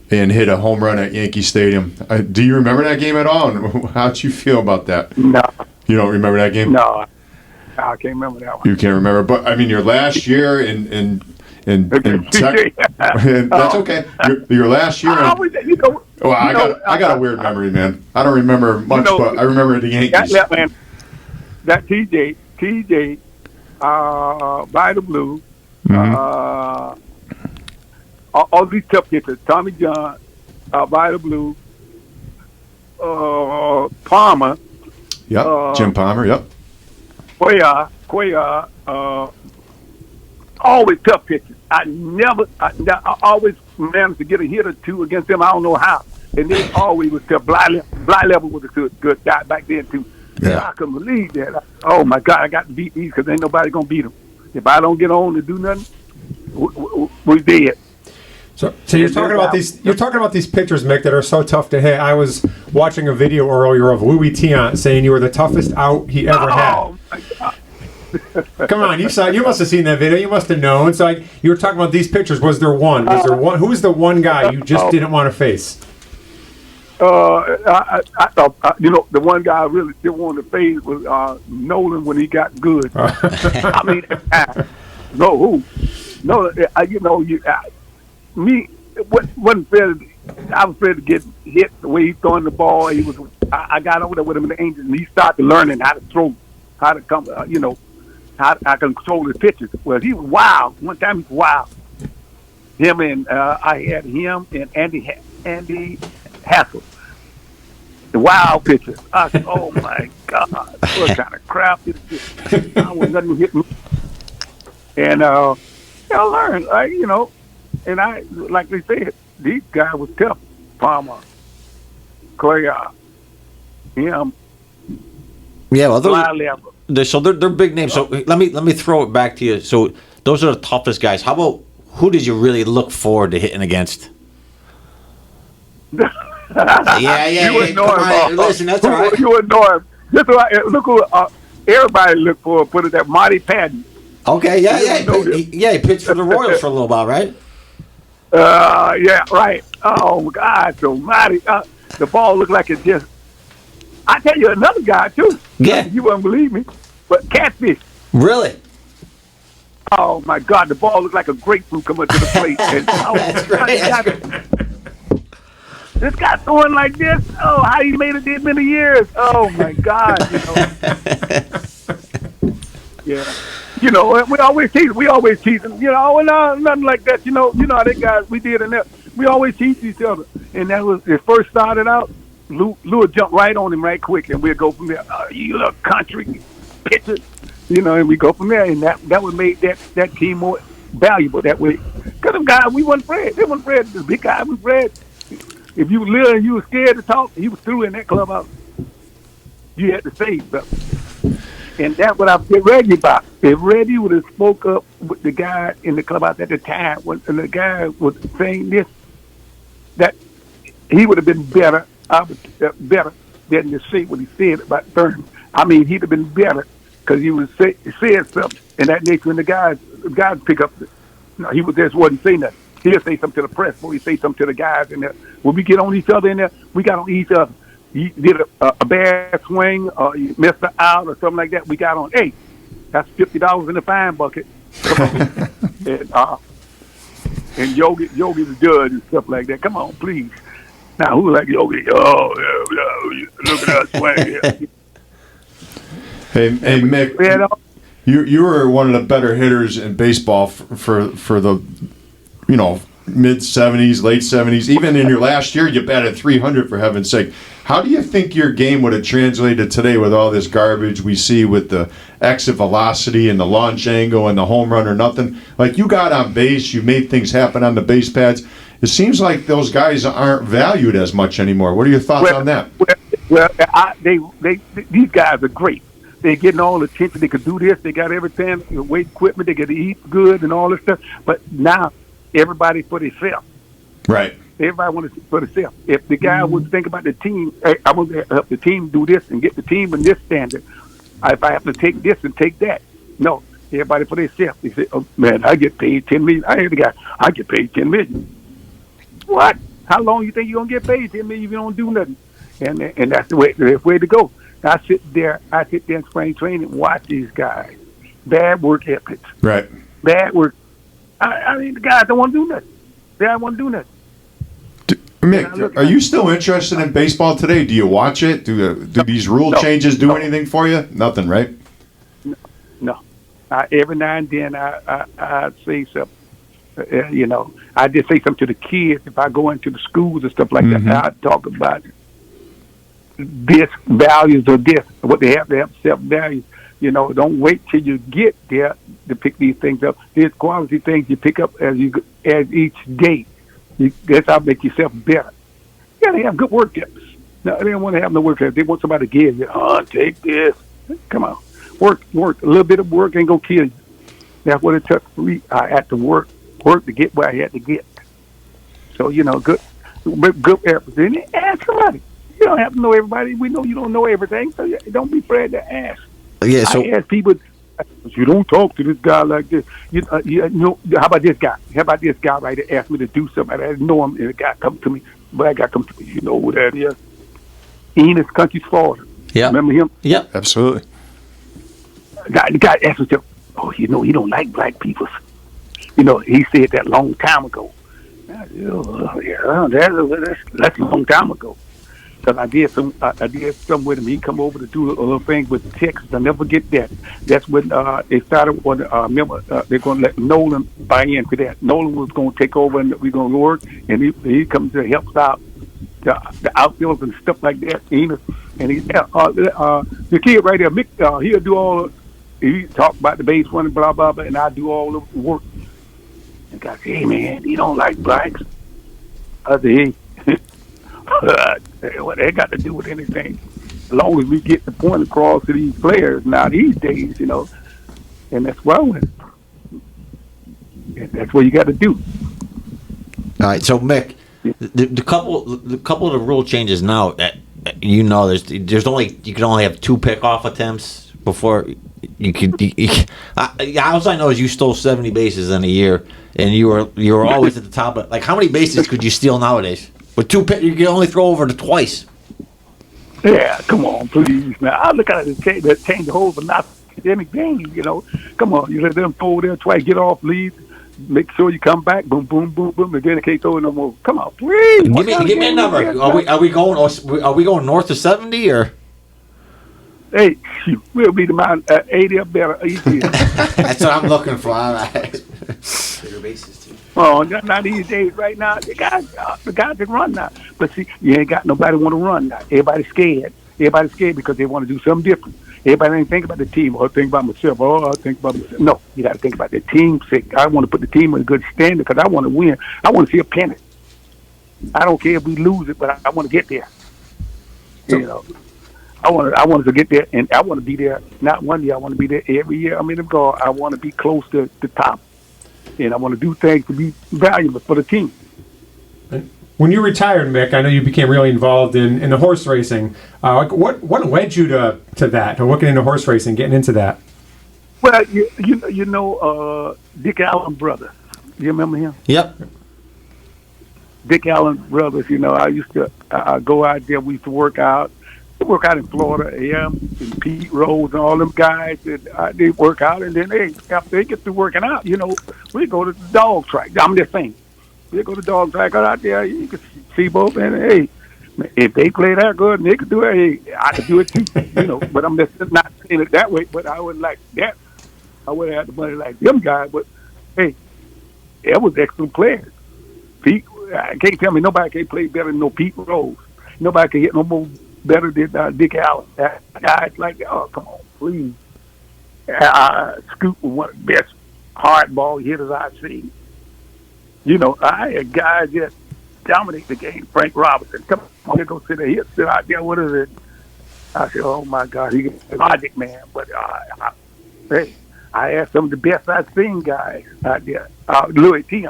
and hit a home run at Yankee Stadium. Do you remember that game at all? And how'd you feel about that? No. You don't remember that game? No, I can't remember that one. You can't remember, but I mean, your last year in that's okay. Your last year. I got a weird memory, man. I don't remember much, but I remember the Yankees. That TJ, by the blue. All these tough hitters. Tommy John, by the blue. Palmer. Yep. Jim Palmer. Yep. Cuellar, always tough pitchers. I always managed to get a hit or two against them. I don't know how. And they always was tough. Bly Level was a good guy back then too. Yeah. I couldn't believe that. Oh my God, I got to beat these because ain't nobody gonna beat them. If I don't get on to do nothing, we dead. So you're talking about these. You're talking about these pitchers, Mick, that are so tough to hit. I was watching a video earlier of Louis Tiant saying you were the toughest out he ever had. Oh my God. Come on, you must have seen that video. You must have known. So you were talking about these pitchers. Was there one? Who was the one guy you just didn't want to face? I thought the one guy I really didn't want to face was Nolan when he got good. I mean, me wasn't fair. I was afraid to get hit the way he's throwing the ball. I got over there with him in the Angels, and he started learning how to throw, how to come, how I control his pitches. Well, he was wild. One time he was wild. I had him and Andy Hassel, the wild pitchers. I said, oh my God, what kind of crap is this? I was nothing hit me. And I learned, and I, like they said, these guys was tough. Palmer, Cuellar, him. Yeah, well, Fly level. they're big names. So let me throw it back to you. So those are the toughest guys. How about who did you really look forward to hitting against? You wouldn't know Come on, him. listen, that's all right. You wouldn't know him. Just look who everybody look for. Put it that Marty Patton. Okay, You he pitched for the Royals for a little while, right? Yeah, right. Oh my God, so Marty, the ball looked like it just. I tell you another guy too. Yeah. You wouldn't believe me, but Catfish. Really? Oh my God, the ball looked like a grapefruit coming to the plate. And, That's great. This guy throwing like this. Oh, how he made it this many years. Oh my God, Yeah. We always tease. him. Nothing like that. How they guys we did in there. We always tease each other. And that was it first started out. Lou would jump right on him right quick, and we'd go from there. You little country pitcher, and we go from there, and that would make that team more valuable that way. Because them guys, we wasn't afraid. They wasn't afraid. The big guy was afraid. If you were little and you were scared to talk, he was through in that clubhouse. You had to say something. And that's what I get Reggie about. If Reggie would have spoke up with the guy in the clubhouse at the time, and the guy was saying this, that he would have been better. Better than to say what he said about Thurman. I mean, he'd have been better because he was said something in that nature, and the guys pick up. He was just wasn't saying nothing. He'll say something to the press, or he say something to the guys in there. When we get on each other in there, we got on each other. He did a bad swing, or he missed an out, or something like that. We got on. Hey, that's $50 in the fine bucket. and Yogi's the judge and stuff like that. Come on, please. Now, who like Yogi? Oh, yeah, look at that swing. Hey, Mick, you were one of the better hitters in baseball for the, mid 70s, late 70s. Even in your last year, you batted 300 for heaven's sake. How do you think your game would have translated today with all this garbage we see with the exit velocity and the launch angle and the home run or nothing? Like, you got on base, you made things happen on the base pads. It seems like those guys aren't valued as much anymore. What are your thoughts on that? These guys are great. They're getting all the attention. They could do this. They got everything, weight equipment. They get to eat good and all this stuff. But now, everybody for themselves. Right. Everybody wants to for themselves. If the guy would think about the team, hey, I want to help the team do this and get the team in this standard. If I have to take this and take that. No. Everybody for themselves. They say, oh, man, I get paid $10 million. I hear the guy, I get paid $10 million. What? How long you think you're gonna get paid $10 million if you don't do nothing? And that's the way to go. I sit there in spring training and watch these guys. Bad work ethics. Right. Bad work. I mean, the guys don't want to do nothing. They don't want to do nothing. Mick, are you still interested in baseball today? Do you watch it? Do these rule changes do anything for you? Nothing, right? No. Every now and then I say something. I just say something to the kids. If I go into the schools and stuff like that, I talk about this values or this, what they have self-values. Don't wait till you get there to pick these things up. There's quality things you pick up as each day. That's how you make yourself better. Yeah, they have good work ethics. No, they don't want to have no work ethics. They want somebody to give you, take this. Come on. Work. A little bit of work ain't going to kill you. That's what it took for me. I had to work to get where I had to get. So, good efforts. And ask somebody. You don't have to know everybody. We know you don't know everything, so don't be afraid to ask. Yeah, so I ask people, you don't talk to this guy like this. How about this guy? How about this guy right there asked me to do something? I didn't know him, and the guy come to me. But that guy come to me. You know who that is? Enos Country's father. Yeah. Remember him? Yep. Absolutely. The guy asked me, he don't like black people. He said that long time ago. That's a long time ago. Because I did some with him. He come over to do a little thing with Texas. I'll never forget that. That's when they started. Remember, they're going to let Nolan buy into that. Nolan was going to take over, and we're going to work. And he comes to help out the outfields and stuff like that. And he the kid right there, Mick. He'll do all. He talk about the base running, blah blah blah, and I do all the work. And I say, hey man, he don't like blacks. I say, hey. What they got to do with anything? as long as we get the point across to these players now these days, and that's why that's what you got to do. All right, so Mick, the couple of the rule changes now that there's only you can only have 2 pickoff attempts before you could. All I know is you stole 70 bases in a year, and you were always at the top. But like, how many bases could you steal nowadays? With 2 you can only throw over to twice. Yeah, come on, please. Now I look at it that change the whole, but not academic game. Come on, you let them throw there twice, get off lead. Make sure you come back, boom, boom, boom, boom, and then they can't throw it no more. Come on, please. Give me a number. Are we going north of 70 or? Hey, we'll be the 80 or better each year. That's what I'm looking for. All right. Bigger bases too. Oh, not these days. Right now, the guys can run now. But see, you ain't got nobody want to run now. Everybody's scared. Everybody's scared because they want to do something different. Everybody ain't think about the team. Or think about myself. I think about myself. No, you got to think about the team's sake. I want to put the team in a good standard because I want to win. I want to see a pennant. I don't care if we lose it, but I want to get there. I want to get there, and I want to be there. Not one year. I want to be there every year. I want to be close to the top, and I want to do things to be valuable for the team. When you retired, Mick, I know you became really involved in the horse racing. What led you to that, to looking into horse racing, getting into that? Well, Dick Allen Brothers. You remember him? Yep. Dick Allen Brothers. I used to go out there. We used to work out. We work out in Florida, and Pete Rose and all them guys. They work out, and then after they get through working out, we go to the dog track. I'm just saying. We go to the dog track out there. You can see both, and hey, if they play that good and they could do it, hey, I could do it too. But I'm just not saying it that way. But I wouldn't like that. I wouldn't have the money like them guys. But hey, it was excellent players. Pete, I can't tell me nobody can play better than no Pete Rose. Nobody can hit no more better than Dick Allen. That guys like, oh, come on, please. Scoot was one of the best hardball hitters I've seen. I had guys that dominate the game. Frank Robinson, come on, go sit there. He'll sit out there. What is it? I said, oh my God, he's a logic man. But hey, I had some of the best I've seen guys out there. Louis Tion,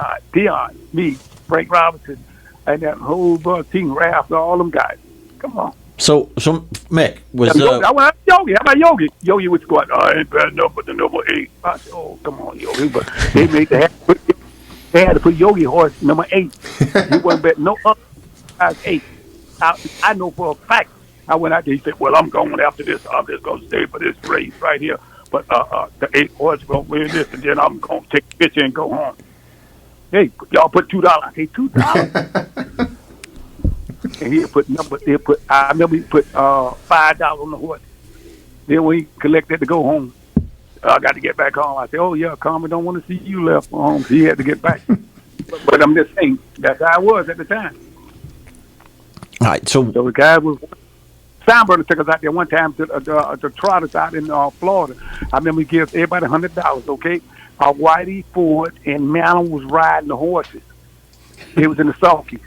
me, Frank Robinson, and that whole team, Ralph, all them guys. Come on. So Mick was. I went Yogi. How about Yogi? Yogi was going, I ain't bad enough, but the number 8. I said, oh, come on, Yogi. But they had to put Yogi horse number 8. He wasn't bet no other size 8. I know for a fact. I went out there. He said, well, I'm going after this. I'm just going to stay for this race right here. But the 8 horse going to win this, and then I'm going to take a picture and go home. Hey, y'all put $2. I say $2. And I remember he put $5 on the horse. Then when he collected to go home, I got to get back home. I said, oh yeah, Carmen don't want to see you left home. So he had to get back. but I'm just saying, that's how I was at the time. All right, so the guy was Soundburner took us out there one time to trot us out in Florida. I remember he gave everybody $100, okay? Whitey Ford and Mantle was riding the horses. It was in the sulky.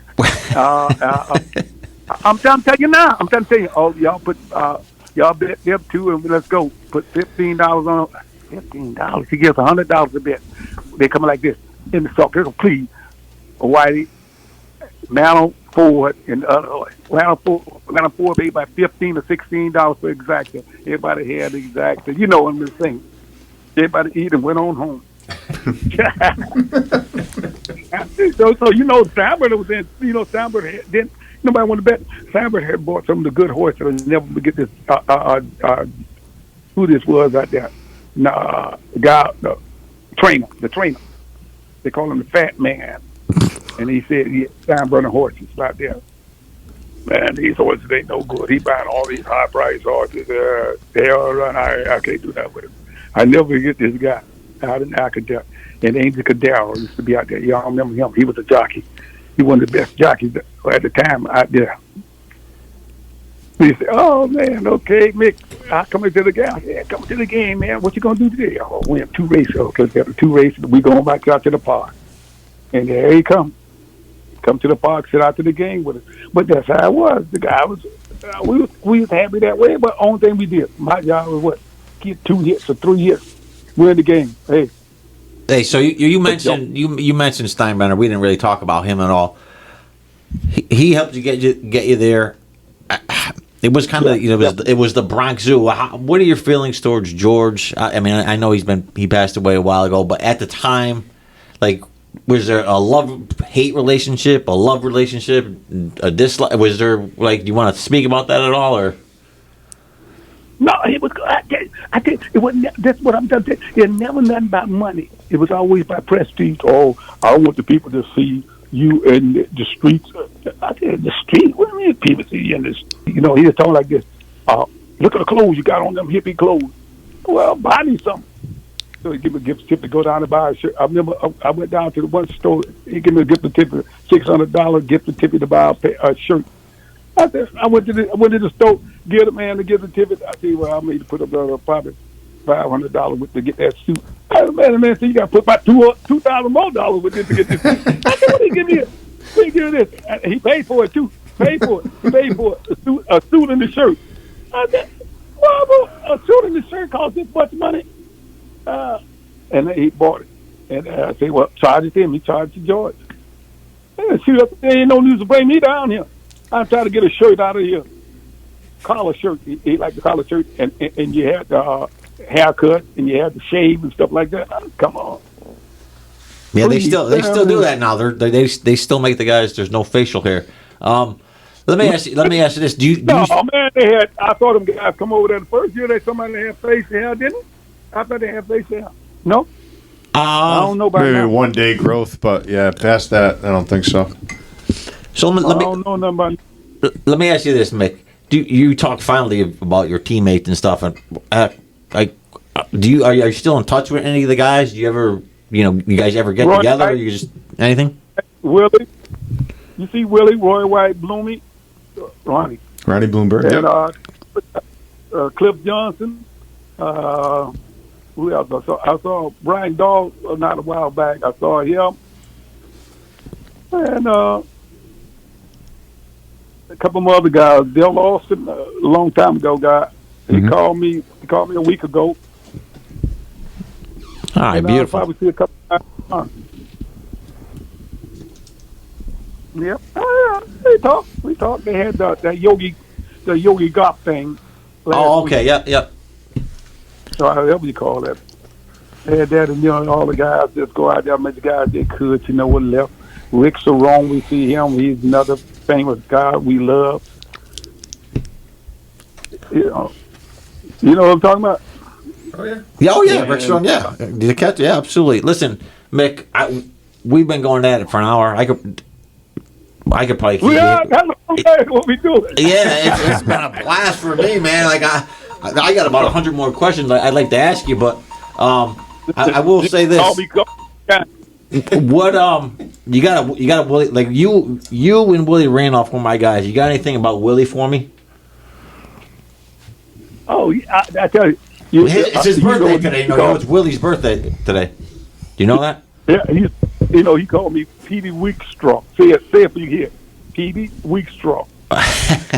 I'm trying to tell you now. Oh, y'all put y'all bet them 2 and let's go. Put $15 on $15. He gives $100 a bet. They come like this in the sulky. Please, Whitey, Mantle, Ford, and the other horse. Mantle Ford paid by $15 or $16 for exacta. Everybody had the exacta. You know what I'm saying. Everybody eat and went on home. so Sambert was in. Sambert didn't. Nobody wanted to bet. Sambert had bought some of the good horses. I'll never forget this. Who this was out there? The guy, the trainer. They call him the Fat Man, and he said he had Sambert horses out there. Man, these horses ain't no good. He buying all these high price horses. They all run. I can't do that with him. I never forget this guy out in Academy. And Angel Cadero used to be out there. Y'all remember him. He was a jockey. He was one of the best jockeys at the time out there. He said, oh, man, okay, Mick, I'm coming to the game. I said, come to the game, man. What you going to do today? Oh, we have 2 races. Okay, we have 2 races. We going back out to the park. And there he come. Come to the park, sit out to the game with us. But that's how it was. The guy was we was happy that way. But only thing we did, my job was what, get 2 hits or 3 hits, win the game. Hey, so you mentioned you mentioned Steinbrenner. We didn't really talk about him at all. He helped you get you there. It was kind of it was the Bronx Zoo. What are your feelings towards George? I mean, I know he passed away a while ago, but at the time, like, was there a love-hate relationship, a love relationship, a dislike? Was there, like, do you want to speak about that at all, or? No, it was. I think it wasn't. That's what I'm telling you. It never nothing about money. It was always about prestige. Oh, I want the people to see you in the streets. I said, the street? What do you mean people see you in this? He was talking like this. Look at the clothes you got on, them hippie clothes. Well, buy me something. So he gave me a gift certificate to go down and buy a shirt. I remember I went down to the one store. He gave me a gift certificate, $600 gift certificate to buy a shirt. I said, I went to the store, give the man the gift certificate. I tell you what, I made to put up probably $500 to get that suit. I said, man, said, you got to put about $2,000 more with this to get this suit. I said, what did he give me? What did he give me this? He paid for it too. He paid for it. A suit and the shirt. I said, well, a suit and the shirt cost this much money. And he bought it. And I said, well, charge it to him. He charged to George. Shoot, there ain't no news to bring me down here. I'm trying to get a shirt out of here. Collar shirt. He liked the collar shirt. And you had the haircut and you had the shave and stuff like that. Come on. Yeah, they still do that now. They still make the guys. There's no facial hair. Let me ask you this. Man, I saw them guys come over there the first year. Somebody had face hair, didn't? I thought they had face hair. No. I don't know about maybe that. 1 day growth, but yeah, past that, I don't think so. So I don't know nothing about. Let me ask you this, Mick. You talk finally about your teammates and stuff, and are you still in touch with any of the guys? Do you ever, you guys ever get together? Or you just anything? Willie, you see Willie, Roy White, Bloomy, Ronnie Bloomberg, and Cliff Johnson. Who else? I saw Brian Dahl not a while back. I saw him, and a couple more other guys. Dale Austin, a long time ago guy. He called me a week ago. All right, beautiful. I'll probably see a couple times. Yep. We talked. They had the Yogi Golf thing. Oh, okay. Yep. So whatever you call that. They had that, and all the guys just go out there and make the guys they could. What left. Rick Cerrone, we see him. He's another famous guy we love. You know what I'm talking about? Oh yeah. Yeah, Rick Cerrone. Yeah, the catch. Yeah, absolutely. Listen, Mick, we've been going at it for an hour. I could probably keep what we doing. Yeah, it's been a blast for me, man. Like I got about 100 more questions I'd like to ask you, but I will say this: what you got Willie, like you and Willie Randolph were my guys. You got anything about Willie for me? Oh, I tell you, it's his birthday today. No, it's Willie's birthday today. Do you know that? Yeah, he called me Petey Weekstraw. Say it for you here, Petey Weekstraw.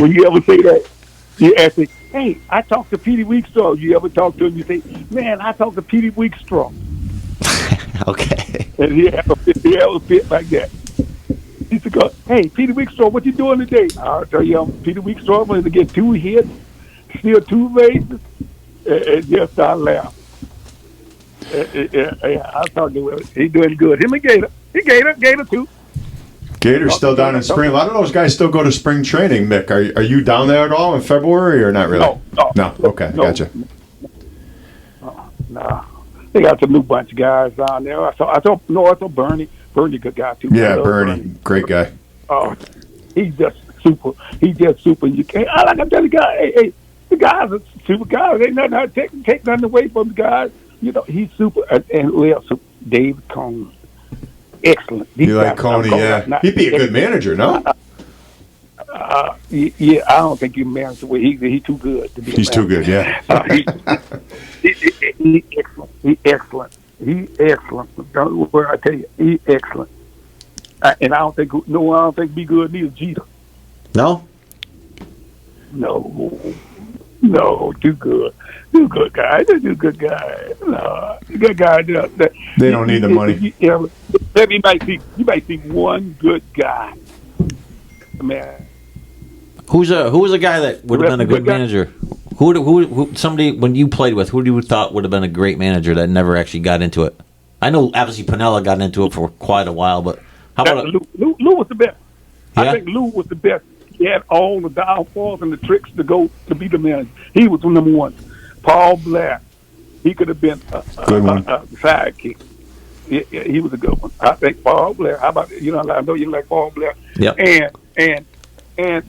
When you ever say that, you ask me, hey, I talked to Petey Weekstraw. You ever talk to him? You say, man, I talked to Petey Weekstraw. Okay. And he had a fit like that. He used to go, hey, Petey Weekstraw, what you doing today? I'll tell you, I'm Petey Weekstraw. I'm going to get 2 hits, steal 2 bases, and just I laugh. I talked to him. He's doing good. Him and Gator. Gator too. Gator's still down in spring. A lot of those guys still go to spring training, Mick. Are you down there at all in February or not really? No. Okay, gotcha. No. They got some new bunch of guys down there. I saw Bernie. Bernie, good guy too. Yeah, Bernie, great guy. Oh, he's just super. You can't. Like I tell the guy, hey, the guys are super guys. Ain't nothing take nothing away from the guys. He's super. And we have David Cohn. Excellent. You like Coney, yeah. He'd be a good manager, no? Yeah, I don't think you manage the way he's too good to be. He's too good, yeah. He's excellent. He's excellent. Don't worry, I tell you, he's excellent. And I don't think be good neither. Jeter. No. No, too good. Too good guy. Too good guy. No, good guy. They don't need the money. You might see one good guy. Man. Who was a guy that would have been a good manager? Who somebody when you played with? Who do you thought would have been a great manager that never actually got into it? I know obviously Piniella got into it for quite a while, but how about Lou was the best. Yeah? I think Lou was the best. He had all the downfalls and the tricks to be the manager. He was number one. Paul Blair, he could have been a sidekick. He was a good one. I think Paul Blair. How about I know you like Paul Blair. Yeah. And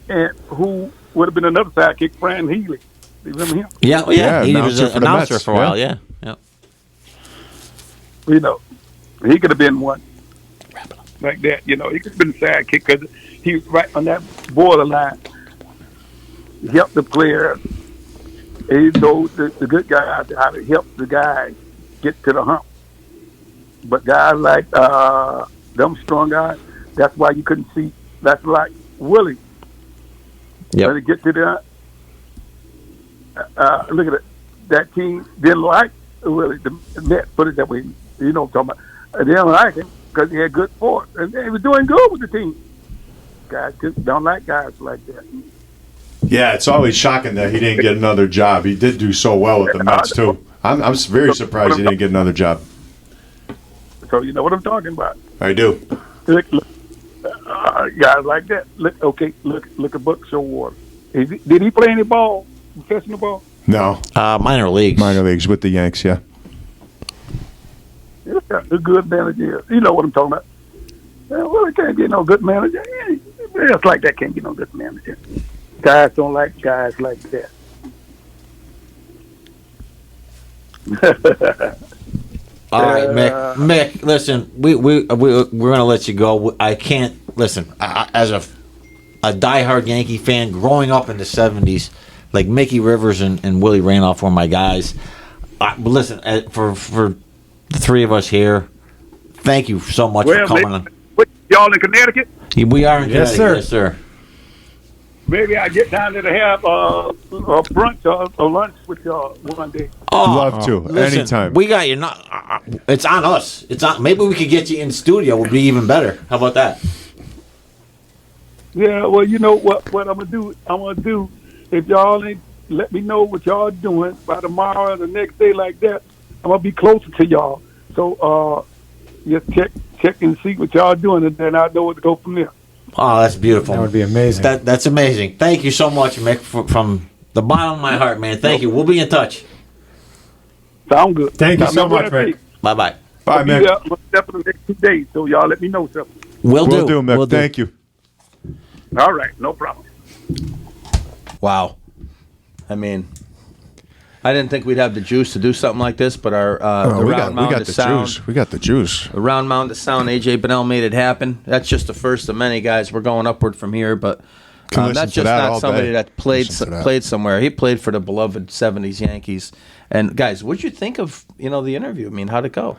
who would have been another sidekick? Fran Healy. You remember him? Yeah. He was an announcer Mets. for a while. Yeah. He could have been one like that. He could have been a sidekick because he was right on that borderline. He helped the players. He knows the good guys how to help the guys get to the hump. But guys like them strong guys, that's why you couldn't see. That's like Willie. Yeah. When they get to the look at it. That team didn't like Willie. The Mets, put it that way. You know what I'm talking about. They didn't like him because he had good force. And he was doing good with the team. Guys don't like guys like that. Yeah, it's always shocking that he didn't get another job. He did do so well with the Mets, too. I'm very surprised he didn't get another job. So you know what I'm talking about. I do. Look, guys like that. Look at Buck Showalter. Did he play any ball, professional ball? No. Minor leagues. Minor leagues with the Yanks, yeah. Yeah, a good manager. You know what I'm talking about. Well, it can't get no good manager. It's like that can't get no good manager. Guys don't like guys like that. All right, Mick. Listen, we're gonna let you go. I can't listen. As a diehard Yankee fan, growing up in the '70s, like Mickey Rivers and Willie Randolph were my guys. But listen, for the three of us here, thank you so much for coming on. Y'all in Connecticut? We are in Connecticut, Yes, sir. Maybe I get down there to have a brunch or lunch with y'all one day. Love to. Listen, Anytime. We got you. It's on us. It's on. Maybe we could get you in studio. Would be even better. How about that? Yeah. Well, you know what I'm gonna do. I'm gonna do if y'all ain't let me know what y'all doing by tomorrow or the next day like that. I'm gonna be closer to y'all. So just check and see what y'all doing, and then I know where to go from there. Oh, that's beautiful. That would be amazing. That's amazing. Thank you so much, Mick, from the bottom of my heart, man. Thank you. We'll be in touch. Sound good. Thank you so much, Mick. Bye-bye. Bye, Mick. I'm step in the next 2 days, so y'all let me know something. We'll do, Mick. We'll do. Thank you. All right, no problem. Wow. I mean, I didn't think we'd have the juice to do something like this, but our we round got mound the of sound, juice. We got the juice. the round mound of sound. AJ Bennell made it happen. That's just the first of many, guys. We're going upward from here, but Can listen that's to just that not all somebody day. that played Listen to that. played somewhere. He played for the beloved '70s Yankees. And guys, what'd you think of the interview? I mean, how'd it go?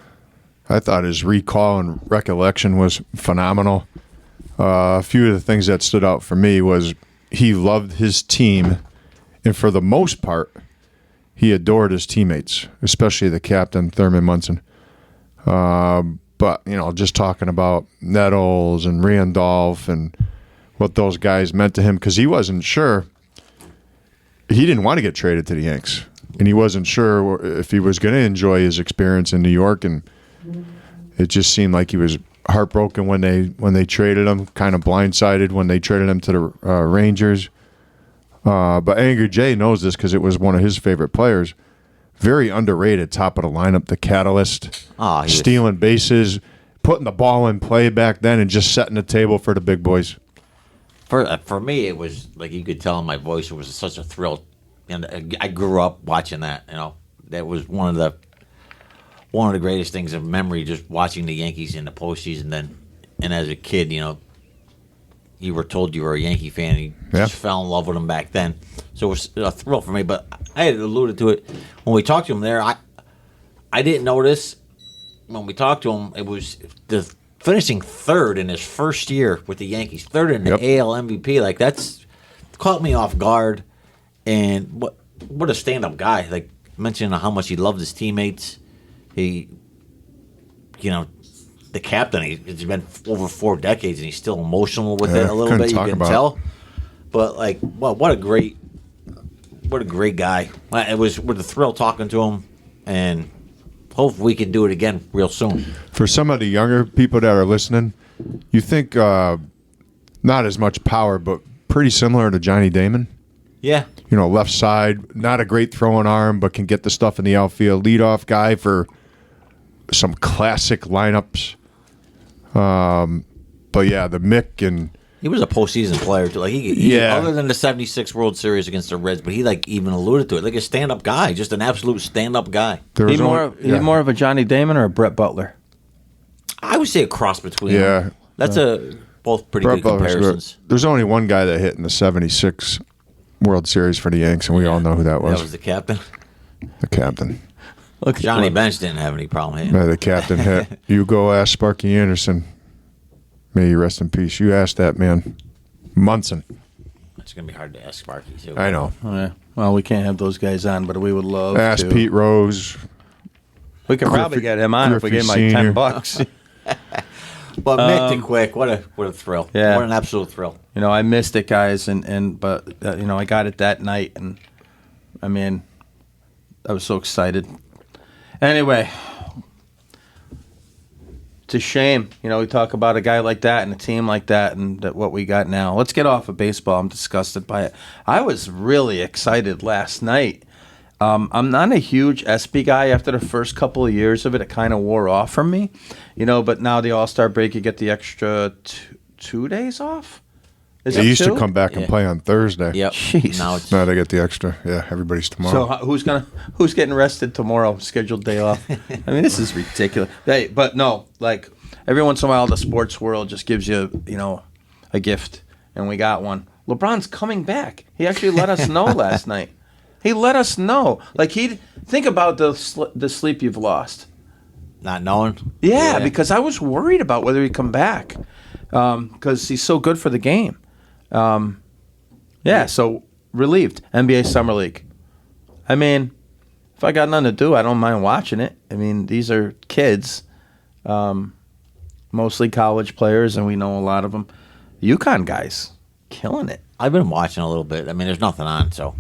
I thought his recall and recollection was phenomenal. A few of the things that stood out for me was he loved his team, and for the most part, he adored his teammates, especially the captain, Thurman Munson. But, just talking about Nettles and Randolph and what those guys meant to him, because he wasn't sure. He didn't want to get traded to the Yanks, and he wasn't sure if he was going to enjoy his experience in New York, and it just seemed like he was heartbroken when they traded him, kind of blindsided when they traded him to the Rangers. But Angry Jay knows this because it was one of his favorite players. Very underrated, top of the lineup, the catalyst, stealing bases, putting the ball in play back then, and just setting the table for the big boys. For me, it was like you could tell in my voice. It was such a thrill, and I grew up watching that. That was one of the greatest things of memory. Just watching the Yankees in the postseason. And as a kid, you were told you were a Yankee fan. And you just fell in love with them back then. So it was a thrill for me. But I had alluded to it when we talked to him there. I didn't notice when we talked to him. It was the finishing third in his first year with the Yankees, third in the AL MVP. Like that's caught me off guard. And what a stand-up guy. Like, mentioning how much he loved his teammates. He, the captain, it's been over 4 decades, and he's still emotional with it a little couldn't bit. You talk can about tell. But, like, what a great guy. It was with a thrill talking to him, and hopefully we can do it again real soon. For some of the younger people that are listening, you think not as much power, but pretty similar to Johnny Damon? Yeah. Left side, not a great throwing arm, but can get the stuff in the outfield. Leadoff guy for some classic lineups. But yeah, the Mick and He was a postseason player too. Like other than the '76 World Series against the Reds, but he even alluded to it, like a stand-up guy, just an absolute stand-up guy. He's more of a Johnny Damon or a Brett Butler? I would say a cross between them. Yeah. That's both pretty Brett good Butler's comparisons. good. There's only one guy that hit in the '76 World Series for the Yanks, and we all know who that was. That was the captain. The captain. Look, Johnny Bench didn't have any problem hitting. No, the captain hit. You go ask Sparky Anderson. May you rest in peace. You asked that man. Munson. It's gonna be hard to ask Sparky too. I know. Oh, yeah. Well, we can't have those guys on, but we would love Ask to. Pete Rose. We could probably get him on if we Griffey gave him like Sr. $10. But Mick and Quick, what a thrill! Yeah. What an absolute thrill! I missed it, guys, but I got it that night, and I mean, I was so excited. Anyway, it's a shame, we talk about a guy like that and a team like that, and what we got now. Let's get off of baseball. I'm disgusted by it. I was really excited last night. I'm not a huge SB guy. After the first couple of years of it, it kind of wore off from me, But now the All-Star break, you get the extra 2 days off. Is They it used two? to come back and Yeah. play on Thursday. Yep. Jeez. Now it's Now they get the extra. Yeah, everybody's tomorrow. So who's getting rested tomorrow? Scheduled day off. I mean, this is ridiculous. Hey, but no, like every once in a while, the sports world just gives you, a gift, and we got one. LeBron's coming back. He actually let us know last night. He let us know. Like think about the sleep you've lost. not knowing. Yeah, because I was worried about whether he'd come back because he's so good for the game. So relieved. NBA Summer League. I mean, if I got nothing to do, I don't mind watching it. I mean, these are kids, mostly college players, and we know a lot of them. UConn guys, killing it. I've been watching a little bit. I mean, there's nothing on, so.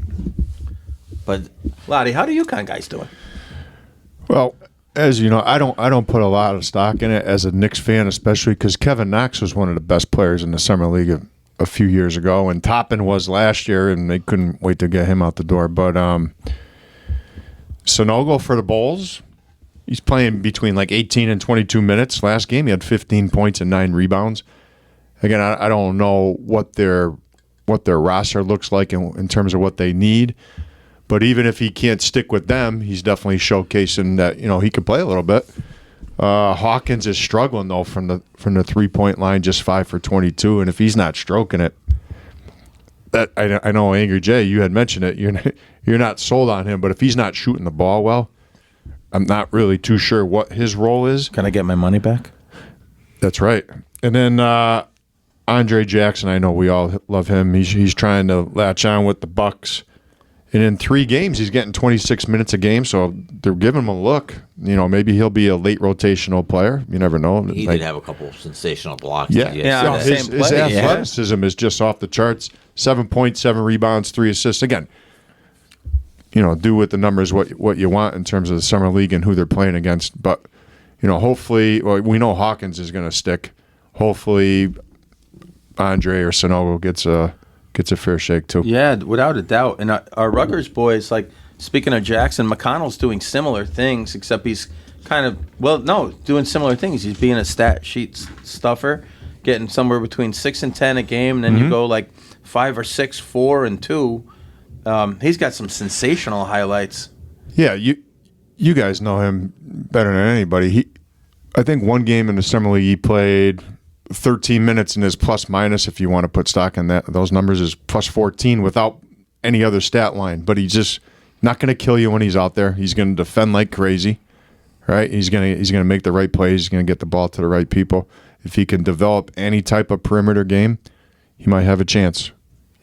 But Loddy, how do UConn guys doing? Well, as you know, I don't put a lot of stock in it as a Knicks fan, especially because Kevin Knox was one of the best players in the summer league a few years ago, and Toppin was last year, and they couldn't wait to get him out the door. But Sonogo for the Bulls, he's playing between like 18 and 22 minutes. Last game, he had 15 points and 9 rebounds. Again, I don't know what their roster looks like in terms of what they need. But even if he can't stick with them, he's definitely showcasing that he could play a little bit. Hawkins is struggling though from the 3-point line, just 5 for 22, and if he's not stroking it, that I know Angry Jay, you had mentioned it. You're not sold on him, but if he's not shooting the ball well, I'm not really too sure what his role is. Can I get my money back? That's right. And then Andre Jackson, I know we all love him. He's trying to latch on with the Bucks. And in 3 games, he's getting 26 minutes a game, so they're giving him a look. Maybe he'll be a late rotational player. You never know. he did have a couple of sensational blocks. Yeah, Yeah, his same play, athleticism is just off the charts. 7 points, 7 rebounds, 3 assists. Again, do with the numbers what you want in terms of the summer league and who they're playing against. But hopefully, we know Hawkins is going to stick. Hopefully, Andre or Sonogo gets a fair shake too. Yeah, without a doubt. And our Rutgers boys, like, speaking of Jackson, McConnell's doing similar things, except he's doing similar things. He's being a stat sheet stuffer, getting somewhere between 6 and 10 a game, and then you go like 5 or 6, 4 and 2. He's got some sensational highlights. Yeah, you guys know him better than anybody. I think one game in the summer league he played 13 minutes, and his plus minus, if you want to put stock in those numbers, is plus 14 without any other stat line. But he's just not going to kill you when he's out there. He's going to defend like crazy, right? He's going to make the right plays. He's going to get the ball to the right people. If he can develop any type of perimeter game, he might have a chance.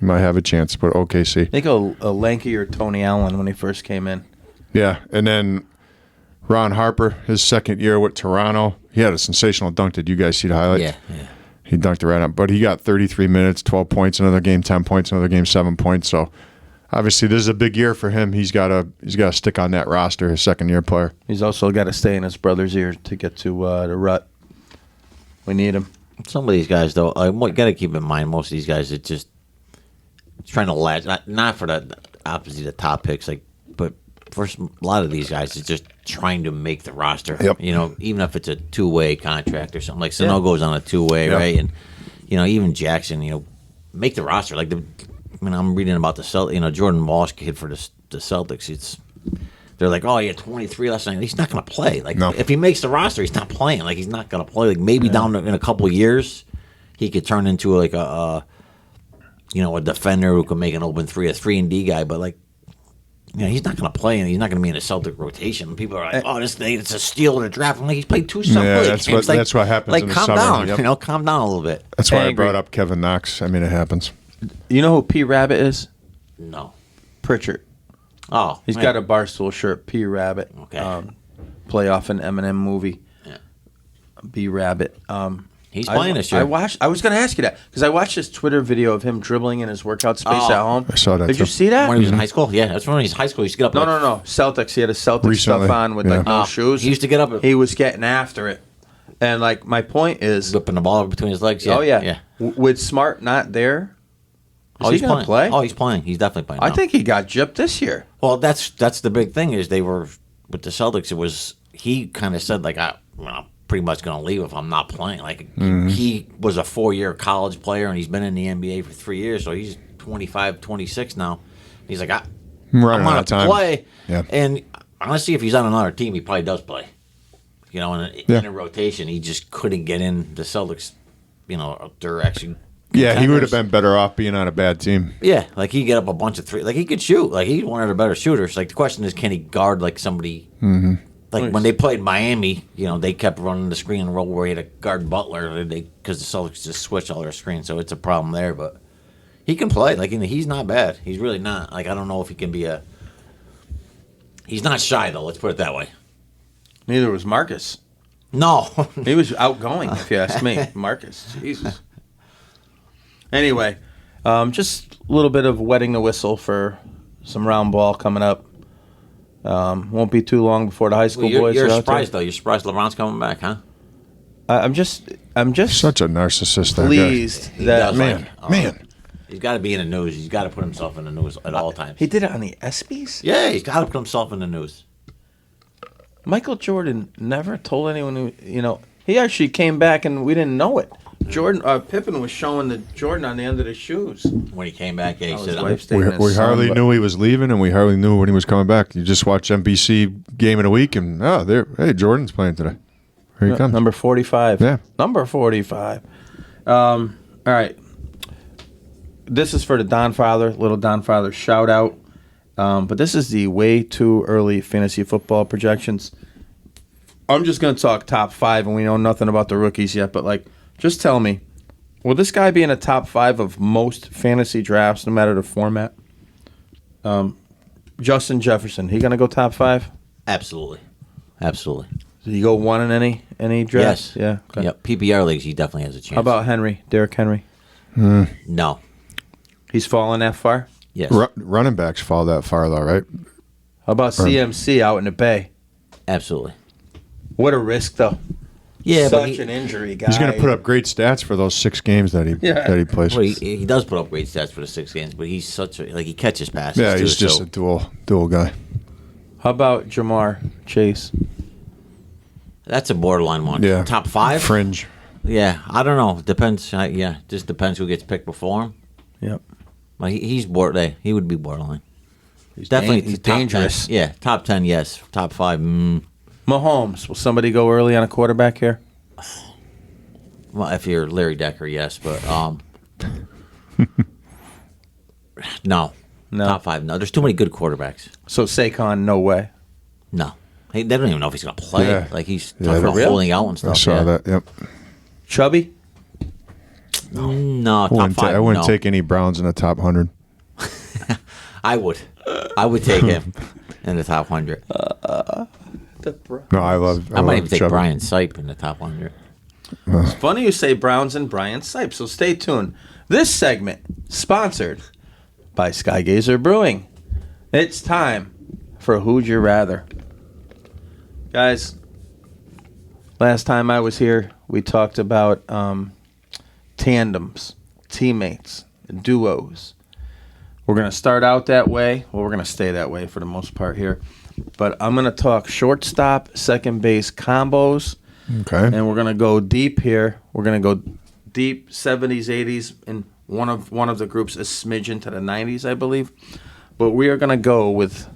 He might have a chance, but OKC. I think a lankier Tony Allen when he first came in. Yeah, and then Ron Harper, his second year with Toronto, he had a sensational dunk. Did you guys see the highlight? Yeah. He dunked it right up. But he got 33 minutes, 12 points another game, 10 points another game, 7 points. So obviously this is a big year for him. He's got to stick on that roster, his second-year player. He's also got to stay in his brother's ear to get to the rut. We need him. Some of these guys, though, you got to keep in mind, most of these guys are just trying to latch, not for the opposite of top picks, but for a lot of these guys, it's just trying to make the roster. Yep. Even if it's a two-way contract or something. Like Sano goes on a two-way, right? And, even Jackson, make the roster. I'm reading about the Celtics, Jordan Walsh kid for the Celtics. They're like, oh, he had 23 last night. He's not going to play. No. If he makes the roster, he's not playing. He's not going to play. Maybe down in a couple of years, he could turn into a defender who can make an open three, a 3-and-D guy. But he's not going to play, and he's not going to be in a Celtic rotation. People are like, oh, this thing, it's a steal in the draft. I'm like, he's played 2 summer league games. That's what happens in the calm summer. down. Yep. Calm down a little bit. That's why I agree. brought up Kevin Knox. I mean, it happens. You know who P. Rabbit is? No. Pritchard. Oh. He's got a Barstool shirt, P. Rabbit. Okay. Play off an Eminem movie. Yeah. B. Rabbit. He's playing this year. I was going to ask you that because I watched this Twitter video of him dribbling in his workout space at home. I saw that, Did you too. see that? When he was in high school? Yeah, that's when he was in high school. He used to get up. No. Celtics. He had a Celtics Recently, stuff on with yeah. no shoes. He used to get up. He was getting after it. And my point is, Whipping the ball between his legs. Yeah. oh yeah, Yeah. With Smart not there, is He's he going to play? Oh, he's playing. He's definitely playing. I now. think he got gypped this year. Well, that's the big thing is they were with the Celtics. It was he kind of said I'm pretty much going to leave if I'm not playing. He was a 4-year college player and he's been in the NBA for 3 years, so he's 25, 26 now. He's like, I'm Running out going of to time. play. Yeah. And honestly, if he's on another team, he probably does play. In a rotation, he just couldn't get in the Celtics. They're actually. Yeah, he would have contenders. been better off being on a bad team. Yeah, he get up a bunch of three. He could shoot. He's one of the better shooters. The question is, can he guard somebody? Mm-hmm. When they played Miami, they kept running the screen and roll where he had to guard Butler because the Celtics just switched all their screens, so it's a problem there. But he can play. He's not bad. He's really not. I don't know if he can be a. He's not shy though. Let's put it that way. Neither was Marcus. No, He was outgoing, if you ask me. Marcus, Jesus. Anyway, just a little bit of wetting the whistle for some round ball coming up. Won't be too long before the high school boys You're are out surprised there. though. You're surprised LeBron's coming back, huh? I'm just Such a narcissist. that guy. pleased that does Man. He's got to be in the news. He's got to put himself in the news at all times. he did it on the ESPYs. Yeah, he's got to put himself in the news. Michael Jordan never told anyone who, he actually came back and we didn't know it. Pippen was showing the Jordan on the end of the shoes. When he came back, yeah, he His said, wife's We, dating his we son, hardly but- knew he was leaving, and we hardly knew when he was coming back. You just watch NBC Game of the Week, and hey, Jordan's playing today. Here he comes. Number 45. Yeah. Number 45. All right. This is for the Don Father, little Don Father shout out. But this is the way too early fantasy football projections. I'm just going to talk top 5, and we know nothing about the rookies yet, but just tell me, will this guy be in the top 5 of most fantasy drafts, no matter the format? Justin Jefferson, he going to go top 5? absolutely. Absolutely. Did he go 1 in any draft? Yes. Yeah. Okay. Yep. PPR leagues, he definitely has a chance. How about Henry, Derrick Henry? No. He's fallen that far? Yes. Running backs fall that far, though, right? How about CMC out in the Bay? Absolutely. What a risk, though. Yeah, but Such an injury guy. He's going to put up great stats for those 6 games that he plays. well, he does put up great stats for the 6 games, but he's such a he catches passes. Yeah, too, he's just so- a dual guy. How about Jamar Chase? That's a borderline one. Yeah, Top 5? fringe. Yeah, I don't know. Depends. Just depends who gets picked before him. Yep. Well, he's he would be borderline. He's Definitely he's top 10. dangerous. Yeah, top 10, yes. Top 5, Mahomes. Will somebody go early on a quarterback here? well, if you're Larry Decker, yes, but no. No. Top 5, no. There's too many good quarterbacks. So Saquon, no way. No. They don't even know if he's going to play. Yeah. He's Yeah, talking about for real? holding out and stuff. I saw yeah. that. Yep. Chubby? No, top Wouldn't ta- five. I wouldn't no. take any Browns in the top 100. I would. I would take him in the top 100. No, I love. I might even take Chubb. Brian Sipe in the top 100. It's funny you say Browns and Brian Sipe, so stay tuned. This segment sponsored by Skygazer Brewing. It's time for Who'd You Rather. Guys, last time I was here, we talked about tandems, teammates, duos. We're going to start out that way. Well, we're going to stay that way for the most part here. But I'm going to talk shortstop, second base combos. Okay. And we're going to go deep here. We're going to go deep 70s, 80s, and one of the groups a smidgen to the 90s, I believe. But we are going to go with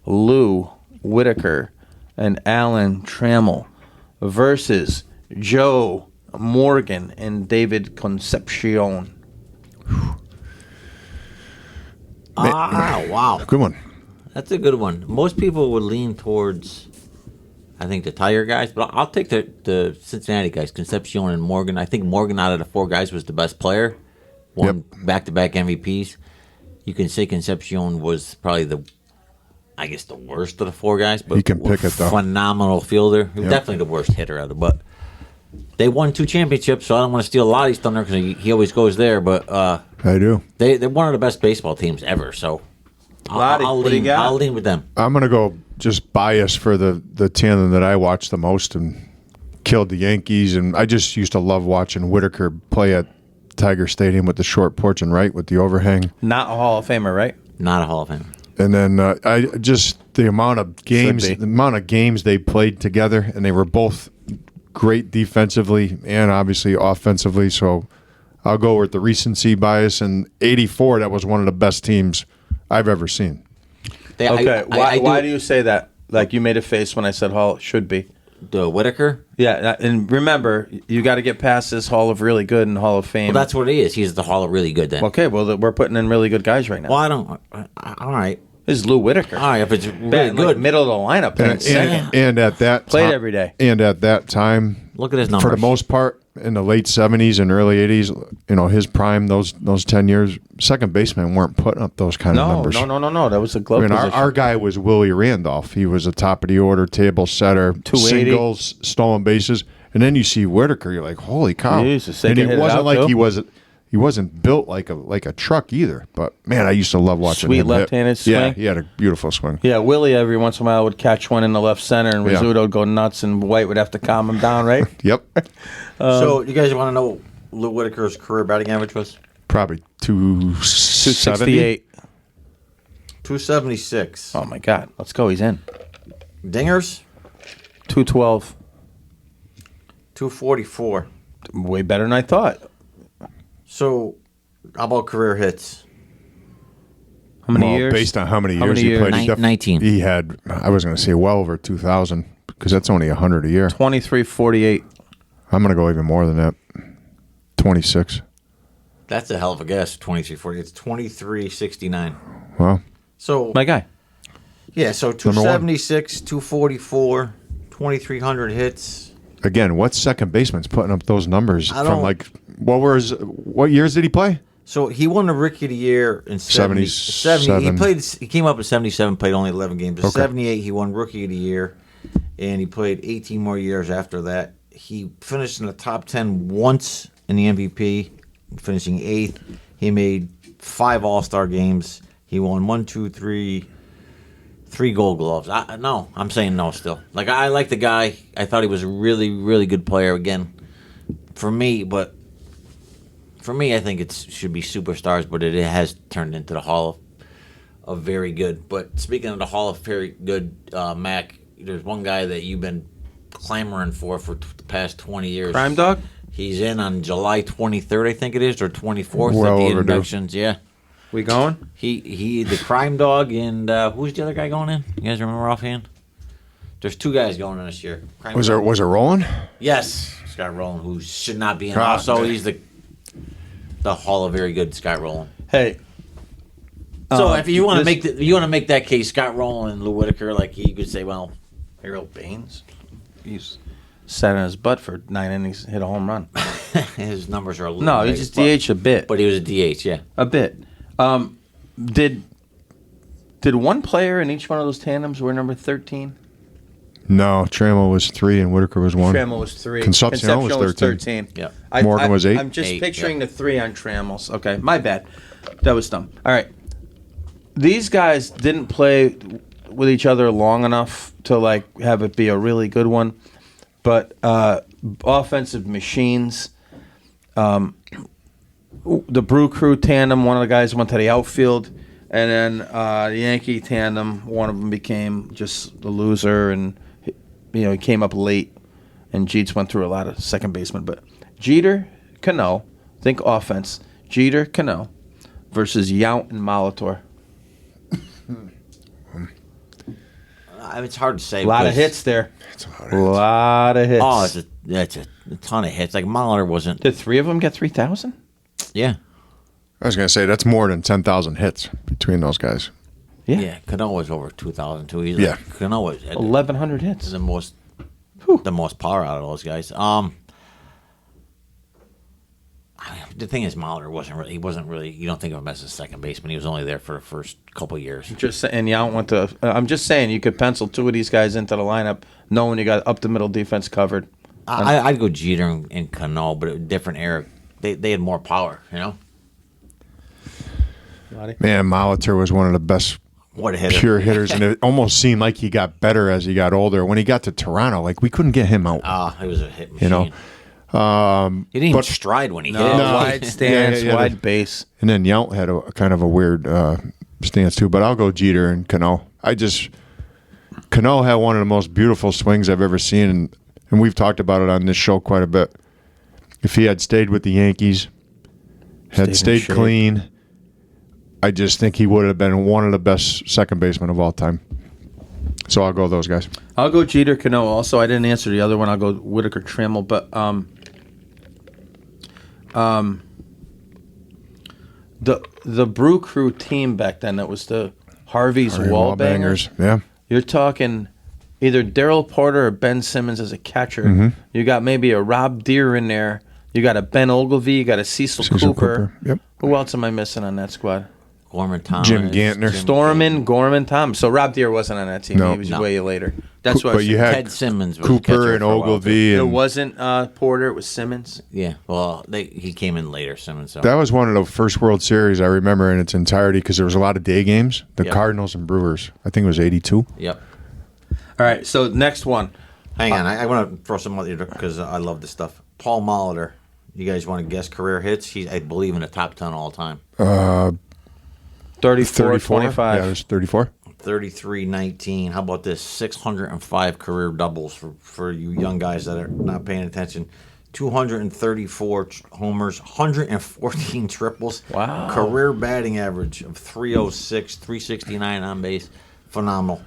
Lou Whitaker and Alan Trammell versus Joe Morgan and David Concepcion. Wow. Good one. That's a good one. Most people would lean towards, I think, the Tiger guys, but I'll take the Cincinnati guys, Concepcion and Morgan. I think Morgan, out of the four guys, was the best player. Won back-to-back MVPs. You can say Concepcion was probably the worst of the four guys, but You can pick it, though. Phenomenal fielder. Definitely the worst hitter out of it, but they won 2 championships, so I don't want to steal Loddy's thunder because he always goes there, but I do. they're one of the best baseball teams ever, so Loddy, what do you got? I'll lean with them. I'm going to go just bias for the tandem that I watched the most and killed the Yankees. And I just used to love watching Whitaker play at Tiger Stadium with the short porch and right with the overhang. Not a Hall of Famer, right? Not a Hall of Famer. And then I just the amount of games, be. the amount of games they played together, and they were both great defensively and obviously offensively. So I'll go with the recency bias. And '84, that was one of the best teams I've ever seen. Okay, why do you say that? Like you made a face when I said Hall should be. The Whitaker? Yeah, and remember, you got to get past this Hall of Really Good and Hall of Fame. Well, that's what he is. He's the Hall of Really Good then. Okay, well, we're putting in really good guys right now. Well, I don't. All right. This is Lou Whitaker. All right, if it's really Batting, good. like, middle of the lineup. Playing second. And at that Played time, every day. And at that time, Look at his numbers. for the most part, in the late '70s and early '80s, his prime, those 10 years, second basemen weren't putting up those kind of numbers. No. That was a glove position. Our guy was Willie Randolph. He was a top of the order table setter, 280. singles, stolen bases, and then you see Whitaker. You're like, holy cow! Jesus, they and can it hit it wasn't out, like too. he wasn't built like a truck either. But man, I used to love watching Sweet him hit. left-handed Yeah, swing. he had a beautiful swing. Yeah, Willie every once in a while would catch one in the left center, and Yeah. Rizzuto would go nuts, and White would have to calm him down, right? Yep, So, you guys want to know what Lou Whitaker's career batting average was? probably 270. 268. 276. Oh, my God. Let's go. He's in. Dingers? 212. 244. Way better than I thought. So, how about career hits? How many Well, years? based on how many How years many he played, years? he def- 19. He had, I was going to say, well over 2,000 because that's only 100 a year. 2348. I'm going to go even more than that. 26. That's a hell of a guess. 2340. It's 2369. Well, So, My guy. yeah, so 276, 244, 2,300 hits. again, what second baseman's putting up those numbers I from don't- what years did he play? So he won the Rookie of the Year in 70. 77. He came up in 77, played only 11 games. In Okay. 78, he won Rookie of the Year, and he played 18 more years after that. He finished in the top 10 once in the MVP, finishing 8th. He made 5 All-Star games. He won 3 Gold Gloves. I'm saying no still. Like, I like the guy. I thought he was a really, really good player again for me, I think it should be superstars, but it has turned into the Hall of Very Good. But speaking of the Hall of Very Good, Mac, there's one guy that you've been clamoring for the past 20 years. Crime Dog? He's in on July 23rd, I think it is, or 24th Well at the overdue. inductions. Yeah, We going? he the Crime Dog, and who's the other guy going in? You guys remember offhand? There's 2 guys going in this year. Crime Was Dog. it Roland? Yes, Scott Rowland, who should not be in. Ah, Also, okay. he's the Hall of Very Good, Scott Rowland. Hey. So if you want to this- make that case, Scott Rowland and Lou Whitaker, like you could say, well, Harold Baines. He's sat on his butt for 9 innings, hit a home run. His numbers are a little No, he big, just DH a bit. but he was a DH, yeah. A bit. Did one player in each one of those tandems wear number 13? No, Trammell was 3 and Whitaker was 1. Trammell was 3. Concepcion was 13. Yeah. Morgan was 8. I'm just 8, picturing yeah. the 3 on Trammell's. Okay, my bad. That was dumb. All right. These guys didn't play with each other long enough to like have it be a really good one, but offensive machines. The Brew Crew tandem, one of the guys went to the outfield, and then the Yankee tandem, one of them became just the loser, and he came up late, and Jeets went through a lot of second baseman. But Jeter, Cano, think offense. Jeter, Cano versus Yount and Molitor. It's hard to say. A lot of because- hits there. It's a A lot of hits. Oh, it's a ton of hits. Like Molitor wasn't. Did 3 of them get 3,000? Yeah. I was going to say, that's more than 10,000 hits between those guys. Yeah. Cano was over 2,000 too. He's Yeah. Like, Cano was 1,100 hits. the most power out of those guys. The thing is, Molitor wasn't really. You don't think of him as a second baseman. He was only there for the first couple of years. And Yount went to. I'm just saying, you could pencil 2 of these guys into the lineup, knowing you got up the middle defense covered. I'd go Jeter and Cano, but a different era. They had more power. Man, Molitor was one of the best What a hitter! pure hitters, and it almost seemed like he got better as he got older. When he got to Toronto, like we couldn't get him out. He was a hit machine. You know, he didn't even stride when he No, hit. wide stance, Yeah, wide base. and then Yount had a kind of a weird stance too. But I'll go Jeter and Cano. Cano had one of the most beautiful swings I've ever seen, and we've talked about it on this show quite a bit. If he had stayed with the Yankees, had Stayed in stayed shape. clean, I just think he would have been one of the best second basemen of all time. So I'll go those guys. I'll go Jeter, Cano. Also, I didn't answer the other one. I'll go Whitaker, Trammell. But the Brew Crew team back then, that was the Harvey's Wallbangers. Yeah. You're talking either Darryl Porter or Ben Simmons as a catcher. You got maybe a Rob Deere in there. You got a Ben Ogilvy. You got a Cecil Cooper. Yep. Who else am I missing on that squad? Gorman Thomas, Jim Gantner. Storman, Gorman, Thomas. So Rob Deere wasn't on that team. No. He was No. way later. That's what I But was you saying. had Ted Simmons was the catcher Cooper and for a while, Ogilvy. It And wasn't Porter. It was Simmons. Yeah, well, he came in later, Simmons. So. that was one of the first World Series I remember in its entirety because there was a lot of day games. The Yep. Cardinals and Brewers. I think it was 82. Yep. All right. So next one. Hang on, I want to throw some other because I love this stuff. Paul Molitor. You guys want to guess career hits? He's, I believe, in the top 10 all time. 34, 25. Yeah, it was 34. 33-19. How about this? 605 career doubles for you young guys that are not paying attention. 234 homers, 114 triples. Wow. Career batting average of 306, 369 on base. Phenomenal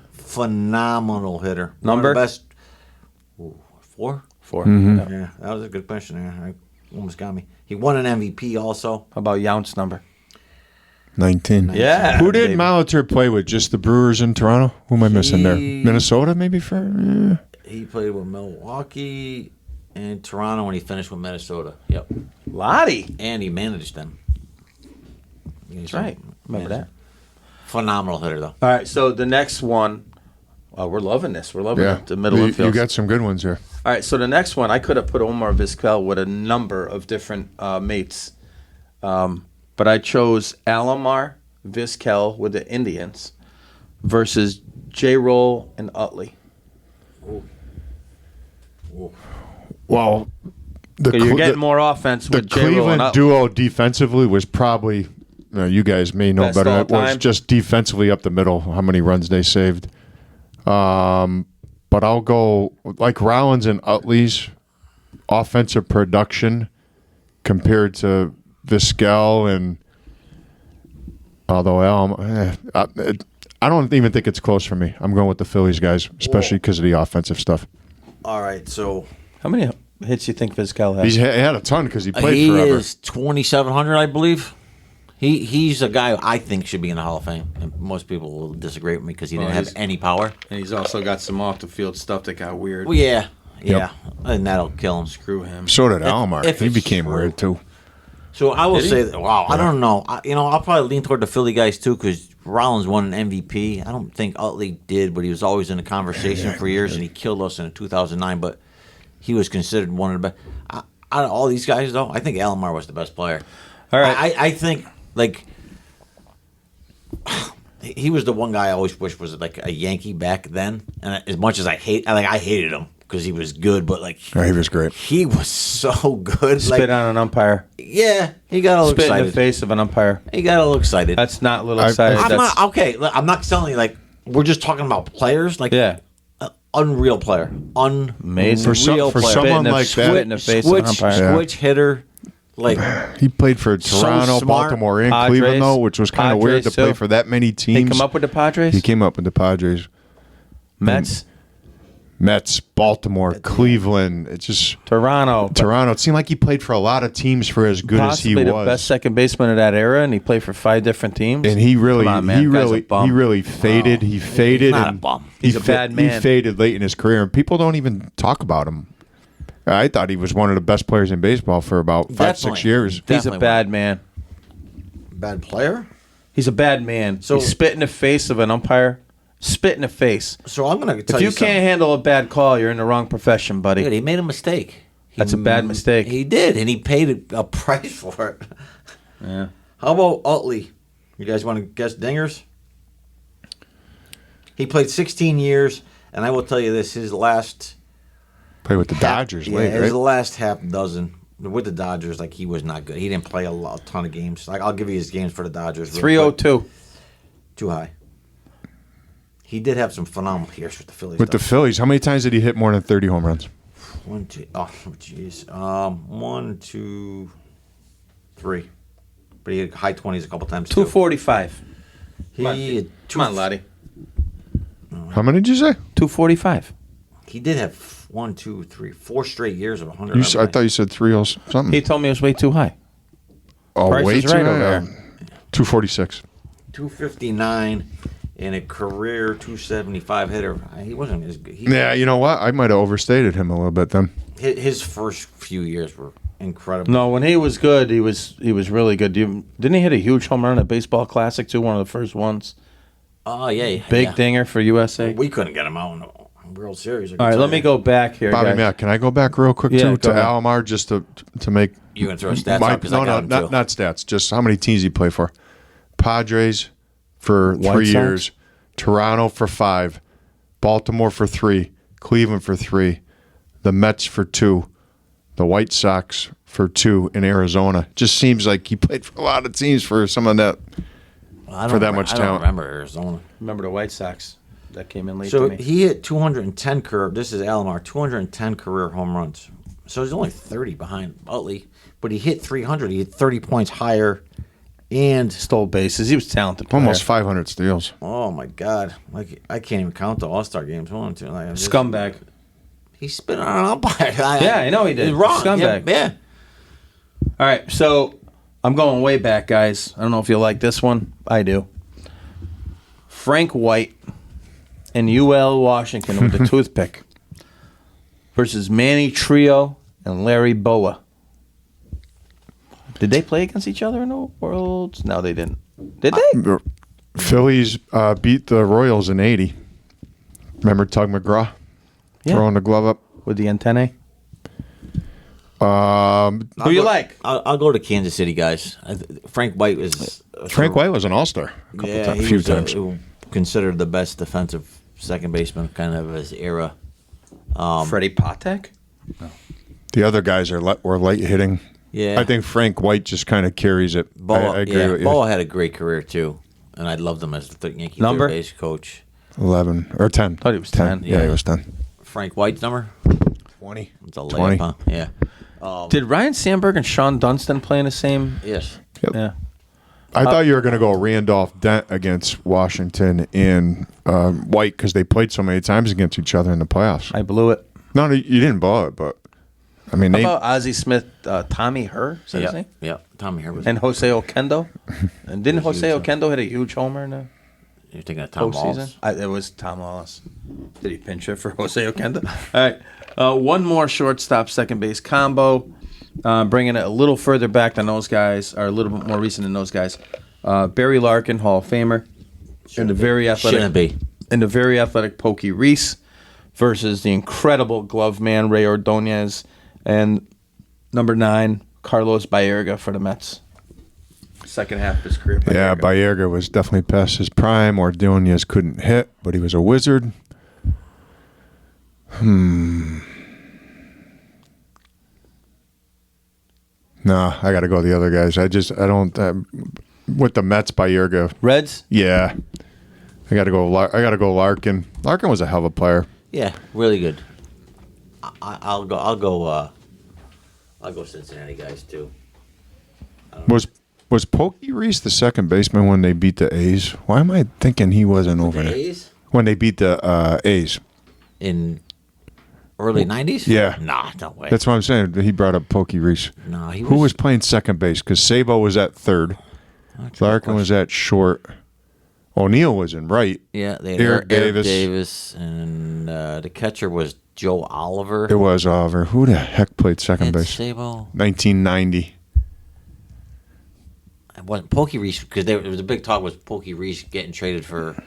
hitter. Number? One of the best. Ooh, 4? 4. Mm-hmm. Yeah. Yeah, that was a good question there. I almost got me. He won an MVP also. How about Yount's number? 19. Yeah. Who did baby. Molitor play with? Just the Brewers in Toronto? Who am I missing there? Minnesota, maybe? He played with Milwaukee and Toronto when he finished with Minnesota. Yep. Loddy. And he managed them. That's right. Remember that. Phenomenal hitter, though. All right. So the next one. Oh, we're loving this. We're loving Yeah. it. The middle you, infield. you got some good ones here. All right. So the next one, I could have put Omar Vizquel with a number of different mates. But I chose Alomar Vizquel with the Indians versus J-Roll and Utley. Well, You're getting more offense the with J-Roll and Cleveland Utley. duo defensively was probably, you guys may know Best better, all it was time? just defensively up the middle, how many runs they saved. But I'll go, like Rollins and Utley's offensive production compared to Vizquel and although I don't even think it's close for me. I'm going with the Phillies guys, especially because of the offensive stuff. All right, so How many hits do you think Vizquel has? He had a ton because he played he forever. is 2,700, I believe. He's a guy I think should be in the Hall of Fame. And most people will disagree with me because he didn't have he's- any power. And he's also got some off the field stuff that got weird. Well, yeah. Yeah, and that'll kill him. Screw him. So did Alomar. if He it's became true. rare too. So I will Did he? say that. Wow, I don't know. I'll probably lean toward the Philly guys too because Rollins won an MVP. I don't think Utley did, but he was always in the conversation for years, and he killed us in 2009. But he was considered one of the best. Out of all these guys, though, I think Alomar was the best player. All right. I think like he was the one guy I always wished was like a Yankee back then. And as much as I hated him because he was good, but like Oh, he was great. he was so good. Spit Like, on an umpire. yeah, he got a little Spit in excited. the face of an umpire. He got a little excited. That's not a little excited. I'm That's, not okay. Look, I'm not telling you like we're just talking about players. Like yeah. unreal player, Amazing. For someone Spit in the- like spit that, in the face of an switch, umpire. switch hitter. Like He played for Toronto, smart. Baltimore, and Padres. Cleveland, though, which was kind of weird to Padres, play too. for that many He teams. come up with the Padres? He came up with the Padres, Mets, Mets, Baltimore, Cleveland. It's just Toronto. Toronto. It seemed like he played for a lot of teams for as good as he Possibly the was. best second baseman of that era, and he played for 5 different teams. And he really, Come on, man. he Guy's a really, bum. he really faded. He faded. not a and bum. He's a bad man. He faded late in his career, and people don't even talk about him. I thought he was one of the best players in baseball for about 5-6 Definitely. years. He's a Definitely bad man. bad player. He's a bad man. So- He spit in the face of an umpire. Spit in the face. So I'm gonna tell If you something. can't handle a bad call, you're in the wrong profession, buddy. Dude, he made a mistake. That's a bad mistake. He did, and he paid a price for it. Yeah. How about Utley? You guys want to guess dingers? He played 16 years, and I will tell you this: his last Played with the Dodgers late, his right? last half dozen with the Dodgers, like he was not good. He didn't play a ton of games. Like I'll give you his games for the Dodgers. real quick. 302. Too high. He did have some phenomenal years with the Phillies. With the Phillies, how many times did he hit more than 30 home runs? 1, 2, oh jeez, 1, 2, 3. But he had high 20s a couple times too. 245. He had Come on, Loddy. How many did you say? 245. He did have 1, 2, 3, 4 straight years of 100. I thought you said 30 something. He told me it was way too high. Oh, Price way is too right high. over there. 246. 259 and a career 275 hitter. He wasn't as good. Yeah, you know what? I might have overstated him a little bit then. His first few years were incredible. No, when he was good, he was really good. Didn't he hit a huge home run at Baseball Classic too? One of the first ones. Oh yeah, Big yeah. dinger for USA. We couldn't get him out in the World Series. All right, let me go back here, Bobby guys. Mack, can I go back real quick Yeah, too go to ahead. Alomar just to make You gonna throw stats out because I got him too. not stats. Just how many teams he played for. Padres for White 3 Sox? years, Toronto for 5, Baltimore for 3, Cleveland for 3, the Mets for 2, the White Sox for 2 in Arizona. Just seems like he played for a lot of teams for some of that. I don't for that remember- much I don't talent. remember Arizona. Remember the White Sox that came in late So to me. he hit 210 career. This is Alomar, 210 career home runs. So he's only 30 behind Utley, but he hit 300. He hit 30 points higher, and Stole bases. He was a talented. Player. Almost 500 steals. oh my God, like I can't even count the All Star games. 1, 2, like, I'm just- Scumbag. He spit on an umpire. Yeah, I know he did. He's wrong. Scumbag. Yeah. All right, so I'm going way back, guys. I don't know if you like this one. I do. Frank White and UL Washington with the toothpick versus Manny Trio and Larry Boa. Did they play against each other in the Worlds? No, they didn't. Did they? The Phillies beat the Royals in 80. Remember Tug McGraw throwing the glove up? With the antennae? Um, Who you like? I'll go to Kansas City, guys. Frank White was Frank White was an all-star a he few was times. considered the best defensive second baseman kind of his era. Freddie Patek? The other guys were light hitting. Yeah. I think Frank White just kind of carries it. I agree with you. Boa had a great career too, and I loved him as the Yankee Number? third base coach. 11 or 10. Thought he was 10. Yeah, he was 10. Frank White's number? 20. It's a 20. layup, huh? Yeah. Did Ryan Sandberg and Sean Dunston play in the same? Yes. Yeah. I thought you were going to go Randolph Dent against Washington and White because they played so many times against each other in the playoffs. I blew it. No, you didn't blow it, but I mean, How they about Ozzie Smith, Tommy Herr? Is that his name? Yeah. Tommy Herbert. And Jose Okendo? And didn't He was Jose huge, Okendo hit a huge homer in the You're thinking of Tom postseason? Wallace. It was Tom Wallace. Did he pinch it for Jose Okendo? All right. One more shortstop, second base combo. Bringing it a little further back than those guys, or a little bit more recent than those guys. Barry Larkin, Hall of Famer, and the very athletic, Shouldn't be. and the very athletic Pokey Reese versus the incredible glove man Ray Ordonez, and number 9 Carlos Baerga for the Mets. Second half of his career. Yeah, Baerga was definitely past his prime. Ordonez couldn't hit, but he was a wizard. No, I got to go the other guys. I don't. With the Mets, Baerga. Reds. Yeah, I got to go. I got to go Larkin. Larkin was a hell of a player. Yeah, really good. I'll go Cincinnati guys too. Was Pokey Reese the second baseman when they beat the A's? Why am I thinking he wasn't over The there? A's When they beat the A's. in early '90s. Yeah. Nah, no way. That's what I'm saying. He brought up Pokey Reese. No, he Who was playing second base? Because Sabo was at third. Larkin was at short. O'Neill was in right. Yeah, they had Eric Davis. Davis, and the catcher was Joe Oliver. It was Oliver. Who the heck played second Ed base? Sabo. 1990. It wasn't Pokey Reese because there was a big talk was Pokey Reese getting traded for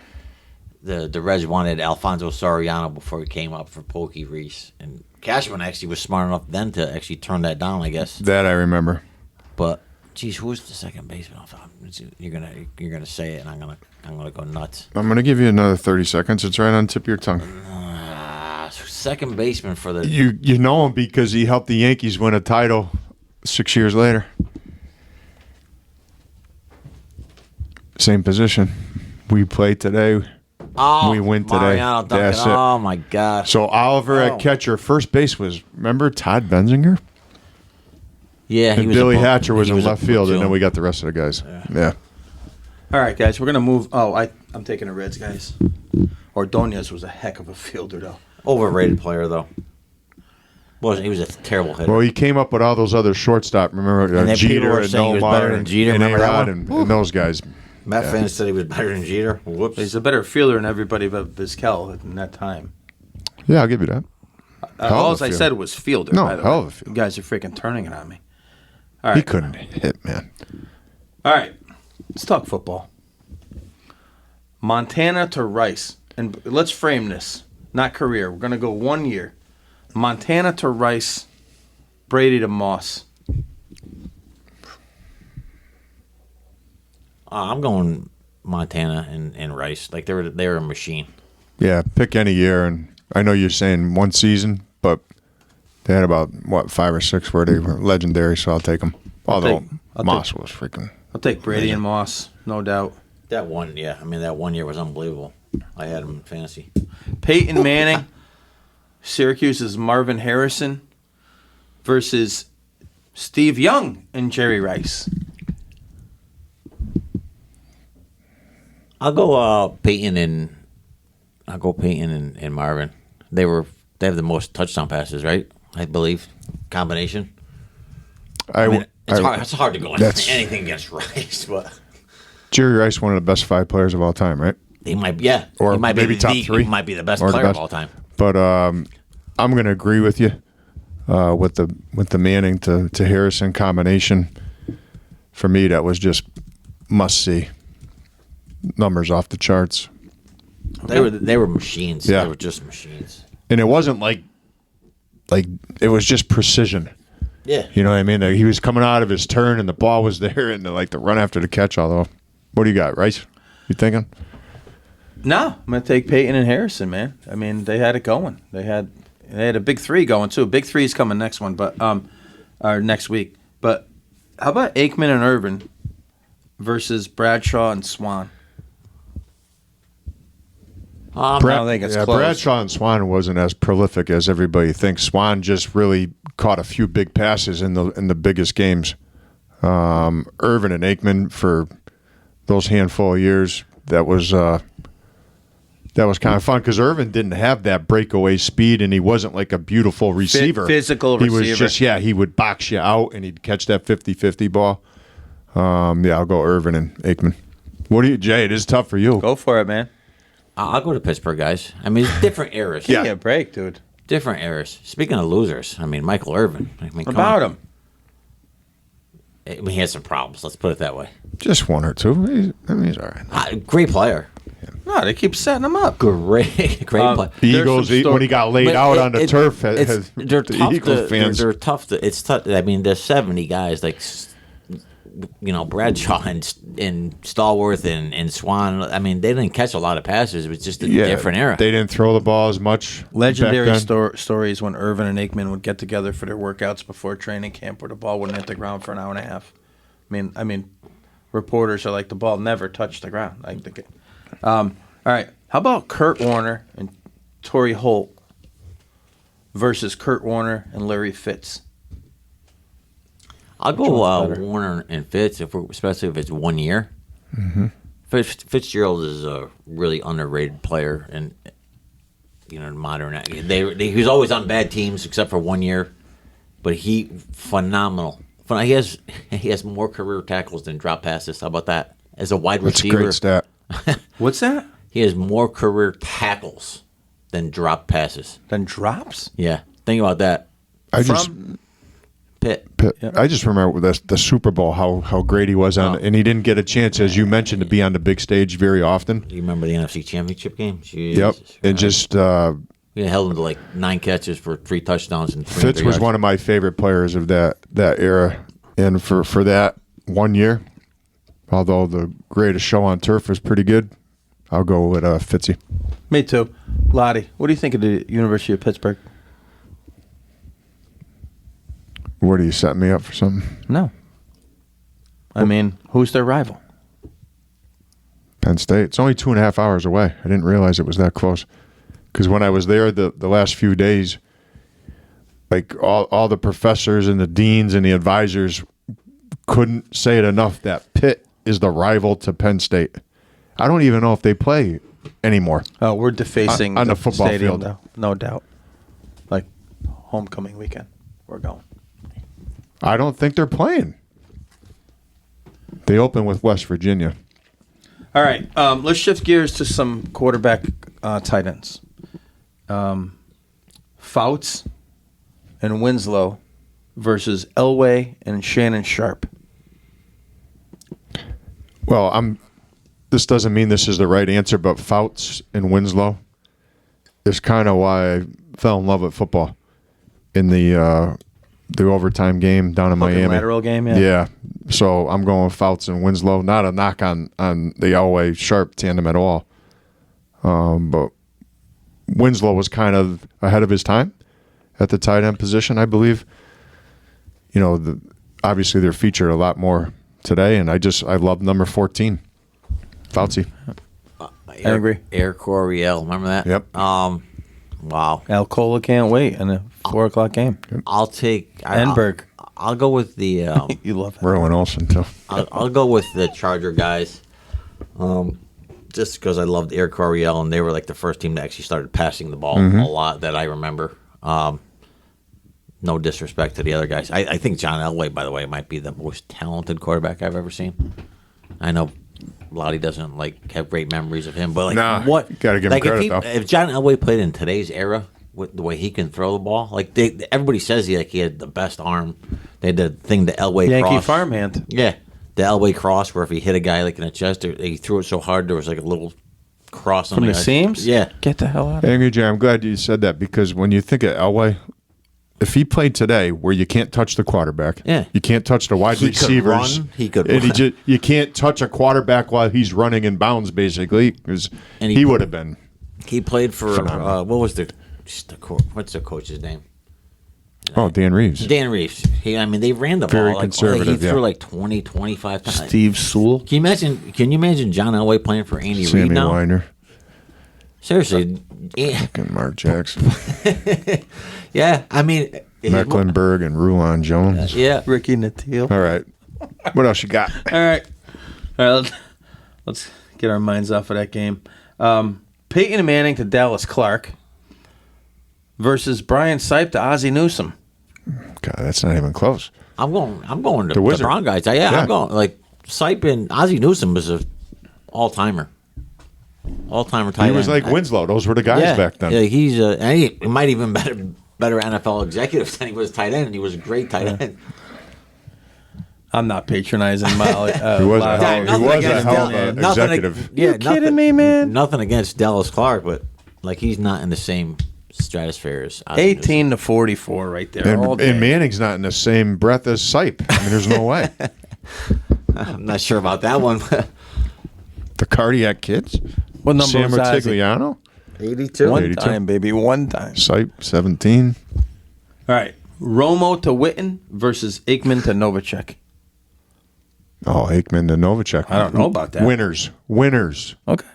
the Reds wanted Alfonso Soriano before he came up for Pokey Reese, and Cashman actually was smart enough then to actually turn that down, I guess. That I remember. But geez, who was the second baseman? You're gonna say it, and I'm gonna go nuts. I'm going to give you another 30 seconds. It's right on the tip of your tongue. Second baseman for the You know him because he helped the Yankees win a title 6 years later. Same position. We play today. We win today. Mariano Duncan. That's it. Oh my gosh. So Oliver at catcher. First base was, remember Todd Benzinger? Yeah, he And was Billy a Hatcher was he in a left field, and then platoon. we got the rest of the guys. Yeah. All right, guys, we're gonna move. Oh, I'm taking the Reds, guys. Ordonez was a heck of a fielder, though. Overrated player though. Wasn't he was a terrible hitter. Well, he came up with all those other shortstop. Remember And then people Jeter were and saying he was Nomar better than Jeter. and Remember that A-Rod one? and those guys. Matt fans said he was better than Jeter. Whoops. He's a better fielder than everybody but Vizquel in that time. Yeah, I'll give you that. Hell All of a I fielder. said was fielder. No, by the hell way. of a fielder. You guys are freaking turning it on me. All He right, couldn't hit, man. all right. Let's talk football. Montana to Rice, and let's frame this. Not career. We're gonna go 1 year. Montana to Rice, Brady to Moss. I'm going Montana and Rice. Like they were a machine. Yeah, pick any year, and I know you're saying one season, but they had about, 5 or 6 where they were legendary, so I'll take them. Although I'll Moss was freaking... I'll take Brady and Moss, no doubt. That one, yeah. I mean, that 1 year was unbelievable. I had him in fantasy. Peyton Manning, Syracuse's Marvin Harrison versus Steve Young and Jerry Rice. I'll go Peyton and Marvin. They have the most touchdown passes, right? I believe combination. I mean, it's hard to go anything against Rice, but Jerry Rice, one of the best 5 players of all time, right? he might, yeah, Or he might maybe be top the, 3. He might be the best Or the player of best. all time. But I'm going to agree with you with the Manning to Harrison combination. For me, that was just must see. Numbers off the charts. They were machines. Yeah. They were just machines. And it wasn't like it was just precision. Yeah. You know what I mean? He was coming out of his turn and the ball was there and the run after the catch. Although, what do you got, Rice? You thinking? No, I'm gonna take Peyton and Harrison, man. I mean, they had it going. They had a big 3 going too. Big 3's coming next one, but or next week. But how about Aikman and Irvin versus Bradshaw and Swan? I don't think it's close. Bradshaw and Swan wasn't as prolific as everybody thinks. Swan just really caught a few big passes in the biggest games. Irvin and Aikman for those handful of years, that was kind of fun because Irvin didn't have that breakaway speed and he wasn't like a beautiful receiver. Physical he receiver. was just, he would box you out and he'd catch that 50-50 ball. I'll go Irvin and Aikman. What do you, Jay? It is tough for you. Go for it, man. I'll go to Pittsburgh, guys. I mean, it's different eras. Yeah. Give me a break, dude. different eras. Speaking of losers, I mean, Michael Irvin. I mean, What about him? I mean, he had some problems. Let's put it that way. Just one or two. He's all right. Great player. No, they keep setting him up. Great player. The There's Eagles, some when he got laid out on the turf, they're the tough Eagles to, fans. They're tough to. It's tough. I mean, there's 70 guys like, Bradshaw and Stallworth and Swan. I mean, they didn't catch a lot of passes. It was just a different era. They didn't throw the ball as much. Legendary back then. stories when Irvin and Aikman would get together for their workouts before training camp, where the ball wouldn't hit the ground for an hour and a half. I mean, reporters are like, the ball never touched the ground. All right, how about Kurt Warner and Torrey Holt versus Kurt Warner and Larry Fitz? I'll Which go one's better? Warner and Fitz, especially if it's 1 year. Mm-hmm. Fitzgerald is a really underrated player, and modern. He was always on bad teams except for 1 year, but phenomenal. He has more career tackles than drop passes. How about that? As a wide That's a receiver, great stat. What's that? he has more career tackles than drop passes. Then drops? Yeah, think about that. I just Pitt. I just remember the Super Bowl how great he was on, and he didn't get a chance, as you mentioned, to be on the big stage very often. You remember the NFC Championship game? Jesus. Yep, and just We held him to like 9 catches for 3 touchdowns and 300 Fitz was yards. one of my favorite players of that era, and for that 1 year, although the greatest show on turf was pretty good, I'll go with Fitzy. Me too. Loddy, what do you think of the University of Pittsburgh? What, are you setting me up for something? No. I mean, who's their rival? Penn State. It's only 2.5 hours away. I didn't realize it was that close. Because when I was there the last few days, like all the professors and the deans and the advisors couldn't say it enough that Pitt is the rival to Penn State. I don't even know if they play anymore. Oh, we're defacing On the the football stadium, field. though. No doubt. Like homecoming weekend, we're going. I don't think they're playing. They open with West Virginia. All right, let's shift gears to some quarterback tight ends. Fouts and Winslow versus Elway and Shannon Sharp. Well, this doesn't mean this is the right answer, but Fouts and Winslow is kind of why I fell in love with football in the overtime game down in Miami. Lateral game, yeah. Yeah. So I'm going with Fouts and Winslow. Not a knock on the Elway Sharp tandem at all. But Winslow was kind of ahead of his time at the tight end position, I believe. Obviously they're featured a lot more today, and I love number 14, Fauci. I agree. Eric Coryell, remember that? Yep. Wow. Alcola can't wait in a 4 o'clock game. I'll take Enberg. I'll go with the. You love it. Rowan Olsen, too. I'll go with the Charger guys, just because I loved Eric Coryell, and they were like the first team that actually started passing the ball a lot that I remember. No disrespect to the other guys. I think John Elway, by the way, might be the most talented quarterback I've ever seen. I know Loddy doesn't have great memories of him, but Nah, what? you gotta give him credit, though. If John Elway played in today's era, with the way he can throw the ball, everybody says he had the best arm. They had the thing, the Elway Yankee cross. farmhand. Yeah, the Elway cross, where if he hit a guy in the chest, he threw it so hard there was a little cross on From the guy. seams? Yeah, Get the hell out of here. Angry Jay, I'm glad you said that, because when you think of Elway, if he played today where you can't touch the quarterback, Yeah. you can't touch the wide He could receivers, run, he could and run. you can't touch a quarterback while he's running in bounds, basically, because And he would have been. he played for Phenomenal. what was what's the coach's name? Oh, Dan Reeves. Dan Reeves. They ran the Very ball conservative, he threw yeah. 20, 25 times. Steve Sewell. Can you imagine John Elway playing for Andy Reid Sammy now? Weiner. Seriously, yeah. And Mark Jackson. Yeah, Mecklenburg and Rulon Jones. yeah. Ricky Nattil. All right. What else you got? All right. Let's get our minds off of that game. Peyton Manning to Dallas Clark versus Brian Sipe to Ozzie Newsome. God, that's not even close. I'm going to the Wizard. Brown guys. Yeah. I'm going Sipe and Ozzie Newsome was a all timer. All-time tight He was end. like Winslow. Those were the guys back then. Yeah, he's and he might even better NFL executive than he was tight end. He was a great tight end. I'm not patronizing Molly. He was a hell, Nothing he was a against hell Del- of an nothing executive. ag- yeah, You kidding me, man? Nothing against Dallas Clark, but like he's not in the same stratosphere as 18 to 44 right there. all day. And Manning's not in the same breath as Sipe. I mean, there's no way. I'm not sure about that one. The cardiac kids? What number Sam was Ozzie? Martigliano? 82. One 82. time, baby. One time. Sipe, 17. All right. Romo to Witten versus Aikman to Novacek. Oh, Aikman to Novacek. I don't know about that. Winners. Okay.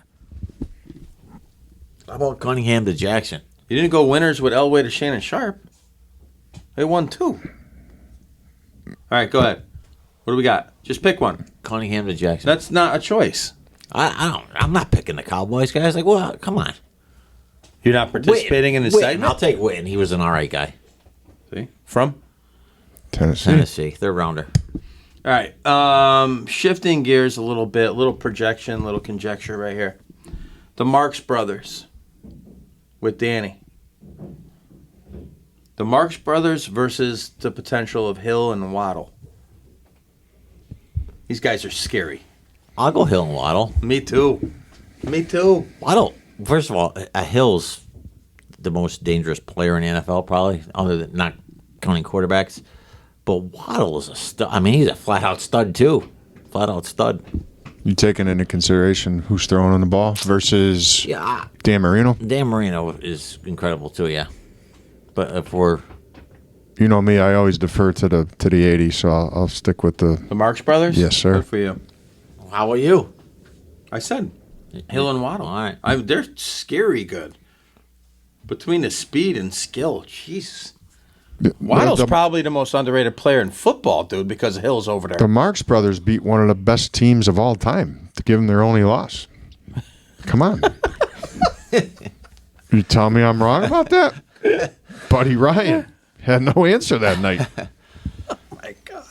How about Cunningham to Jackson? You didn't go winners with Elway to Shannon Sharp. They won 2. All right, go ahead. What do we got? Just pick one. Cunningham to Jackson. That's not a choice. I'm not picking the Cowboys guys. Like, well, come on. You're not participating in this Witten. segment? I'll take Witten. He was an all right guy. See? From? Tennessee. Tennessee, third rounder. All right. Shifting gears a little bit, little projection, little conjecture right here. The Marx Brothers with Danny. The Marx Brothers versus the potential of Hill and Waddle. These guys are scary. I'll go Hill and Waddle. Me too. Waddle, first of all, Hill's the most dangerous player in the NFL, probably, other than not counting quarterbacks. But Waddle is a stud. I mean, he's a flat-out stud, too. Flat-out stud. You taking into consideration who's throwing on the ball versus Yeah, Dan Marino? Dan Marino is incredible, too, yeah. But if we're... You know me, I always defer to the 80s, so I'll stick with the. The Marx Brothers? Yes, sir. Good for you. How about you? I said Hill and Waddle. All right. They're scary good. Between the speed and skill, jeez. Waddle's the, probably the most underrated player in football, dude, because Hill's over there. the Marx Brothers beat one of the best teams of all time to give them their only loss. Come on. You tell me I'm wrong about that? Buddy Ryan had no answer that night. Oh, my God.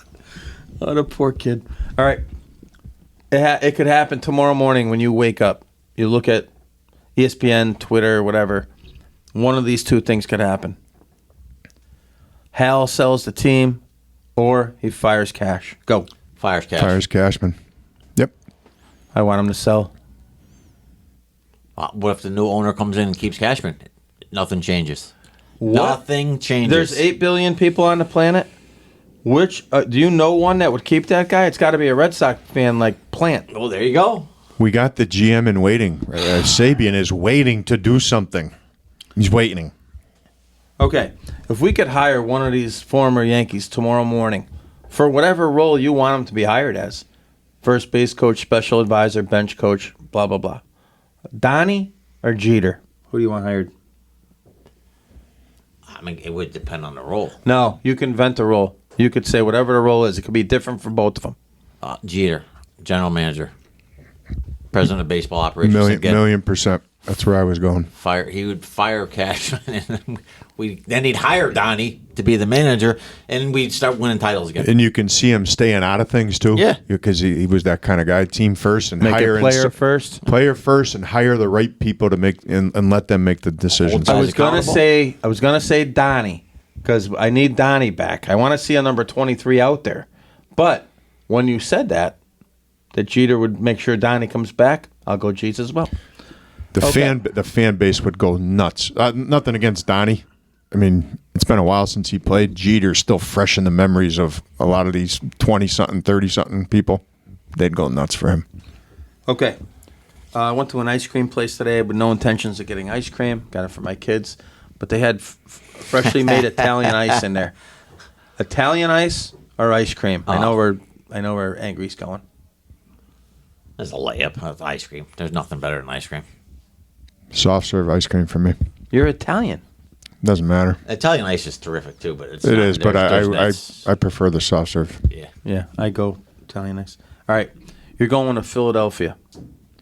Oh, the poor kid. All right. It could happen tomorrow morning when you wake up. You look at ESPN, Twitter, whatever. One of these two things could happen. Hal sells the team, or he fires Cash. Go. Fires Cash. Fires Cashman. Yep. I want him to sell. What if the new owner comes in and keeps Cashman? Nothing changes. What? Nothing changes. There's 8 billion people on the planet. Which do you know one that would keep that guy? It's got to be a Red Sox fan like Plant. Oh, there you go. We got the GM in waiting. Sabian is waiting to do something. He's waiting. Okay, if we could hire one of these former Yankees tomorrow morning for whatever role you want him to be hired as, first base coach, special advisor, bench coach, blah, blah, blah. Donnie or Jeter? Who do you want hired? I mean, it would depend on the role. No, you can invent a role. You could say whatever the role is. It could be different for both of them. Jeter, general manager, president of baseball operations. Million percent. That's where I was going. He would fire Cashman, and then he'd hire Donnie to be the manager, and we'd start winning titles again. And you can see him staying out of things too. Yeah. Because he was that kind of guy. Team first and Make hire it player first. Player first and hire the right people to make and let them make the decisions. Hold I was gonna accountable. say Donnie because I need Donnie back. I want to see a number 23 out there. But when you said that Jeter would make sure Donnie comes back, I'll go Jeets as well. The fan base would go nuts. Nothing against Donnie. I mean, it's been a while since he played. Jeter's still fresh in the memories of a lot of these 20-something, 30-something people. They'd go nuts for him. Okay. I went to an ice cream place today with no intentions of getting ice cream. Got it for my kids. But they had freshly made Italian ice in there. Italian ice or ice cream? I know where Angry's going. There's a layup of ice cream. There's nothing better than ice cream. Soft serve ice cream for me. You're Italian. Doesn't matter. Italian ice is terrific too, but It is, but I prefer the soft serve. Yeah. Yeah, I go Italian ice. All right. You're going to Philadelphia,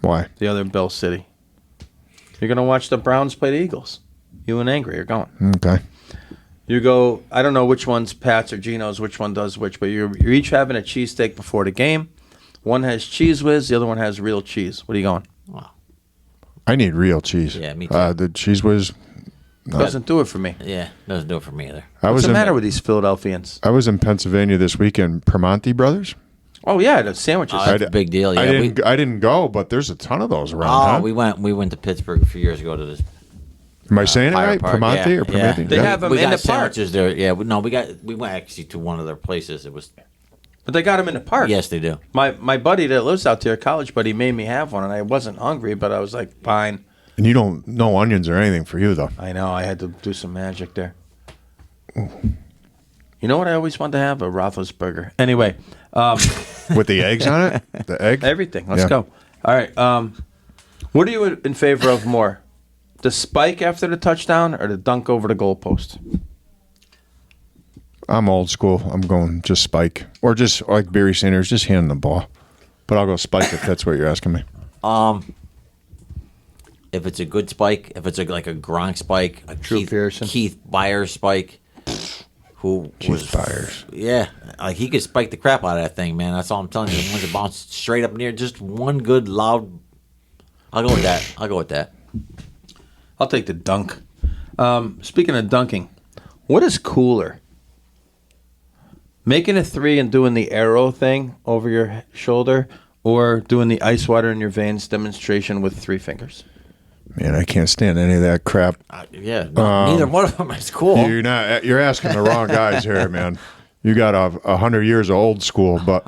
Why? the other Bill City. You're going to watch the Browns play the Eagles. You and Angry are going. Okay. You go, I don't know which one's Pat's or Gino's, which one does which, but you're each having a cheesesteak before the game. One has Cheese Whiz, the other one has real cheese. What are you going? Well, I need real cheese. Yeah, me too. The cheese whiz. Doesn't do it for me. Yeah, doesn't do it for me either. What's the matter with these Philadelphians? I was in Pennsylvania this weekend. Permonti Brothers. Oh yeah, the sandwiches. Oh, that's a big deal. Yeah, I didn't go, but there's a ton of those around. Oh, huh? we went to Pittsburgh a few years ago to this. Am I saying it Fire right? Park. Permonti Yeah, or Permonti? yeah. They have them we in got the park. sandwiches there. Yeah, we went actually to one of their places. It was. But they got them in the park. Yes, they do. My buddy that lives out there, college buddy, made me have one, and I wasn't hungry, but I was like, fine. And you don't no onions or anything for you though. I know I had to do some magic there. You know what I always wanted to have? A Roethlisberger. Anyway, With the eggs on it, the egg. everything. Let's Yeah. go. All right. What are you in favor of more? The spike after the touchdown or the dunk over the goalpost? I'm old school. I'm going just spike or just like Barry Sanders, just hand the ball. But I'll go spike if that's what you're asking me. If it's a good spike, if it's like a Gronk spike, a Drew Pearson. Keith Byers spike, who was Byers. Yeah, like he could spike the crap out of that thing, man. That's all I'm telling you. The ones that bounce straight up near, just one good loud. I'll go with that. I'll take the dunk. Speaking of dunking, what is cooler? Making a three and doing the arrow thing over your shoulder, or doing the ice water in your veins demonstration with 3 fingers? Man, I can't stand any of that crap. Neither one of them is cool. You're asking the wrong guys here, man. You got 100 years of old school, but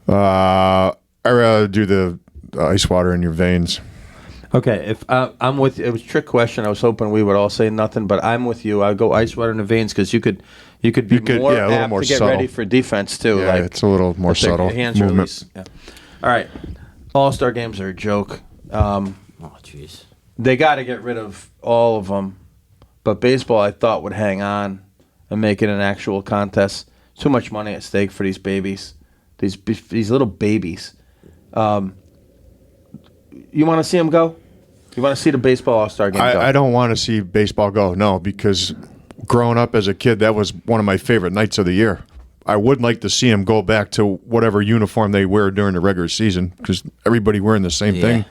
I rather do the ice water in your veins. Okay, if I'm with you, it was a trick question. I was hoping we would all say nothing, but I'm with you. I'll go ice water in the veins because you could be more yeah, a little apt more to get subtle. ready for defense too. Yeah, like it's a little more if their subtle hands are movement. loose. Yeah. All right, All-Star games are a joke. Oh, jeez. They got to get rid of all of them, but baseball I thought would hang on and make it an actual contest. Too much money at stake for these babies, these little babies. You want to see them go? You want to see the baseball All-Star game go? I don't want to see baseball go, no, because growing up as a kid, that was one of my favorite nights of the year. I would like to see them go back to whatever uniform they wear during the regular season because everybody wearing the same thing.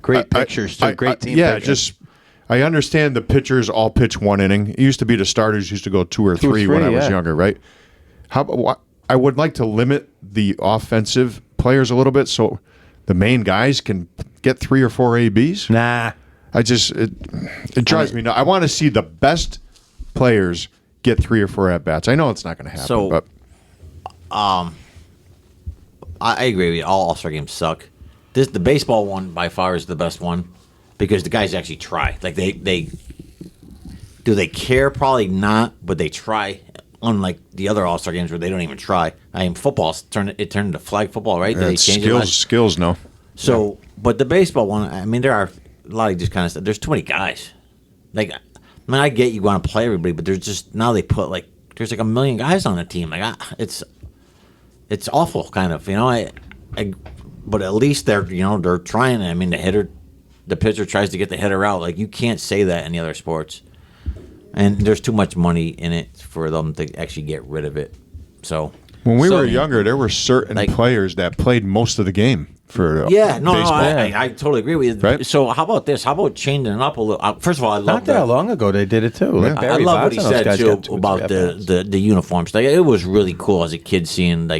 Great pictures, too. Great team pictures. I understand the pitchers all pitch 1 inning. It used to be the starters used to go 2 or 3 when I was younger, right? I would like to limit the offensive players a little bit so the main guys can get 3 or 4 ABs. Nah. It drives me nuts. I want to see the best players get 3 or 4 at bats. I know it's not going to happen. So, but I agree with you. All All-Star games suck. The baseball one by far is the best one because the guys actually try. Like they do they care? Probably not, but they try. Unlike the other All-Star games where they don't even try. I mean, football's turned into flag football, right? Did they change it skills, no. So, but the baseball one, I mean, there are a lot of just kind of stuff. There's too many guys. Like, I mean, I get you want to play everybody, but there's just now they put there's like 1 million guys on the team. Like, it's awful, kind of. You know, but at least they're trying. I mean, the pitcher tries to get the hitter out. Like, you can't say that in the other sports. And there's too much money in it for them to actually get rid of it. So when we were younger, there were certain players that played most of the game for baseball. I totally agree with you. Right? So how about this? How about changing it up a little? First of all, I love Not that long ago they did it too. Like I Barry love what he Bonds and those said guys too got 2 or 3 about at-bats. the uniforms. Like, it was really cool as a kid seeing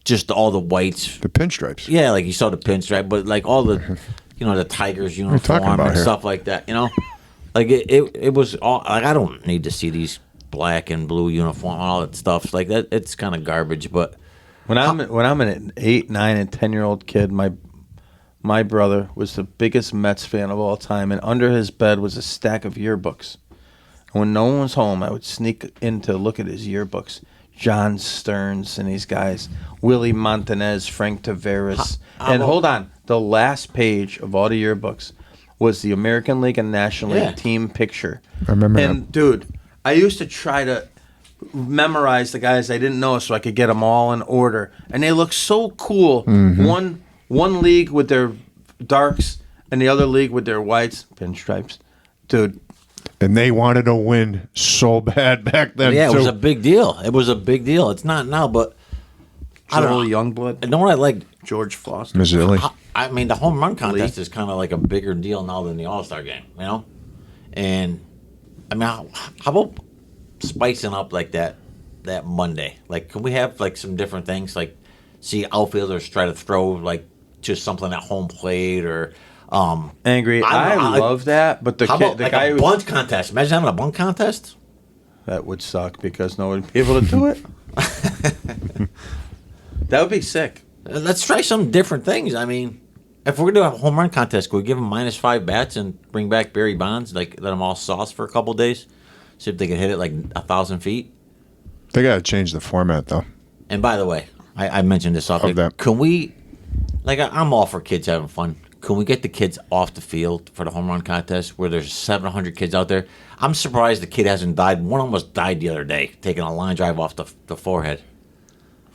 just all the whites. The pinstripes. Yeah, like you saw the pinstripe, but like all the the Tigers uniform about and here? stuff like that. Like it was all like I don't need to see these black and blue uniform and all that stuff. Like that, it's kind of garbage. But When I'm an 8, 9, and 10-year-old kid, my brother was the biggest Mets fan of all time, and under his bed was a stack of yearbooks. And when no one was home, I would sneak in to look at his yearbooks. John Stearns and these guys, Willie Montanez, Frank Taveras, and hold on, the last page of all the yearbooks was the American League and National League team picture. I remember And that. dude, I used to try to memorize the guys I didn't know so I could get them all in order, and they look so cool. One league with their darks and the other league with their whites, pinstripes, dude. And they wanted to win so bad back then. yeah, it too. was a big deal. It was a big deal. It's not now, but I don't know. Joel Youngblood, You know what I like? George Foster. Missouri. I mean, the home run contest is kind of like a bigger deal now than the All-Star game, you know? And, I mean, how about spicing up like that Monday? Like, can we have, like, some different things? Like, see outfielders try to throw, like, just something at home plate or... Angry. I love that, but the guy a bunt contest. Imagine having a bunt contest. That would suck because no one would be able to do it. That would be sick. Let's try some different things. I mean, if we're going to do a home run contest, could we give them -5 bats and bring back Barry Bonds, like let them all sauce for a couple days? See if they can hit it like 1,000 feet. They got to change the format, though. And by the way, I mentioned this off. Can we, like, I'm all for kids having fun. Can we get the kids off the field for the home run contest where there's 700 kids out there? I'm surprised the kid hasn't died. One almost died the other day, taking a line drive off the forehead.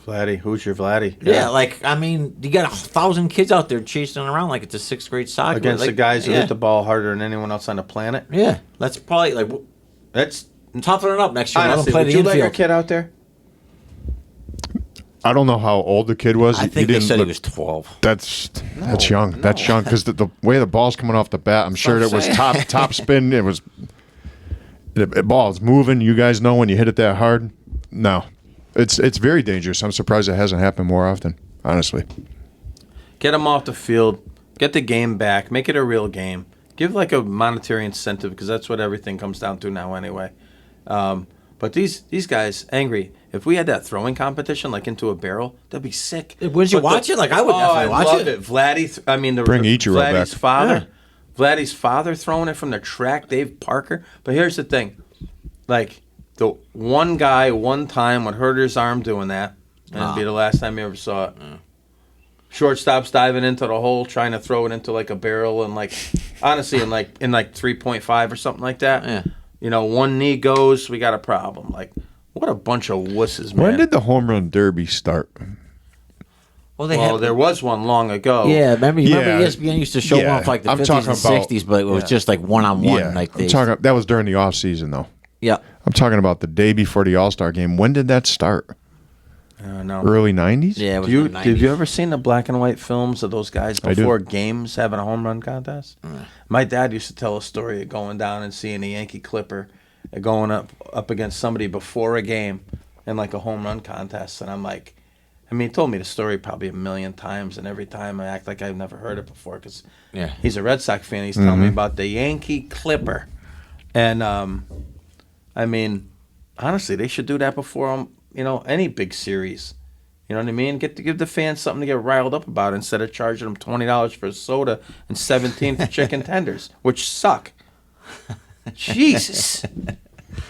Vladdy, who's your Vladdy? Yeah, like, I mean, you got 1,000 kids out there chasing around like it's a 6th grade soccer. Against like, the guys who hit the ball harder than anyone else on the planet? Yeah, that's probably, like, that's toughen it up next year. Honestly, would you let your kid out there? I don't know how old the kid was. I think they said he was 12. That's young. No. That's young because the way the ball's coming off the bat, I'm sure it was top spin. It was the ball's moving. You guys know when you hit it that hard. No, it's very dangerous. I'm surprised it hasn't happened more often. Honestly, get them off the field. Get the game back. Make it a real game. Give like a monetary incentive because that's what everything comes down to now anyway. But these guys, Angry, if we had that throwing competition like into a barrel, that'd be sick. Would you watch it? Like I would definitely watch it. Vladdy, bring Ichiro Vladdy's back. father, Yeah. Vladdy's father throwing it from the track, Dave Parker. But here's the thing, like the one guy one time would hurt his arm doing that, and it'd be the last time you ever saw it. Shortstop's diving into the hole, trying to throw it into like a barrel, and like honestly, in 3.5 or something like that. Yeah. You know, one knee goes, we got a problem. Like, what a bunch of wusses, man. When did the home run derby start? Well, there was one long ago. Yeah, remember ESPN used to show one of like the 50s and 60s, but it was just like one-on-one. Yeah, like that was during the off season though. Yeah. I'm talking about the day before the All-Star game. When did that start? I don't know. Early 90s? Yeah, it was in the 90s. Did you ever seen the black and white films of those guys before games having a home run contest? My dad used to tell a story of going down and seeing a Yankee Clipper going up against somebody before a game in like a home run contest. And I'm like, I mean, he told me the story probably 1 million times, and every time I act like I've never heard it before because he's a Red Sox fan. He's telling me about the Yankee Clipper. And, I mean, honestly, they should do that before any big series. You know what I mean? Give the fans something to get riled up about instead of charging them $20 for a soda and $17 for chicken tenders, which suck. Jesus.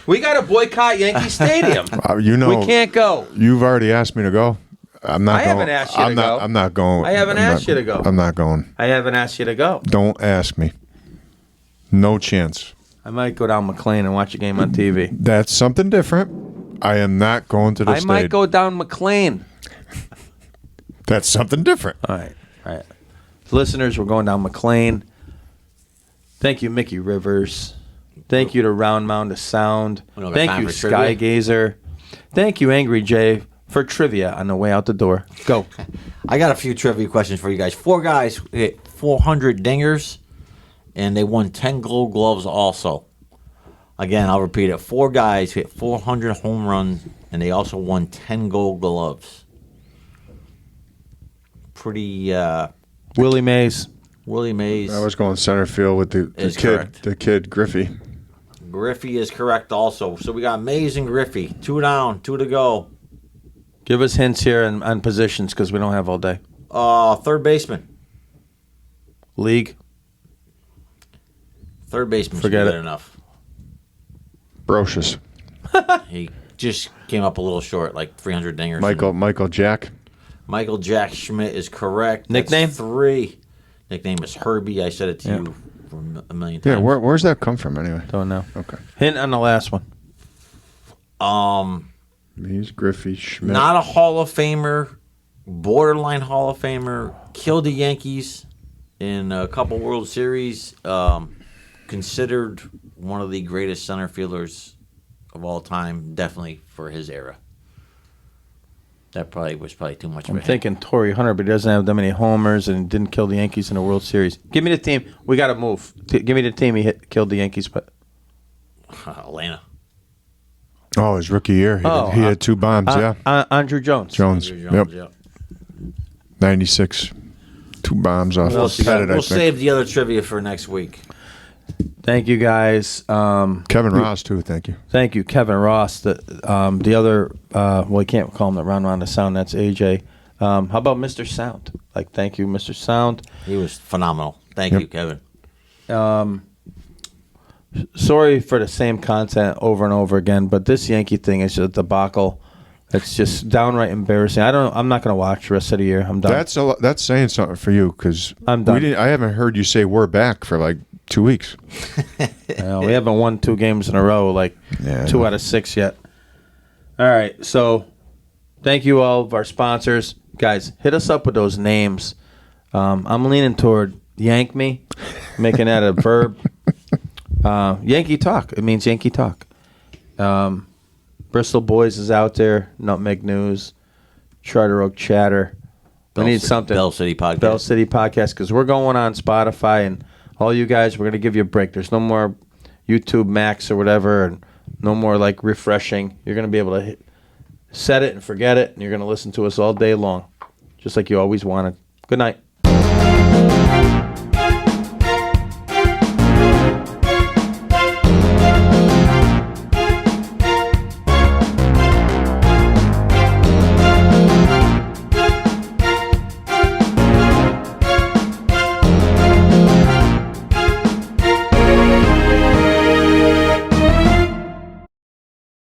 We got to boycott Yankee Stadium. We can't go. You've already asked me to go. I'm not I going. haven't asked you to go. I'm not going. I haven't asked you to go. I'm not going. I haven't asked you to go. Don't ask me. No chance. I might go down McLean and watch a game on TV. That's something different. I am not going to the stadium. I might go down McLean. That's something different. All right. Listeners, we're going down McLean. Thank you, Mickey Rivers. Thank you to Round Mound of Sound. Thank you, Skygazer. Thank you, Angry Jay, for trivia on the way out the door. Go. I got a few trivia questions for you guys. 4 guys hit 400 dingers, and they won 10 Gold Gloves also. Again, I'll repeat it. 4 guys hit 400 home runs, and they also won 10 Gold Gloves. Pretty. Willie Mays. Willie Mays. I was going center field with the kid Griffey. Griffey is correct also. So we got Mays and Griffey. 2 down, 2 to go. Give us hints here on positions because we don't have all day. Third baseman. League. Third baseman. Forget it. Enough. Brocious. He just came up a little short, like 300 dingers. Michael Jack. Michael Jack Schmidt is correct. Nickname? That's 3. Nickname is Herbie. I said it to you for a million times. Yeah, where's that come from anyway? Don't know. Okay. Hint on the last one. He's Griffey Schmidt. Not a Hall of Famer, borderline Hall of Famer. Killed the Yankees in a couple World Series. Considered one of the greatest center fielders of all time, definitely for his era. That probably was too much. I'm thinking Torrey Hunter, but he doesn't have that many homers and didn't kill the Yankees in the World Series. Give me the team. We got to move. Give me the team killed the Yankees, but Atlanta. Oh, his rookie year. He had 2 bombs, Andrew Jones. Jones. Jones, Yep. 96. 2 bombs off We'll, Pettit, I we'll think. save the other trivia for next week. Thank you, guys. Kevin Ross, too. Thank you. Thank you, Kevin Ross. The other, we can't call him the round the sound. That's AJ. How about Mr. Sound? Thank you, Mr. Sound. He was phenomenal. Thank you, Kevin. Sorry for the same content over and over again, but this Yankee thing is just a debacle. It's just downright embarrassing. I'm not going to watch the rest of the year. I'm done. That's saying something for you because I'm done. I haven't heard you say we're back for 2 weeks. We haven't won 2 games in a row, 2 out of 6 yet. All right, so thank you all of our sponsors. Guys, hit us up with those names. I'm leaning toward yank me, making that a verb. Yankee Talk. It means Yankee Talk. Bristol Boys is out there. Nutmeg News. Charter Oak Chatter. We need something. Bell City Podcast. Bell City Podcast, because we're going on Spotify, and all you guys, we're going to give you a break. There's no more YouTube Max or whatever, and no more refreshing. You're going to be able to set it and forget it, and you're going to listen to us all day long, just like you always wanted. Good night.